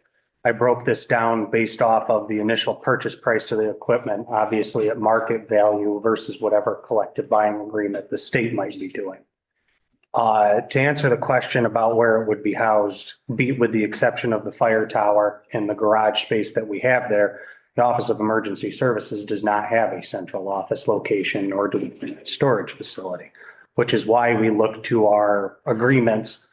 I broke this down based off of the initial purchase price of the equipment, obviously at market value versus whatever collective buying agreement the state might be doing. To answer the question about where it would be housed, with the exception of the fire tower and the garage space that we have there, the Office of Emergency Services does not have a central office location nor do we have a storage facility, which is why we look to our agreements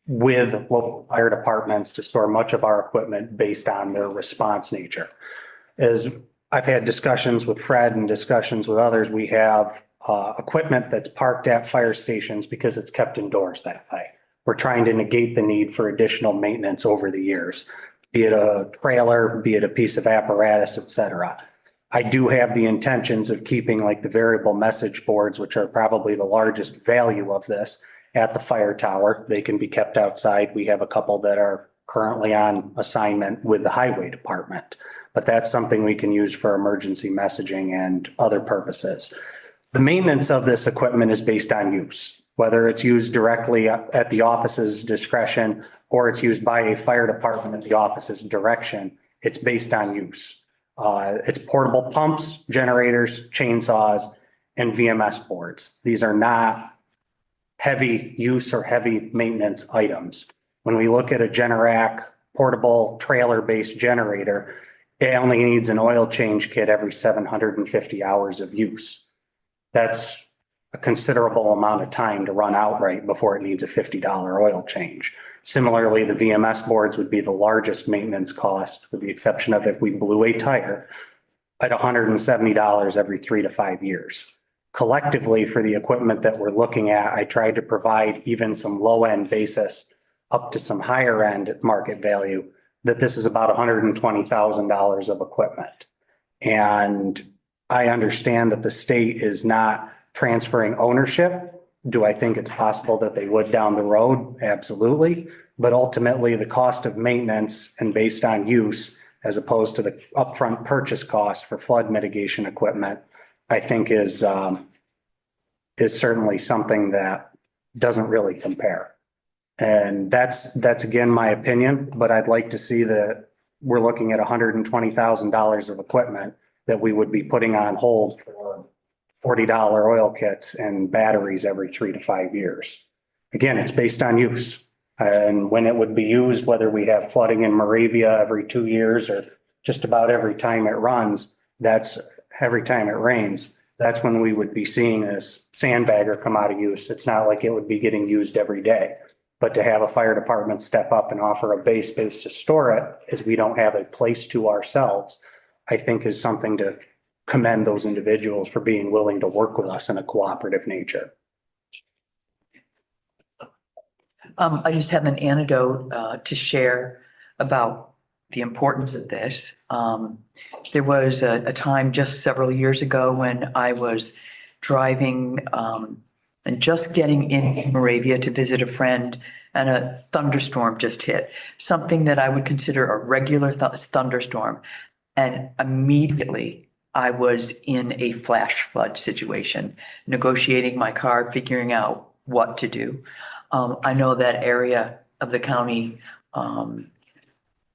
with local fire departments to store much of our equipment based on their response nature. As I've had discussions with Fred and discussions with others, we have equipment that's parked at fire stations because it's kept indoors that way. We're trying to negate the need for additional maintenance over the years, be it a trailer, be it a piece of apparatus, et cetera. I do have the intentions of keeping like the variable message boards, which are probably the largest value of this, at the fire tower. They can be kept outside. We have a couple that are currently on assignment with the highway department, but that's something we can use for emergency messaging and other purposes. The maintenance of this equipment is based on use, whether it's used directly at the office's discretion or it's used by a fire department at the office's direction. It's based on use. It's portable pumps, generators, chainsaws, and VMS boards. These are not heavy use or heavy maintenance items. When we look at a Generac portable trailer-based generator, it only needs an oil change kit every 750 hours of use. That's a considerable amount of time to run outright before it needs a $50 oil change. Similarly, the VMS boards would be the largest maintenance cost, with the exception of if we blew a tire, at $170 every 3 to 5 years. Collectively, for the equipment that we're looking at, I tried to provide even some low-end basis up to some higher-end market value, that this is about $120,000 of equipment. And I understand that the state is not transferring ownership. Do I think it's possible that they would down the road? Absolutely. But ultimately, the cost of maintenance and based on use, as opposed to the upfront purchase cost for flood mitigation equipment, I think is certainly something that doesn't really compare. And that's again, my opinion, but I'd like to see that we're looking at $120,000 of equipment that we would be putting on hold for $40 oil kits and batteries every 3 to 5 years. Again, it's based on use and when it would be used, whether we have flooding in Moravia every 2 years or just about every time it runs, that's every time it rains. That's when we would be seeing this sandbagger come out of use. It's not like it would be getting used every day, but to have a fire department step up and offer a base space to store it, as we don't have a place to ourselves, I think is something to commend those individuals for being willing to work with us in a cooperative nature. I just have an anecdote to share about the importance of this. There was a time just several years ago when I was driving and just getting in Moravia to visit a friend, and a thunderstorm just hit, something that I would consider a regular thunderstorm. And immediately I was in a flash flood situation, negotiating my car, figuring out what to do. I know that area of the county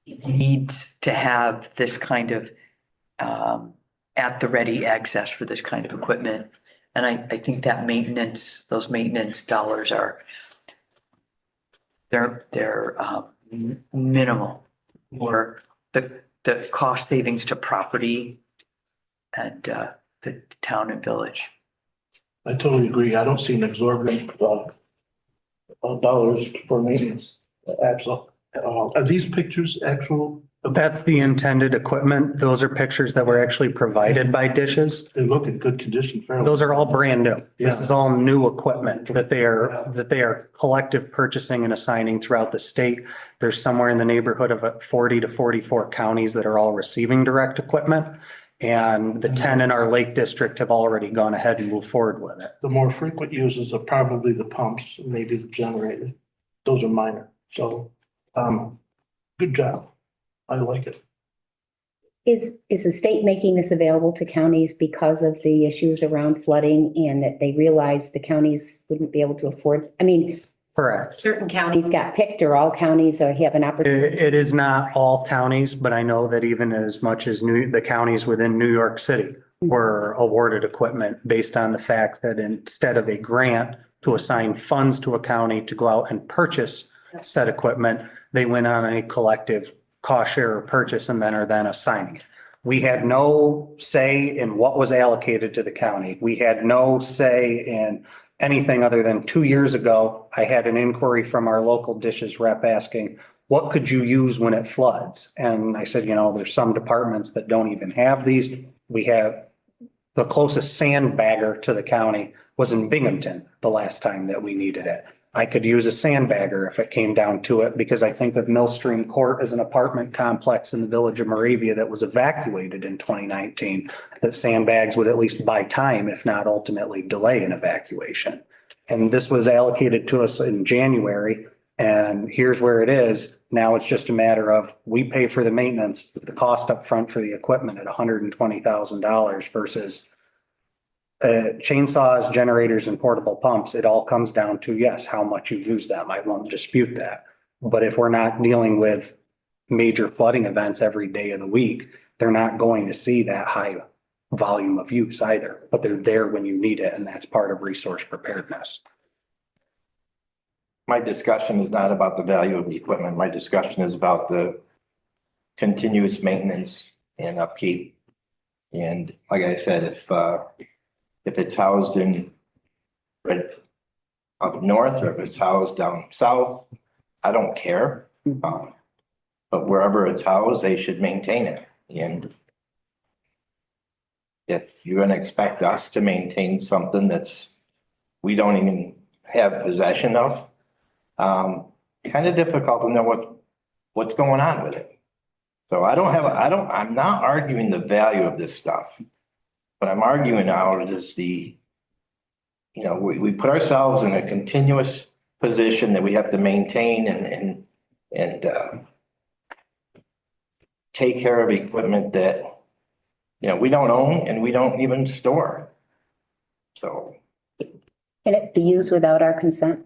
needs to have this kind of at the ready access for this kind of equipment. And I think that those maintenance dollars are, they're minimal for the cost savings to property and the town and village. I totally agree. I don't see an exorbitant dollars for maintenance. Absolutely. Are these pictures actual? That's the intended equipment. Those are pictures that were actually provided by Dishes. They look in good condition. Fairly. Those are all brand new. This Yeah. is all new equipment that they are collective purchasing and assigning throughout the state. There's somewhere in the neighborhood of 40 to 44 counties that are all receiving direct equipment. And the 10 in our Lake District have already gone ahead and moved forward with it. The more frequent uses are probably the pumps, maybe the generator. Those are minor. So, good job. I like it. Is the state making this available to counties because of the issues around flooding and that they realize the counties wouldn't be able to afford? I mean, Correct. certain counties got picked or all counties have an opportunity. It is not all counties, but I know that even as much as the counties within New York City were awarded equipment based on the fact that instead of a grant to assign funds to a county to go out and purchase said equipment, they went on a collective cost share purchase and then are then assigning it. We had no say in what was allocated to the county. We had no say in anything other than 2 years ago, I had an inquiry from our local dishes rep asking, what could you use when it floods? And I said, there's some departments that don't even have these. We have the closest sandbagger to the county was in Binghamton the last time that we needed it. I could use a sandbagger if it came down to it, because I think of Millstream Court as an apartment complex in the village of Moravia that was evacuated in 2019, that sandbags would at least buy time, if not ultimately delay an evacuation. And this was allocated to us in January, and here's where it is. Now it's just a matter of, we pay for the maintenance, the cost up front for the equipment at $120,000 versus chainsaws, generators, and portable pumps. It all comes down to, yes, how much you use them. I won't dispute that. But if we're not dealing with major flooding events every day of the week, they're not going to see that high volume of use either, but they're there when you need it. And that's part of resource preparedness. My discussion is not about the value of the equipment. My discussion is about the continuous maintenance and upkeep. And like I said, if it's housed in right up north or if it's housed down south, I don't care. But wherever it's housed, they should maintain it. And if you're going to expect us to maintain something that's we don't even have possession of, kind of difficult to know what's going on with it. So I'm not arguing the value of this stuff. What I'm arguing now is we put ourselves in a continuous position that we have to maintain and take care of equipment that, we don't own and we don't even store. So. Can it be used without our consent?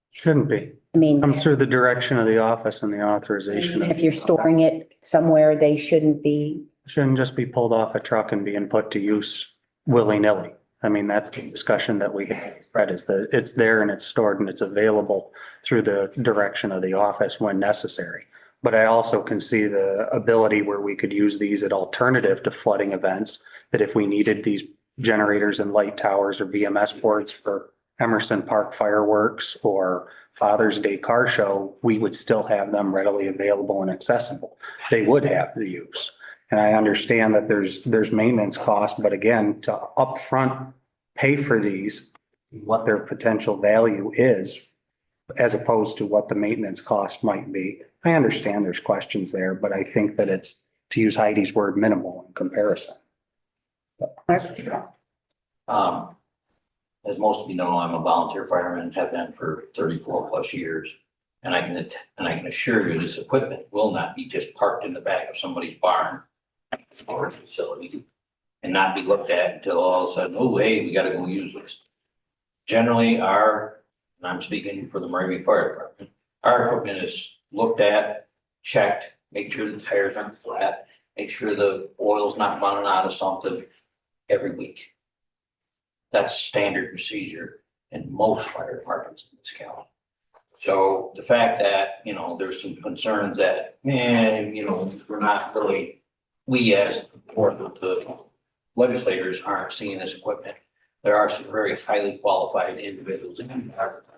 Shouldn't be. I mean, Comes through the direction of the office and the authorization. if you're storing it somewhere, they shouldn't be. Shouldn't just be pulled off a truck and being put to use willy-nilly. I mean, that's the discussion that we had, Fred, is that it's there and it's stored and it's available through the direction of the office when necessary. But I also can see the ability where we could use these at alternative to flooding events, that if we needed these generators and light towers or VMS boards for Emerson Park fireworks or Father's Day car show, we would still have them readily available and accessible. They would have the use. And I understand that there's maintenance costs, but again, to upfront pay for these, what their potential value is, as opposed to what the maintenance cost might be. I understand there's questions there, but I think that it's, to use Heidi's word, minimal in comparison. As most of you know, I'm a volunteer fireman, have been for 34 plus years. And I can assure you this equipment will not be just parked in the back of somebody's barn storage facility and not be looked at until all of a sudden, oh, hey, we got to go use this. Generally, and I'm speaking for the Moravia Fire Department, our equipment is looked at, checked, make sure the tires aren't flat, make sure the oil's not running out of something every week. That's standard procedure in most fire departments in this county. So the fact that, there's some concerns that, we're not really, we as the legislators aren't seeing this equipment. There are some very highly qualified individuals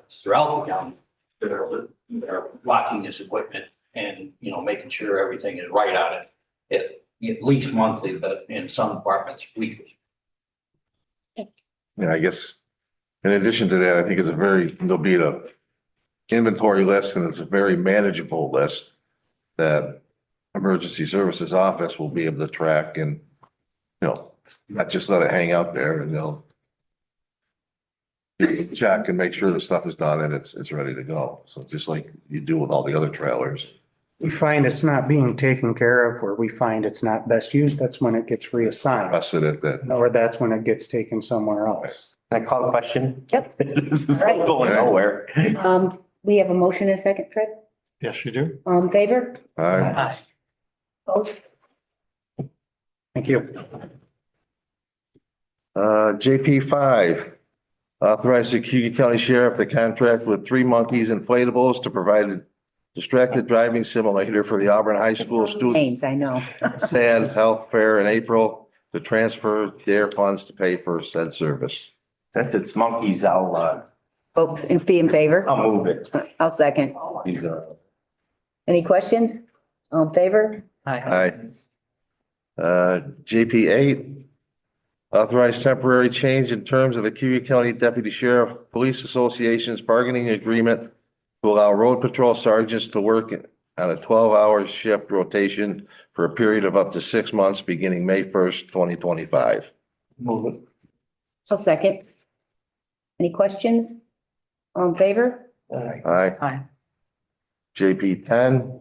throughout the county that are locking this equipment and, making sure everything is right on it, at least monthly, but in some departments weekly. Yeah, I guess in addition to that, I think there'll be the inventory list, and it's a very manageable list that Emergency Services Office will be able to track and not just let it hang out there and they'll check and make sure the stuff is done and it's ready to go. So just like you do with all the other trailers. We find it's not being taken care of, where we find it's not best used, that's when it gets reassigned, Trusted it that. or that's when it gets taken somewhere else. Can I call a question? Yep. This is Right. going nowhere. We have a motion and a second, Fred. Yes, you do. All in favor? All right. Opposed? Thank you. JP5, authorize the Cayuga County Sheriff to contract with Three Monkeys Inflatables to provide a distracted driving simulator for the Auburn High School students. Names, I know. SAD Health Fair in April to transfer their funds to pay for said service. Since it's monkeys, I'll Folks, be in favor? move it. I'll second. These Any questions? All in favor? Aye. JP8, authorize temporary change in terms of the Cayuga County Deputy Sheriff Police Association's bargaining agreement to allow road patrol sergeants to work on a 12-hour shift rotation for a period of up to 6 months, beginning May 1st, 2025. Move it. I'll second. Any questions? All in favor? Aye. Aye. JP10,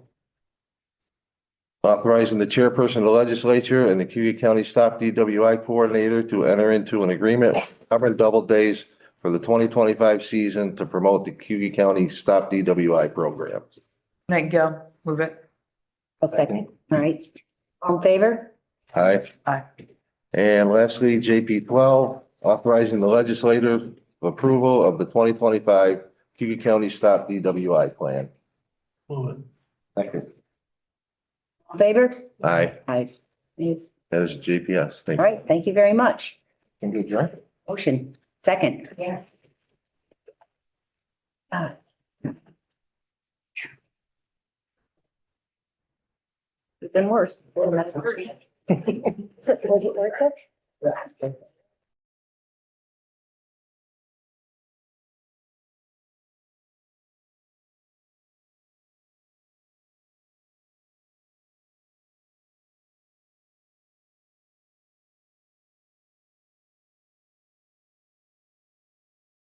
authorizing the chairperson of the legislature and the Cayuga County Stop DWI coordinator to enter into an agreement with covered double days for the 2025 season to promote the Cayuga County Stop DWI program. Thank you. Move it. I'll second. All right. All in favor? Aye. Aye. And lastly, JP12, authorizing the legislator approval of the 2025 Cayuga County Stop DWI plan. Move it. Thank you. All in favor? Aye. Aye. All That is GPS. Thank you. right, thank you very much. Can you adjourn? Motion, second. Yes. It's been worse. Was it worth it?